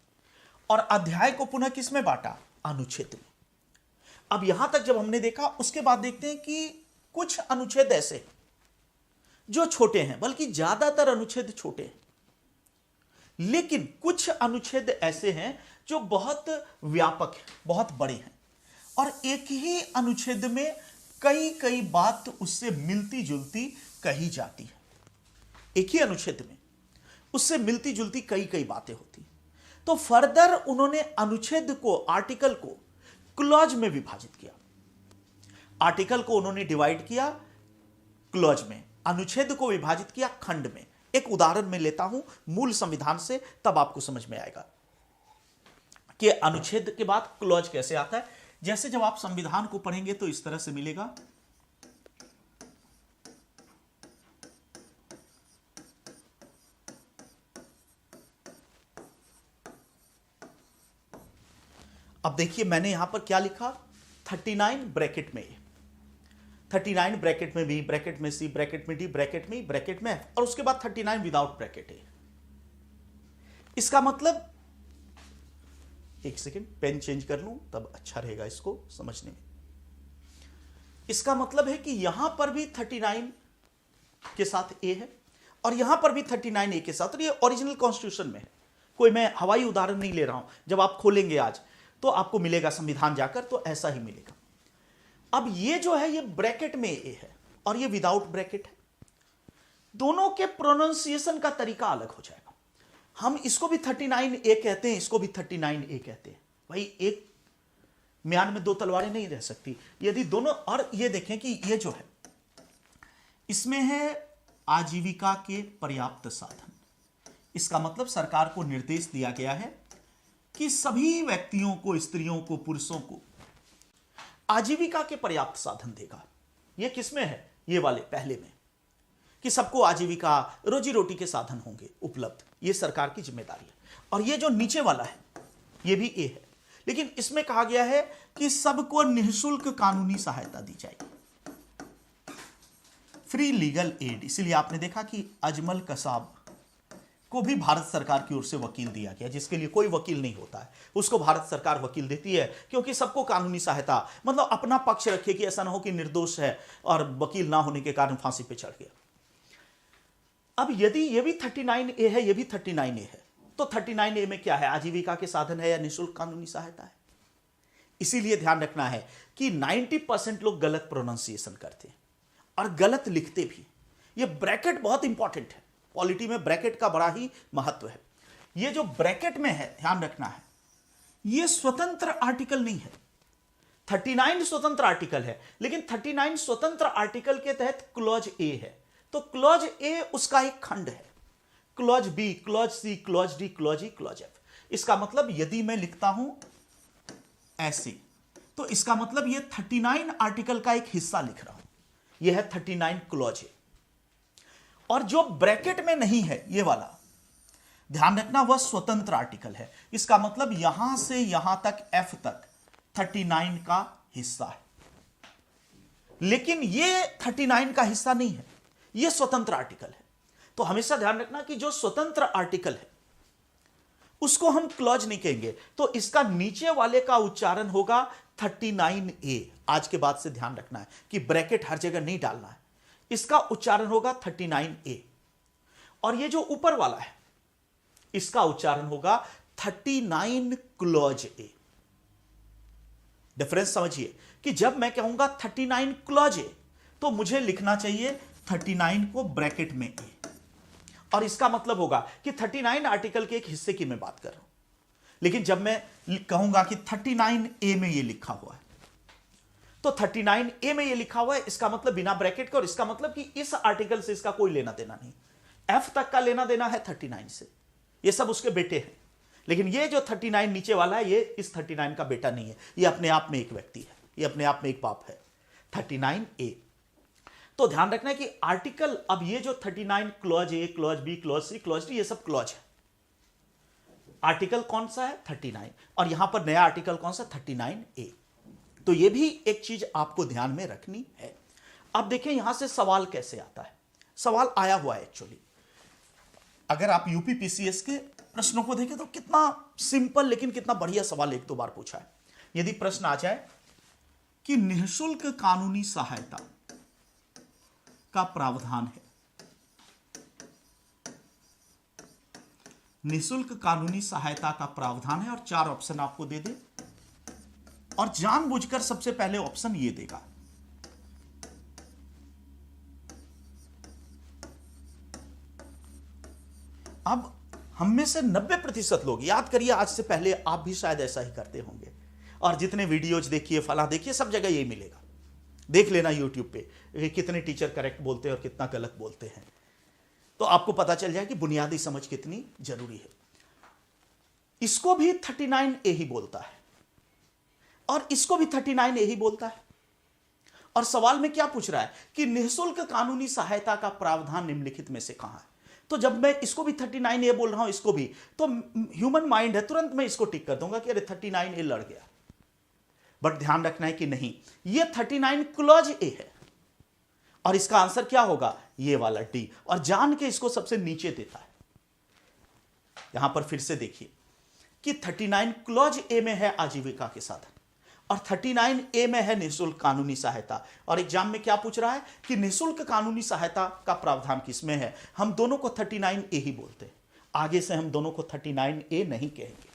और अध्याय को पुनः किस में बांटा? अनुच्छेद में। अब यहां तक जब हमने देखा, उसके बाद देखते हैं कि कुछ अनुच्छेद ऐसे जो छोटे हैं, बल्कि ज्यादातर अनुच्छेद छोटे हैं, लेकिन कुछ अनुच्छेद ऐसे हैं जो बहुत व्यापक हैं, बहुत बड़े हैं, और एक ही अनुच्छेद में कई कई बात उससे मिलती जुलती कही जाती है। एक ही अनुच्छेद में उससे मिलती जुलती कई कई बातें होती हैं। तो फर्दर उन्होंने अनुच्छेद को, आर्टिकल को क्लॉज में विभाजित किया। आर्टिकल को उन्होंने डिवाइड किया क्लॉज में, अनुच्छेद को विभाजित किया खंड में। एक उदाहरण मैं लेता हूं मूल संविधान से, तब आपको समझ में आएगा। कि अनुच्छेद के बाद क्लॉज कैसे आता है। जैसे जब आप संविधान को पढ़ेंगे तो इस तरह से मिलेगा। अब देखिए मैंने यहां पर क्या लिखा, 39 ब्रैकेट में, 39 ब्रैकेट में बी, ब्रैकेट में सी, ब्रैकेट में डी, ब्रैकेट में, ब्रैकेट में एफ, और उसके बाद 39 विदाउट ब्रैकेट है। इसका मतलब, एक सेकेंड पेन चेंज कर लूं तब अच्छा रहेगा इसको समझने में। इसका मतलब है कि यहां पर भी 39 के साथ ए है और यहां पर भी 39 ए के साथ, और ये ओरिजिनल कॉन्स्टिट्यूशन में है, कोई मैं हवाई उदाहरण नहीं ले रहा हूं। जब आप खोलेंगे आज तो आपको मिलेगा संविधान जाकर, तो ऐसा ही मिलेगा। अब ये जो है ये ब्रैकेट में ए है और ये विदाउट ब्रैकेट है, दोनों के प्रोनाउंसिएशन का तरीका अलग हो जाएगा। हम इसको भी 39 ए कहते हैं, इसको भी 39 ए कहते हैं। भाई एक म्यान में दो तलवारें नहीं रह सकती। यदि दोनों, और ये देखें कि ये जो है इसमें है आजीविका के पर्याप्त साधन। इसका मतलब सरकार को निर्देश दिया गया है कि सभी व्यक्तियों को, स्त्रियों को, पुरुषों को आजीविका के पर्याप्त साधन देगा। यह किसमें है? ये वाले पहले में, कि सबको आजीविका, रोजी रोटी के साधन होंगे उपलब्ध, यह सरकार की जिम्मेदारी है। और ये जो नीचे वाला है यह भी ए है, लेकिन इसमें कहा गया है कि सबको निःशुल्क कानूनी सहायता दी जाएगी, फ्री लीगल एड। इसलिए आपने देखा कि अजमल कसाब को भी भारत सरकार की ओर से वकील दिया गया, जिसके लिए कोई वकील नहीं होता है, उसको भारत सरकार वकील देती है, क्योंकि सबको कानूनी सहायता, मतलब अपना पक्ष रखे कि ऐसा ना हो कि निर्दोष है और वकील ना होने के कारण फांसी पे चढ़ गया। अब यदि ये भी 39 ए है, ये भी 39 ए है, तो 39 ए में क्या है? आजीविका के साधन है या निःशुल्क कानूनी सहायता है? इसीलिए ध्यान रखना है कि 90% लोग गलत प्रोनाउंसिएशन करते हैं और गलत लिखते भी। ये ब्रैकेट बहुत इंपॉर्टेंट है, पॉलिटी में ब्रैकेट का बड़ा ही महत्व है। ये जो ब्रैकेट में है, ध्यान रखना है, ये स्वतंत्र आर्टिकल नहीं है। 39 स्वतंत्र आर्टिकल है, लेकिन 39 स्वतंत्र आर्टिकल के तहत क्लॉज ए है, तो क्लॉज ए उसका एक खंड है। Clause B, clause C, clause D, clause E, clause F. इसका मतलब यदि मैं लिखता हूं ऐसे, तो इसका मतलब ये 39 आर्टिकल का एक हिस्सा लिख रहा हूं। यह है 39 क्लॉज ए। और जो ब्रैकेट में नहीं है, ये वाला ध्यान रखना, वह स्वतंत्र आर्टिकल है। इसका मतलब यहां से यहां तक, एफ तक 39 का हिस्सा है, लेकिन ये 39 का हिस्सा नहीं है, यह स्वतंत्र आर्टिकल है। तो हमेशा ध्यान रखना कि जो स्वतंत्र आर्टिकल है उसको हम क्लॉज नहीं कहेंगे, तो इसका नीचे वाले का उच्चारण होगा 39 ए। आज के बाद से ध्यान रखना है कि ब्रैकेट हर जगह नहीं डालना है, इसका उच्चारण होगा 39 ए। और ये जो ऊपर वाला है इसका उच्चारण होगा 39 क्लॉज ए। डिफरेंस समझिए कि जब मैं कहूंगा 39 क्लॉज ए, तो मुझे लिखना चाहिए 39 को ब्रैकेट में ए, और इसका मतलब होगा कि 39 आर्टिकल के एक हिस्से की मैं बात कर रहा हूं। लेकिन जब मैं कहूंगा कि 39 ए में ये लिखा हुआ है, तो 39 ए में ये लिखा हुआ है, इसका मतलब बिना ब्रैकेट का, और इसका मतलब कि इस आर्टिकल से इसका कोई लेना देना नहीं। एफ तक का लेना देना है 39 से, ये सब उसके बेटे हैं। लेकिन ये जो 39 नीचे वाला है, ये इस 39 का बेटा नहीं है, ये अपने आप में एक व्यक्ति है, ये अपने आप में एक बाप है, 39 ए। तो ध्यान रखना है कि आर्टिकल, अब ये जो 39 clause A, clause B, clause C, clause D, ये सब क्लॉज है। आर्टिकल कौन सा है? 39। और यहां पर नया आर्टिकल कौन सा? 39 ए। तो ये भी एक चीज आपको ध्यान में रखनी है। अब देखें यहां से सवाल कैसे आता है। सवाल आया हुआ है एक्चुअली, अगर आप यूपी पीसीएस के प्रश्नों को देखें तो कितना सिंपल लेकिन कितना बढ़िया सवाल एक दो बार पूछा है। यदि प्रश्न आ जाए कि निःशुल्क कानूनी सहायता का प्रावधान है, निःशुल्क कानूनी सहायता का प्रावधान है, और 4 ऑप्शन आपको दे दे, और जानबूझकर सबसे पहले ऑप्शन ये देगा, अब हम में से 90% लोग, याद करिए आज से पहले आप भी शायद ऐसा ही करते होंगे, और जितने वीडियोज देखिए, फला देखिए, सब जगह यही मिलेगा। देख लेना यूट्यूब पे कितने टीचर करेक्ट बोलते हैं और कितना गलत बोलते हैं, तो आपको पता चल जाए कि बुनियादी समझ कितनी जरूरी है। इसको भी 39A ही बोलता है और इसको भी 39A ही बोलता है। और सवाल में क्या पूछ रहा है कि निःशुल्क कानूनी सहायता का प्रावधान निम्नलिखित में से कहां है। तो जब मैं इसको भी 39A बोल रहा हूं, इसको भी, तो ह्यूमन माइंड है, तुरंत मैं इसको टिक कर दूंगा कि अरे 39A लड़ गया। बट ध्यान रखना है कि नहीं, ये 39 क्लॉज ए है और इसका आंसर क्या होगा, ये वाला डी। और जान के इसको सबसे नीचे देता है। यहां पर फिर से देखिए कि 39 क्लॉज ए में है आजीविका के साधन और 39A में है निःशुल्क कानूनी सहायता। और एग्जाम में क्या पूछ रहा है कि निःशुल्क कानूनी सहायता का प्रावधान किसमें है। हम दोनों को 39A ही बोलते हैं, आगे से हम दोनों को 39A नहीं कहेंगे।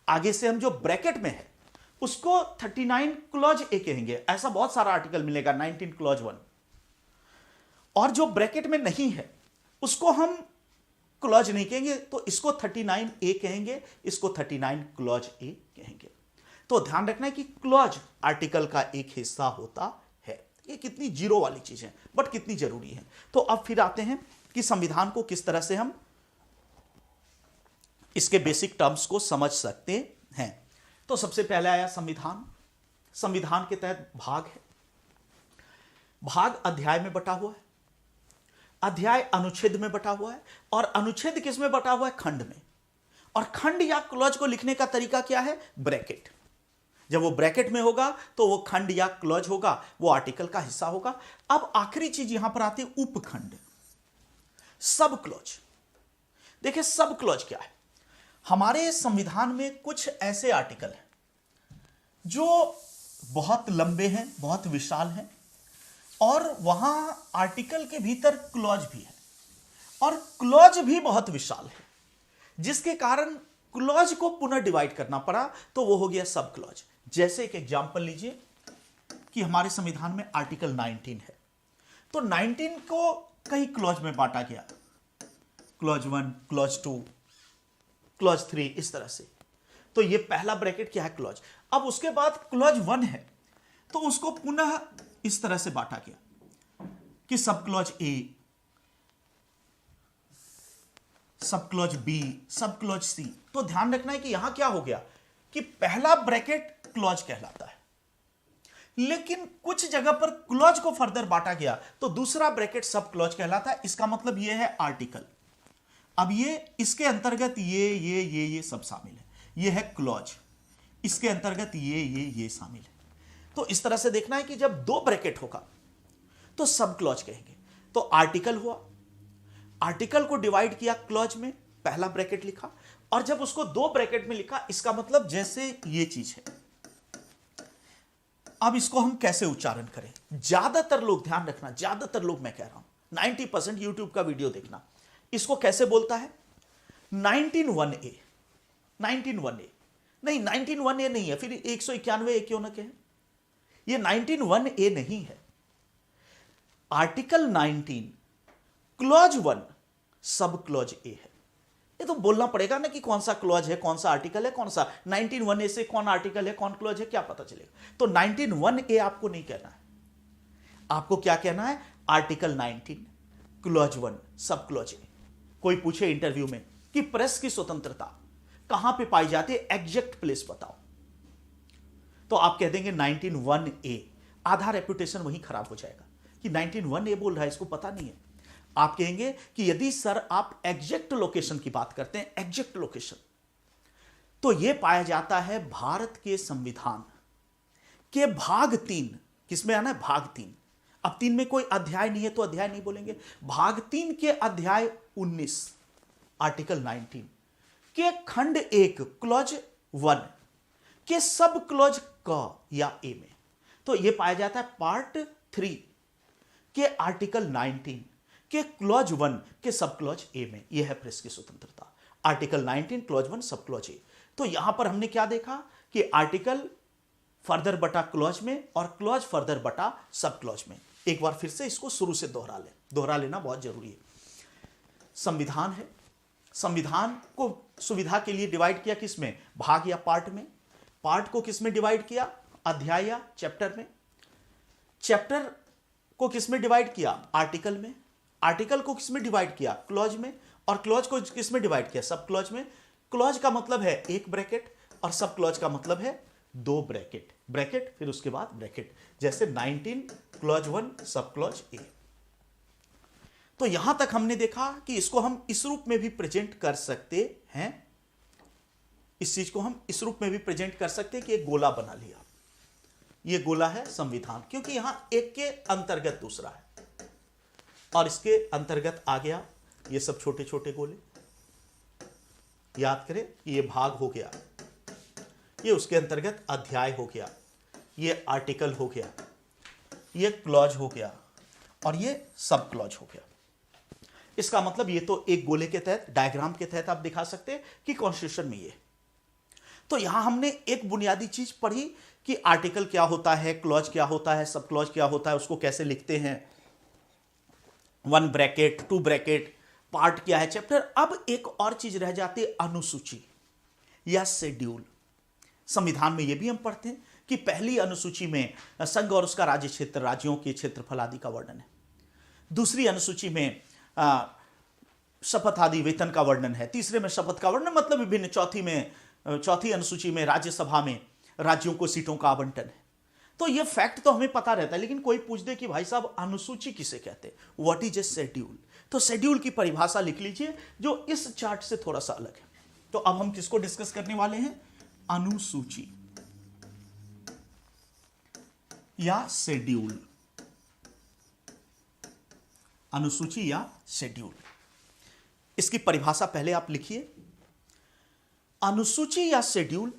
आगे से हम जो ब्रैकेट में है उसको 39 क्लॉज ए कहेंगे। ऐसा बहुत सारा आर्टिकल मिलेगा 19 क्लॉज 1, और जो ब्रैकेट में नहीं है उसको हम क्लॉज नहीं कहेंगे, तो इसको 39A कहेंगे, इसको 39 क्लॉज ए कहेंगे। तो ध्यान रखना है कि क्लॉज आर्टिकल का एक हिस्सा होता है। ये कितनी जीरो वाली चीज है बट कितनी जरूरी है। तो अब फिर आते हैं कि संविधान को किस तरह से हम इसके बेसिक टर्म्स को समझ सकते हैं। तो सबसे पहले आया संविधान। संविधान के तहत भाग है, भाग अध्याय में बटा हुआ है, अध्याय अनुच्छेद में बटा हुआ है, और अनुच्छेद किस में बटा हुआ है, खंड में। और खंड या क्लॉज को लिखने का तरीका क्या है, ब्रैकेट। जब वो ब्रैकेट में होगा तो वो खंड या क्लॉज होगा, वो आर्टिकल का हिस्सा होगा। अब आखिरी चीज यहां पर आती है उपखंड, सब क्लॉज। देखिए सब क्लॉज क्या है। हमारे संविधान में कुछ ऐसे आर्टिकल हैं जो बहुत लंबे हैं, बहुत विशाल हैं, और वहां आर्टिकल के भीतर क्लॉज भी है और क्लॉज भी बहुत विशाल है, जिसके कारण क्लॉज को पुनः डिवाइड करना पड़ा, तो वो हो गया सब क्लॉज। जैसे एक एग्जांपल लीजिए कि हमारे संविधान में आर्टिकल 19 है, तो 19 को कई क्लॉज में बांटा गया, क्लॉज 1, क्लॉज 2, क्लॉज 3, इस तरह से। तो ये पहला ब्रैकेट क्या है, क्लॉज। अब उसके बाद क्लॉज 1 है तो उसको पुनः इस तरह से बांटा गया कि सब clause A, sub clause B, sub clause C. तो ध्यान रखना है कि यहां क्या हो गया कि पहला ब्रैकेट क्लॉज कहलाता है, लेकिन कुछ जगह पर क्लॉज को फर्दर बांटा गया तो दूसरा ब्रैकेट सब क्लॉज कहलाता है। इसका मतलब यह है आर्टिकल। अब ये इसके अंतर्गत ये सब शामिल है, ये है क्लॉज, इसके अंतर्गत ये शामिल है। तो इस तरह से देखना है कि जब दो ब्रैकेट होगा तो सब क्लॉज कहेंगे। तो आर्टिकल हुआ, आर्टिकल को डिवाइड किया क्लॉज में, पहला ब्रैकेट लिखा, और जब उसको दो ब्रैकेट में लिखा, इसका मतलब जैसे ये चीज है। अब इसको हम कैसे उच्चारण करें। ज्यादातर लोग, ध्यान रखना, ज्यादातर लोग, मैं कह रहा हूं 90% यूट्यूब का वीडियो देखना, इसको कैसे बोलता है, 19(1)A, 19(1)A नहीं, 19(1)A नहीं है, फिर 191A क्यों ना कहें। ये 19(1)A नहीं है, आर्टिकल 19 क्लॉज 1 सब क्लॉज ए है। ये तो बोलना पड़ेगा ना कि कौन सा क्लॉज है, कौन सा आर्टिकल है, कौन सा 19(1)A से कौन आर्टिकल है, कौन क्लॉज है, क्या पता चलेगा। तो 19(1)A आपको नहीं कहना है, आपको क्या कहना है, आर्टिकल 19 क्लॉज 1 सब क्लॉज ए। कोई पूछे इंटरव्यू में कि प्रेस की स्वतंत्रता कहां पे पाई जाती है, एग्जैक्ट प्लेस बताओ, तो आप कह देंगे 19(1)A। आधा रेपुटेशन वहीं खराब हो जाएगा कि 19(1)A बोल रहा है, इसको पता नहीं है। आप कहेंगे कि यदि सर आप एग्जैक्ट लोकेशन की बात करते हैं, एग्जैक्ट लोकेशन, तो यह पाया जाता है भारत के संविधान के भाग 3। किसमें आना है, भाग 3। अब 3 में कोई अध्याय नहीं है तो अध्याय नहीं बोलेंगे। भाग 3 के अध्याय 19 आर्टिकल 19 के खंड 1 क्लॉज 1 के सब क्लॉज क या ए में, तो यह पाया जाता है पार्ट 3 के आर्टिकल 19 के क्लॉज 1 के सब क्लॉज ए में। यह है प्रेस की स्वतंत्रता, आर्टिकल 19 क्लॉज 1 सब क्लॉज ए। तो यहां पर हमने क्या देखा कि आर्टिकल फर्दर बटा क्लॉज में और क्लॉज फर्दर बटा सब क्लॉज में। एक बार फिर से इसको शुरू से दोहरा लेना बहुत जरूरी है। संविधान है, संविधान को सुविधा के लिए डिवाइड किया किसमें, भाग या पार्ट में। पार्ट को किसमें डिवाइड किया, अध्याय या चैप्टर में। चैप्टर को किसमें डिवाइड किया, आर्टिकल में। आर्टिकल को किसमें डिवाइड किया, क्लॉज में। और क्लॉज को किसमें डिवाइड किया, सब क्लॉज में। क्लॉज का मतलब है एक ब्रैकेट और सब क्लॉज का मतलब है दो ब्रैकेट, ब्रैकेट फिर उसके बाद ब्रैकेट, जैसे 19 क्लॉज 1 सब क्लॉज ए। तो यहां तक हमने देखा कि इसको हम इस रूप में भी प्रेजेंट कर सकते हैं, इस चीज को हम इस रूप में भी प्रेजेंट कर सकते हैं कि एक गोला बना लिया, ये गोला है संविधान, क्योंकि यहां एक के अंतर्गत दूसरा है और इसके अंतर्गत आ गया ये सब छोटे छोटे गोले। याद करें ये भाग हो गया, ये उसके अंतर्गत अध्याय हो गया, ये आर्टिकल हो गया, ये क्लॉज हो गया और ये सब क्लॉज हो गया। इसका मतलब ये तो एक गोले के तहत, डायग्राम के तहत आप दिखा सकते हैं कि कॉन्स्टिट्यूशन में ये। तो यहां हमने एक बुनियादी चीज पढ़ी कि आर्टिकल क्या होता है, क्लॉज क्या होता है, सब क्लॉज क्या होता है, उसको कैसे लिखते हैं, 1 ब्रैकेट 2 ब्रैकेट, पार्ट क्या है चैप्टर। अब एक और चीज रह जाती है अनुसूची या शेड्यूल। संविधान में यह भी हम पढ़ते हैं कि पहली अनुसूची में संघ और उसका राज्य क्षेत्र, राज्यों के क्षेत्रफल आदि का वर्णन है। दूसरी अनुसूची में शपथ आदि वेतन का वर्णन है। तीसरे में शपथ का वर्णन मतलब विभिन्न। चौथी अनुसूची में राज्यसभा में राज्यों को सीटों का आवंटन है। तो यह फैक्ट तो हमें पता रहता है, लेकिन कोई पूछ दे कि भाई साहब अनुसूची किसे कहते हैं, व्हाट इज ए शेड्यूल, तो शेड्यूल की परिभाषा लिख लीजिए जो इस चार्ट से थोड़ा सा अलग है। तो अब हम किसको डिस्कस करने वाले हैं, अनुसूची या शेड्यूल। अनुसूची या शेड्यूल, इसकी परिभाषा पहले आप लिखिए। अनुसूची या शेड्यूल,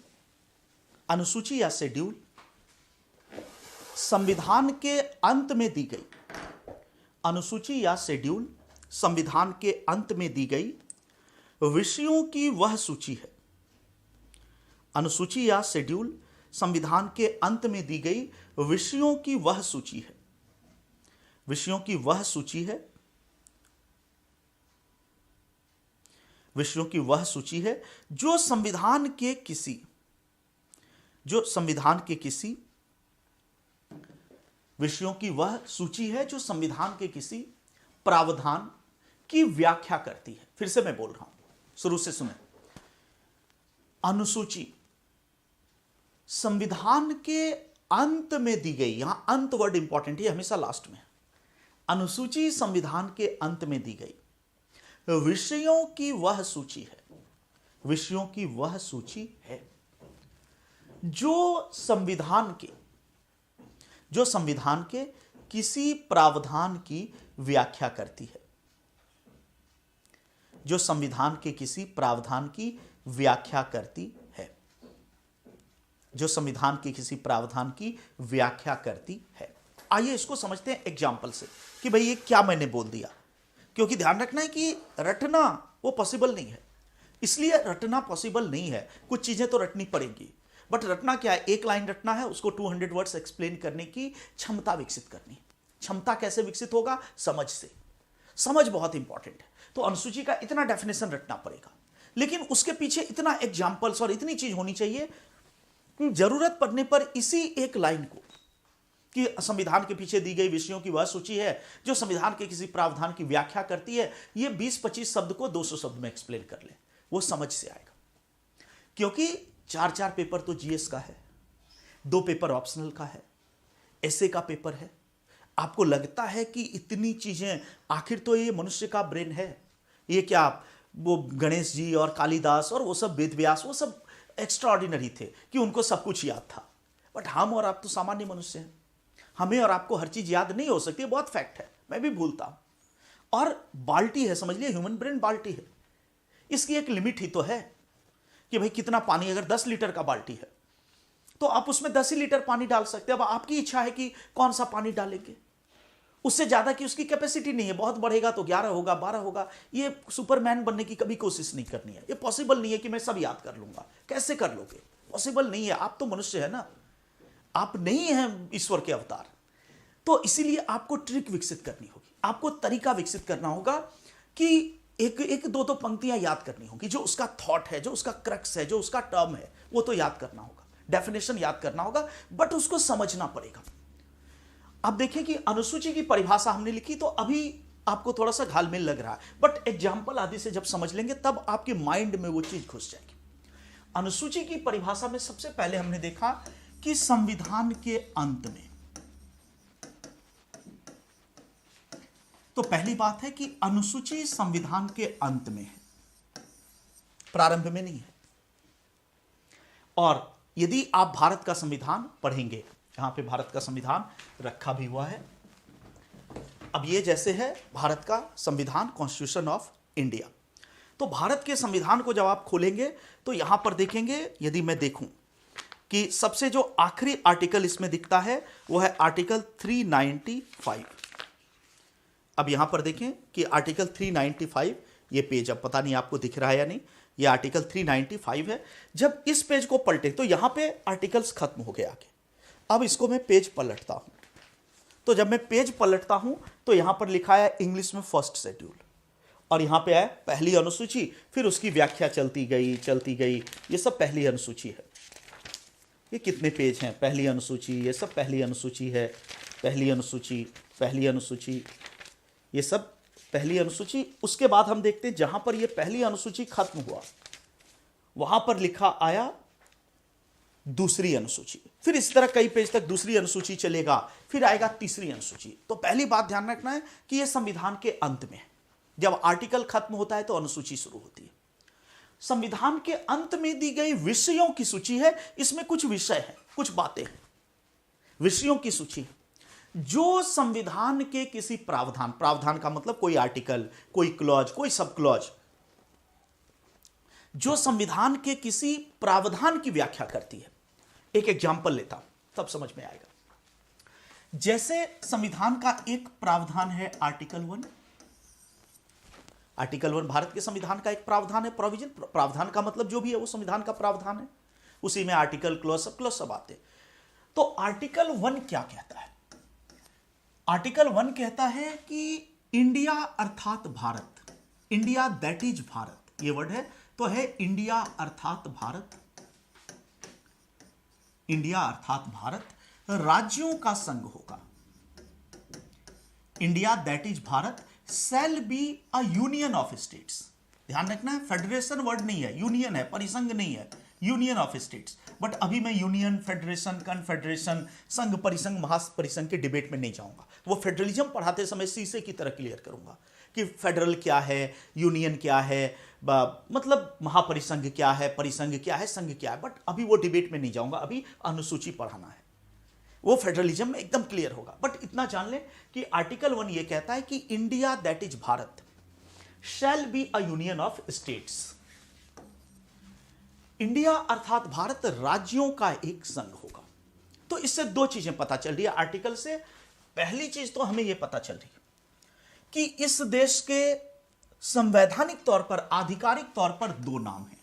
अनुसूची या शेड्यूल संविधान के अंत में दी गई, अनुसूची या शेड्यूल संविधान के अंत में दी गई विषयों की वह सूची है। अनुसूची या शेड्यूल संविधान के अंत में दी गई विषयों की वह सूची है, विषयों की वह सूची है, विषयों की वह सूची है जो संविधान के किसी, जो संविधान के किसी, विषयों की वह सूची है जो संविधान के किसी प्रावधान की व्याख्या करती है। फिर से मैं बोल रहा हूं, शुरू से सुने। अनुसूची संविधान के अंत में दी गई, यहां अंत वर्ड इंपॉर्टेंट है, हमेशा लास्ट में। अनुसूची संविधान के अंत में दी गई विषयों की वह सूची है, विषयों की वह सूची है जो संविधान के किसी प्रावधान की व्याख्या करती है, जो संविधान के किसी प्रावधान की व्याख्या करती है, जो संविधान के किसी प्रावधान की व्याख्या करती है। आइए इसको समझते हैं एग्जाम्पल से कि भाई ये क्या मैंने बोल दिया, क्योंकि ध्यान रखना है कि रटना वो पॉसिबल नहीं है। इसलिए रटना पॉसिबल नहीं है, कुछ चीजें तो रटनी पड़ेंगी, बट रटना क्या है, एक लाइन रटना है, उसको 200 वर्ड्स एक्सप्लेन करने की क्षमता विकसित करनी। क्षमता कैसे विकसित होगा, समझ से। समझ बहुत इंपॉर्टेंट है। तो अनुसूची का इतना डेफिनेशन रटना पड़ेगा, लेकिन उसके पीछे इतना एग्जाम्पल्स और इतनी चीज होनी चाहिए कि जरूरत पड़ने पर इसी एक लाइन को, कि संविधान के पीछे दी गई विषयों की वह सूची है जो संविधान के किसी प्रावधान की व्याख्या करती है, ये 20-25 शब्द को 200 शब्द में एक्सप्लेन कर ले, वो समझ से आएगा। क्योंकि 4 पेपर तो जीएस का है, 2 पेपर ऑप्शनल का है, एसए का पेपर है। आपको लगता है कि इतनी चीजें, आखिर तो ये मनुष्य का ब्रेन है, ये क्या वो गणेश जी और कालिदास और वो सब वेद व्यास, वो सब एक्स्ट्रा ऑर्डिनरी थे कि उनको सब कुछ याद था। बट हम और आप तो सामान्य मनुष्य हैं, हमें और आपको हर चीज याद नहीं हो सकती, बहुत फैक्ट है, मैं भी भूलता हूं। और बाल्टी है, समझ लिया, ह्यूमन ब्रेन बाल्टी है, इसकी एक लिमिट ही तो है कि भाई कितना पानी, अगर 10 लीटर का बाल्टी है तो आप उसमें 10 ही लीटर पानी डाल सकते हैं। अब आपकी इच्छा है कि कौन सा पानी डालेंगे, उससे ज्यादा की उसकी कैपेसिटी नहीं है। बहुत बढ़ेगा तो 11 होगा, 12 होगा। ये सुपरमैन बनने की कभी कोशिश नहीं करनी है, ये पॉसिबल नहीं है कि मैं सब याद कर लूंगा। कैसे कर लोगे, पॉसिबल नहीं है। आप तो मनुष्य है ना, आप नहीं हैं ईश्वर के अवतार। तो इसीलिए आपको ट्रिक विकसित करनी होगी, आपको तरीका विकसित करना होगा कि एक दो पंक्तियां याद करनी होगी, जो उसका थॉट है, जो उसका क्रक्स है, जो उसका टर्म है, वो तो याद करना होगा, डेफिनेशन याद करना होगा, बट उसको समझना पड़ेगा। अब देखें कि अनुसूची की परिभाषा हमने लिखी, तो अभी आपको थोड़ा सा घालमेल लग रहा है, बट एग्जाम्पल आदि से जब समझ लेंगे तब आपके माइंड में वो चीज घुस जाएगी। अनुसूची की परिभाषा में सबसे पहले हमने देखा कि संविधान के अंत में, तो पहली बात है कि अनुसूची संविधान के अंत में है, प्रारंभ में नहीं है। और यदि आप भारत का संविधान पढ़ेंगे, यहां पे भारत का संविधान रखा भी हुआ है, अब ये जैसे है भारत का संविधान, कॉन्स्टिट्यूशन ऑफ इंडिया। तो भारत के संविधान को जब आप खोलेंगे तो यहां पर देखेंगे, यदि मैं देखूं कि सबसे जो आखिरी आर्टिकल इसमें दिखता है वो है आर्टिकल 395। अब यहां पर देखें कि आर्टिकल 395, ये पेज अब पता नहीं आपको दिख रहा है या नहीं, ये आर्टिकल 395 है। जब इस पेज को पलटे तो यहां पे आर्टिकल्स खत्म हो गए आगे। अब इसको मैं पेज पलटता हूं, तो जब मैं पेज पलटता हूं तो यहां पर लिखा है इंग्लिश में फर्स्ट शेड्यूल, और यहां पे है पहली अनुसूची, फिर उसकी व्याख्या चलती गई, ये सब पहली अनुसूची है। ये कितने पेज हैं? पहली अनुसूची, ये सब पहली अनुसूची है, पहली अनुसूची, ये सब पहली अनुसूची। उसके बाद हम देखते हैं जहां पर ये पहली अनुसूची खत्म हुआ वहां पर लिखा आया दूसरी अनुसूची, फिर इस तरह कई पेज तक दूसरी अनुसूची चलेगा, फिर आएगा तीसरी अनुसूची। तो पहली बात ध्यान रखना है कि यह संविधान के अंत में है। जब आर्टिकल खत्म होता है तो अनुसूची शुरू होती है। संविधान के अंत में दी गई विषयों की सूची है, इसमें कुछ विषय हैं, कुछ बातें हैं, विषयों की सूची जो संविधान के किसी प्रावधान, प्रावधान का मतलब कोई आर्टिकल, कोई क्लॉज, कोई सब क्लॉज, जो संविधान के किसी प्रावधान की व्याख्या करती है। एक एग्जाम्पल लेता हूं तब समझ में आएगा। जैसे संविधान का एक प्रावधान है आर्टिकल 1। आर्टिकल 1 भारत के संविधान का एक प्रावधान है, प्रोविजन। प्रावधान का मतलब जो भी है वो संविधान का प्रावधान है, उसी में आर्टिकल, क्लॉज सब आते हैं। तो आर्टिकल 1 क्या कहता है? आर्टिकल 1 कहता है कि इंडिया अर्थात Bharat, India that is Bharat, ये वर्ड है तो है इंडिया अर्थात भारत, इंडिया अर्थात भारत राज्यों का संघ होगा। India that is Bharat shall be a union of states. ध्यान रखना है, फेडरेशन वर्ड नहीं है, यूनियन है, परिसंघ नहीं है, यूनियन ऑफ स्टेट्स। बट अभी मैं यूनियन, फेडरेशन, कन्फेडरेशन, संघ परिसंघ, महापरिसंघ के डिबेट में नहीं जाऊंगा। वो फेडरलिज्म पढ़ाते समय शीशे की तरह क्लियर करूंगा कि फेडरल क्या है, यूनियन क्या है, मतलब महापरिसंघ क्या है, परिसंघ क्या है, संघ क्या है। बट अभी वो डिबेट में नहीं जाऊंगा, अभी अनुसूची पढ़ाना है, वो फेडरलिज्म में एकदम क्लियर होगा। बट इतना जान लें कि आर्टिकल 1 ये कहता है कि India that is Bharat shall be a union of states. India अर्थात भारत राज्यों का एक संघ होगा। तो इससे दो चीजें पता चल रही है आर्टिकल से। पहली चीज तो हमें यह पता चल रही है कि इस देश के संवैधानिक तौर पर, आधिकारिक तौर पर दो नाम हैं।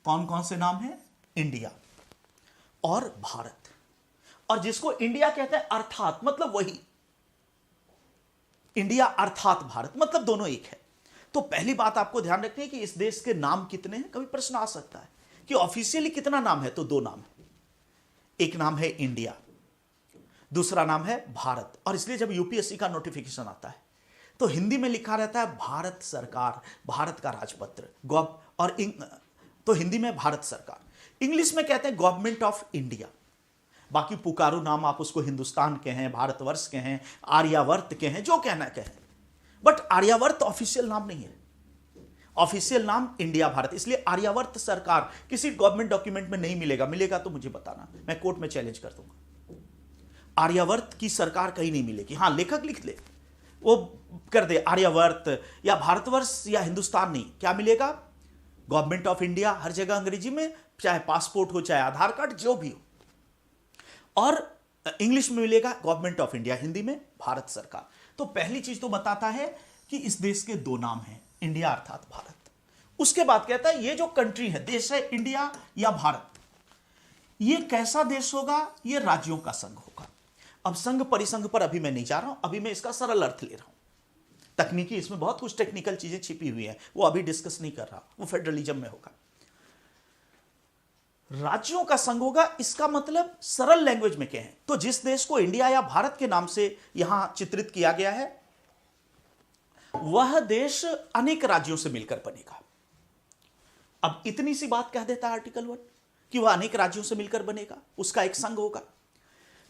कौन कौन से नाम हैं? इंडिया और भारत। और जिसको इंडिया कहते हैं अर्थात मतलब वही, इंडिया अर्थात भारत मतलब दोनों एक है। तो पहली बात आपको ध्यान रखनी है कि इस देश के नाम कितने हैं। कभी प्रश्न आ सकता है कि ऑफिशियली कितना नाम है, तो दो नाम है। एक नाम है इंडिया, दूसरा नाम है भारत। और इसलिए जब यूपीएससी का नोटिफिकेशन आता है तो हिंदी में लिखा रहता है भारत सरकार, भारत का राजपत्र, और तो हिंदी में भारत सरकार, इंग्लिश में कहते हैं गवर्नमेंट ऑफ इंडिया। बाकी पुकारू नाम आप उसको हिंदुस्तान के हैं, भारतवर्ष के हैं, आर्यावर्त के हैं, जो कहना कहें। बट आर्यावर्त ऑफिशियल नाम नहीं है, ऑफिशियल नाम इंडिया भारत। इसलिए आर्यावर्त सरकार किसी गवर्नमेंट डॉक्यूमेंट में नहीं मिलेगा, मिलेगा तो मुझे बताना, मैं कोर्ट में चैलेंज कर दूंगा। आर्यावर्त की सरकार कहीं नहीं मिलेगी। हाँ, लेखक लिख ले, वो कर दे आर्यावर्त या भारतवर्ष या हिंदुस्तान, नहीं, क्या मिलेगा? गवर्नमेंट ऑफ इंडिया हर जगह अंग्रेजी में, चाहे पासपोर्ट हो चाहे आधार कार्ड जो भी हो। और इंग्लिश में मिलेगा गवर्नमेंट ऑफ इंडिया, हिंदी में भारत सरकार। तो पहली चीज तो बताता है कि इस देश के दो नाम हैं, इंडिया अर्थात भारत। उसके बाद कहता है ये जो कंट्री है, देश है इंडिया या भारत, ये कैसा देश होगा? ये राज्यों का संघ होगा। अब संघ परिसंघ पर अभी मैं नहीं जा रहा हूं, अभी मैं इसका सरल अर्थ ले रहा हूं। तकनीकी, इसमें बहुत कुछ टेक्निकल चीजें छिपी हुई हैं, वो अभी डिस्कस नहीं कर रहा, वो फेडरलिज्म में होगा। राज्यों का संघ होगा, इसका मतलब सरल लैंग्वेज में क्या है? तो जिस देश को इंडिया या भारत के नाम से यहां चित्रित किया गया है, वह देश अनेक राज्यों से मिलकर बनेगा। अब इतनी सी बात कह देता है आर्टिकल 1 कि वह अनेक राज्यों से मिलकर बनेगा, उसका एक संघ होगा।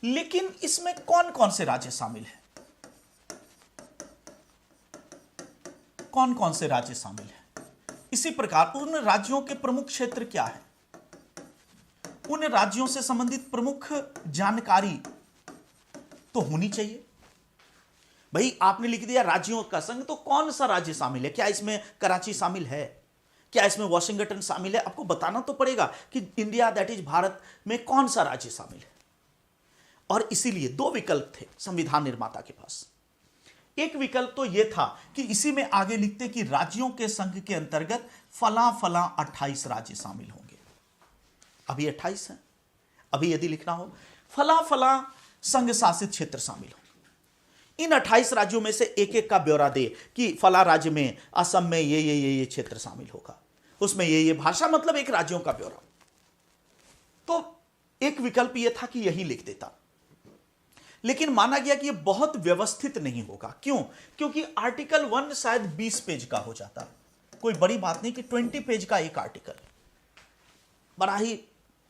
लेकिन इसमें कौन कौन से राज्य शामिल हैं? कौन कौन से राज्य शामिल हैं? इसी प्रकार उन राज्यों के प्रमुख क्षेत्र क्या है, उन राज्यों से संबंधित प्रमुख जानकारी तो होनी चाहिए। भाई आपने लिख दिया राज्यों का संघ, तो कौन सा राज्य शामिल है? क्या इसमें कराची शामिल है? क्या इसमें वॉशिंगटन शामिल है? आपको बताना तो पड़ेगा कि इंडिया दैट इज भारत में कौन सा राज्य शामिल है। और इसीलिए दो विकल्प थे संविधान निर्माता के पास। एक विकल्प तो यह था कि इसी में आगे लिखते कि राज्यों के संघ के अंतर्गत फला फला 28 राज्य शामिल होंगे। अभी 28 है। अभी यदि लिखना हो फला फला संघ शासित क्षेत्र शामिल हो, इन 28 राज्यों में से एक एक का ब्यौरा दे कि फला राज्य में असम में ये क्षेत्र शामिल होगा, उसमें ये भाषा, मतलब एक राज्यों का ब्यौरा। तो एक विकल्प यह था कि यही लिख देता, लेकिन माना गया कि यह बहुत व्यवस्थित नहीं होगा। क्यों? क्योंकि आर्टिकल 1 शायद 20 पेज का हो जाता। कोई बड़ी बात नहीं कि 20 पेज का एक आर्टिकल। बड़ा ही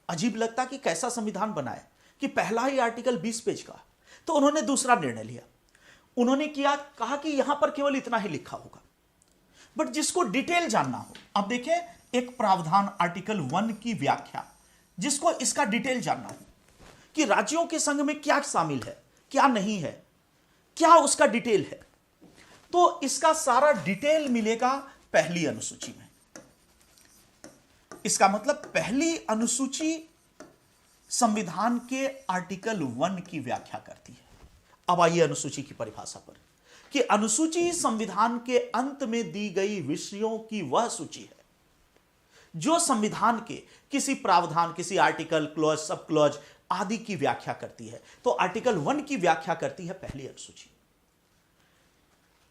अजीब लगता कि कैसा संविधान बनाए कि पहला ही आर्टिकल 20 पेज का। तो उन्होंने दूसरा निर्णय लिया। उन्होंने कहा कि यहां पर केवल इतना ही लिखा होगा, बट जिसको डिटेल जानना हो, अब देखें एक प्रावधान आर्टिकल 1 की व्याख्या, जिसको इसका डिटेल जानना हो कि राज्यों के संघ में क्या शामिल है, क्या नहीं है, क्या उसका डिटेल है, तो इसका सारा डिटेल मिलेगा पहली अनुसूची में। इसका मतलब पहली अनुसूची संविधान के आर्टिकल 1 की व्याख्या करती है। अब आइए अनुसूची की परिभाषा पर, कि अनुसूची संविधान के अंत में दी गई विषयों की वह सूची है जो संविधान के किसी प्रावधान, किसी आर्टिकल, क्लॉज, सब क्लॉज आदि की व्याख्या करती है। तो आर्टिकल 1 की व्याख्या करती है पहली अनुसूची।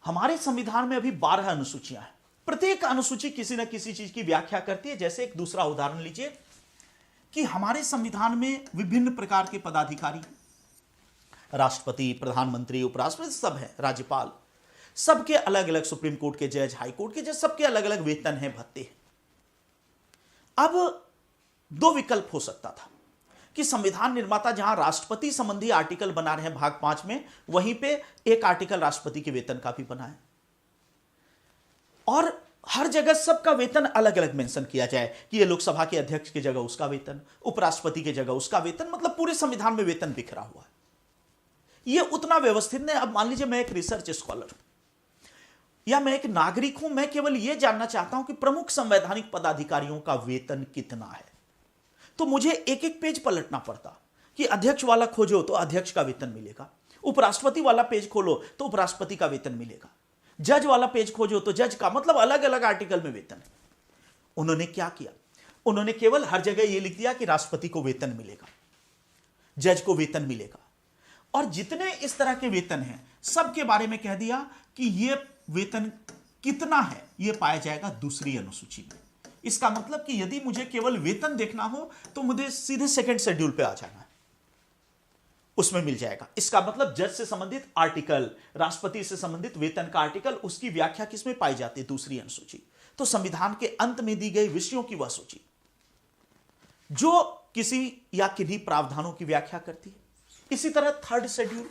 हमारे संविधान में अभी 12 अनुसूचियां हैं। प्रत्येक अनुसूची किसी न किसी चीज की व्याख्या करती है। जैसे एक दूसरा उदाहरण लीजिए कि हमारे संविधान में विभिन्न प्रकार के पदाधिकारी, राष्ट्रपति, प्रधानमंत्री, उपराष्ट्रपति सब हैं, राज्यपाल, सबके अलग अलग, सुप्रीम कोर्ट के जज, हाई कोर्ट के जज, सबके अलग अलग वेतन हैं, भत्ते हैं। अब दो विकल्प हो सकता था कि संविधान निर्माता जहां राष्ट्रपति संबंधी आर्टिकल बना रहे हैं भाग 5 में, वहीं पे एक आर्टिकल राष्ट्रपति के वेतन का भी बनाए और हर जगह सबका वेतन अलग अलग मेंशन किया जाए कि ये लोकसभा के अध्यक्ष की जगह उसका वेतन, उपराष्ट्रपति की जगह उसका वेतन, मतलब पूरे संविधान में वेतन बिखरा हुआ है। ये उतना व्यवस्थित नहीं। अब मान लीजिए मैं एक रिसर्च स्कॉलर हूं या मैं एक नागरिक हूं, मैं केवल यह जानना चाहता हूं कि प्रमुख संवैधानिक पदाधिकारियों का वेतन कितना है, तो मुझे एक एक पेज पलटना पड़ता कि अध्यक्ष वाला खोजो तो अध्यक्ष का वेतन मिलेगा, उपराष्ट्रपति वाला पेज खोलो तो उपराष्ट्रपति का वेतन मिलेगा, जज वाला पेज खोजो तो जज का, मतलब अलग अलग आर्टिकल में वेतन है। उन्होंने क्या किया? उन्होंने केवल हर जगह यह लिख दिया कि राष्ट्रपति को वेतन मिलेगा, जज को वेतन मिलेगा, और जितने इस तरह के वेतन हैं सबके बारे में कह दिया कि यह वेतन कितना है यह पाया जाएगा दूसरी अनुसूची में। इसका मतलब कि यदि मुझे केवल वेतन देखना हो तो मुझे सीधे सेकंड शेड्यूल पे आ जाना है, उसमें मिल जाएगा। इसका मतलब जज से संबंधित आर्टिकल, राष्ट्रपति से संबंधित वेतन का आर्टिकल, उसकी व्याख्या किसमें पाई जाती है? दूसरी अनुसूची। तो संविधान के अंत में दी गई विषयों की वह सूची जो किसी या किन्हीं प्रावधानों की व्याख्या करती है। इसी तरह थर्ड शेड्यूल,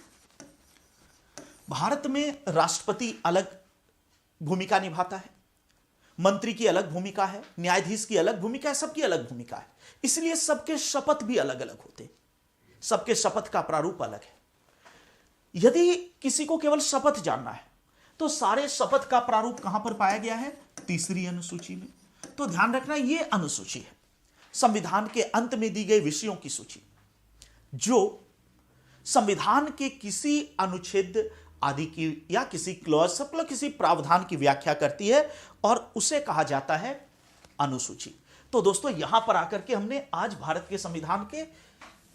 भारत में राष्ट्रपति अलग भूमिका निभाता है, मंत्री की अलग भूमिका है, न्यायाधीश की अलग भूमिका है, सबकी अलग भूमिका है। इसलिए सबके शपथ भी अलग अलग होते, सबके शपथ का प्रारूप अलग है। यदि किसी को केवल शपथ जानना है तो सारे शपथ का प्रारूप कहां पर पाया गया है? तीसरी अनुसूची में। तो ध्यान रखना, यह अनुसूची है संविधान के अंत में दी गई विषयों की सूची, जो संविधान के किसी अनुच्छेद आदि की या किसी क्लॉज, सब किसी प्रावधान की व्याख्या करती है और उसे कहा जाता है अनुसूची। तो दोस्तों यहां पर आकर के हमने आज भारत के संविधान के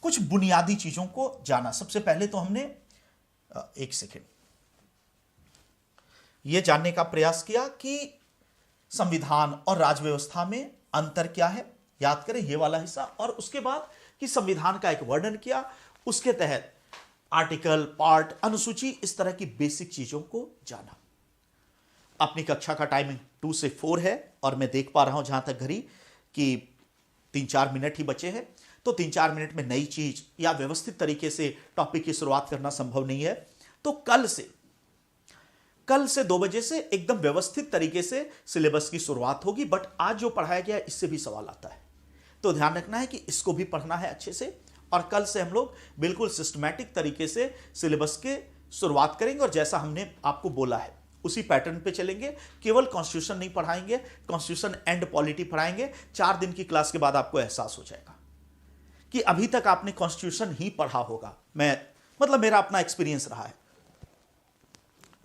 कुछ बुनियादी चीजों को जाना। सबसे पहले तो हमने एक सेकेंड यह जानने का प्रयास किया कि संविधान और राज व्यवस्था में अंतर क्या है, याद करें यह वाला हिस्सा, और उसके बाद कि संविधान का एक वर्णन किया, उसके तहत आर्टिकल, पार्ट, अनुसूची, इस तरह की बेसिक चीजों को जाना। अपनी कक्षा का टाइमिंग 2 से 4 है और मैं देख पा रहा हूं जहां तक घड़ी कि 3-4 मिनट ही बचे हैं। तो 3-4 मिनट में नई चीज या व्यवस्थित तरीके से टॉपिक की शुरुआत करना संभव नहीं है। तो कल से 2 बजे से एकदम व्यवस्थित तरीके से सिलेबस की शुरुआत होगी। बट आज जो पढ़ाया गया है इससे भी सवाल आता है, तो ध्यान रखना है कि इसको भी पढ़ना है अच्छे से। और कल से हम लोग बिल्कुल सिस्टमैटिक तरीके से सिलेबस के शुरुआत करेंगे और जैसा हमने आपको बोला है उसी पैटर्न पे चलेंगे। केवल कॉन्स्टिट्यूशन नहीं पढ़ाएंगे, कॉन्स्टिट्यूशन एंड पॉलिटी पढ़ाएंगे। 4 दिन की क्लास के बाद आपको एहसास हो जाएगा कि अभी तक आपने कॉन्स्टिट्यूशन ही पढ़ा होगा। मेरा अपना एक्सपीरियंस रहा है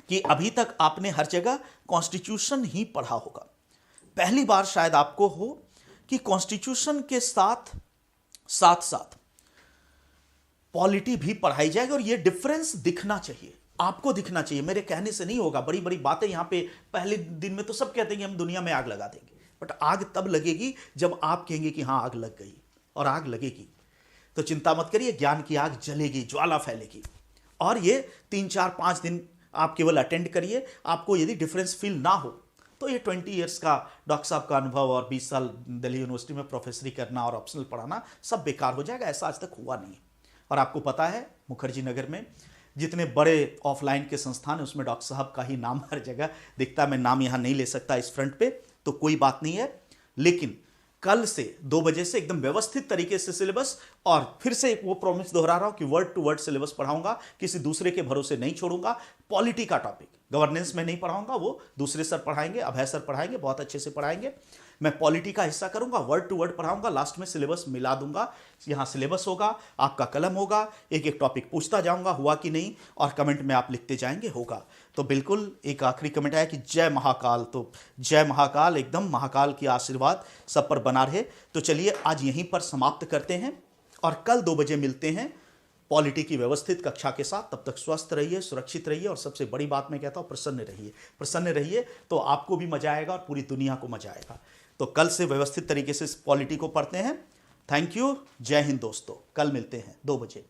कि अभी तक आपने हर जगह कॉन्स्टिट्यूशन ही पढ़ा होगा। पहली बार शायद आपको हो कि कॉन्स्टिट्यूशन के साथ साथ पॉलिटी भी पढ़ाई जाएगी। और ये डिफरेंस दिखना चाहिए, आपको दिखना चाहिए, मेरे कहने से नहीं होगा। बड़ी बड़ी बातें यहां पे पहले दिन में तो सब कहते हैं कि हम दुनिया में आग लगा देंगे, बट आग तब लगेगी जब आप कहेंगे कि हां आग लग गई, और आग लगेगी। तो चिंता मत करिए, ज्ञान की आग जलेगी, ज्वाला फैलेगी। और ये 3-4-5 दिन आप केवल अटेंड करिए। आपको यदि डिफरेंस फील ना हो तो ये 20 ईयर्स का डॉक्टर साहब का अनुभव और 20 साल दिल्ली यूनिवर्सिटी में प्रोफेसरी करना और ऑप्शनल पढ़ाना सब बेकार हो जाएगा। ऐसा आज तक हुआ नहीं। और आपको पता है मुखर्जी नगर में जितने बड़े ऑफलाइन के संस्थान हैं उसमें डॉक्टर साहब का ही नाम हर जगह दिखता है। मैं नाम यहाँ नहीं ले सकता इस फ्रंट पे, तो कोई बात नहीं है। लेकिन कल से 2 बजे से एकदम व्यवस्थित तरीके से सिलेबस, और फिर से वो प्रॉमिस दोहरा रहा हूं कि वर्ड टू वर्ड सिलेबस पढ़ाऊंगा, किसी दूसरे के भरोसे नहीं छोड़ूंगा। पॉलिटी का टॉपिक गवर्नेंस में नहीं पढ़ाऊंगा, वो दूसरे सर पढ़ाएंगे, अभय सर पढ़ाएंगे, बहुत अच्छे से पढ़ाएंगे। मैं पॉलिटी का हिस्सा करूंगा, वर्ड टू वर्ड पढ़ाऊंगा, लास्ट में सिलेबस मिला दूंगा। यहां सिलेबस होगा, आपका कलम होगा, एक एक टॉपिक पूछता जाऊंगा हुआ कि नहीं, और कमेंट में आप लिखते जाएंगे होगा। तो बिल्कुल एक आखिरी कमेंट आया कि जय महाकाल, तो जय महाकाल, एकदम महाकाल की आशीर्वाद सब पर बना रहे। तो चलिए आज यहीं पर समाप्त करते हैं और कल 2 बजे मिलते हैं पॉलिटी की व्यवस्थित कक्षा के साथ। तब तक स्वस्थ रहिए, सुरक्षित रहिए, और सबसे बड़ी बात मैं कहता हूं प्रसन्न रहिए। प्रसन्न रहिए तो आपको भी मजा आएगा और पूरी दुनिया को मजा आएगा। तो कल से व्यवस्थित तरीके से पॉलिटी को पढ़ते हैं। थैंक यू, जय हिंद दोस्तों। कल मिलते हैं 2 बजे।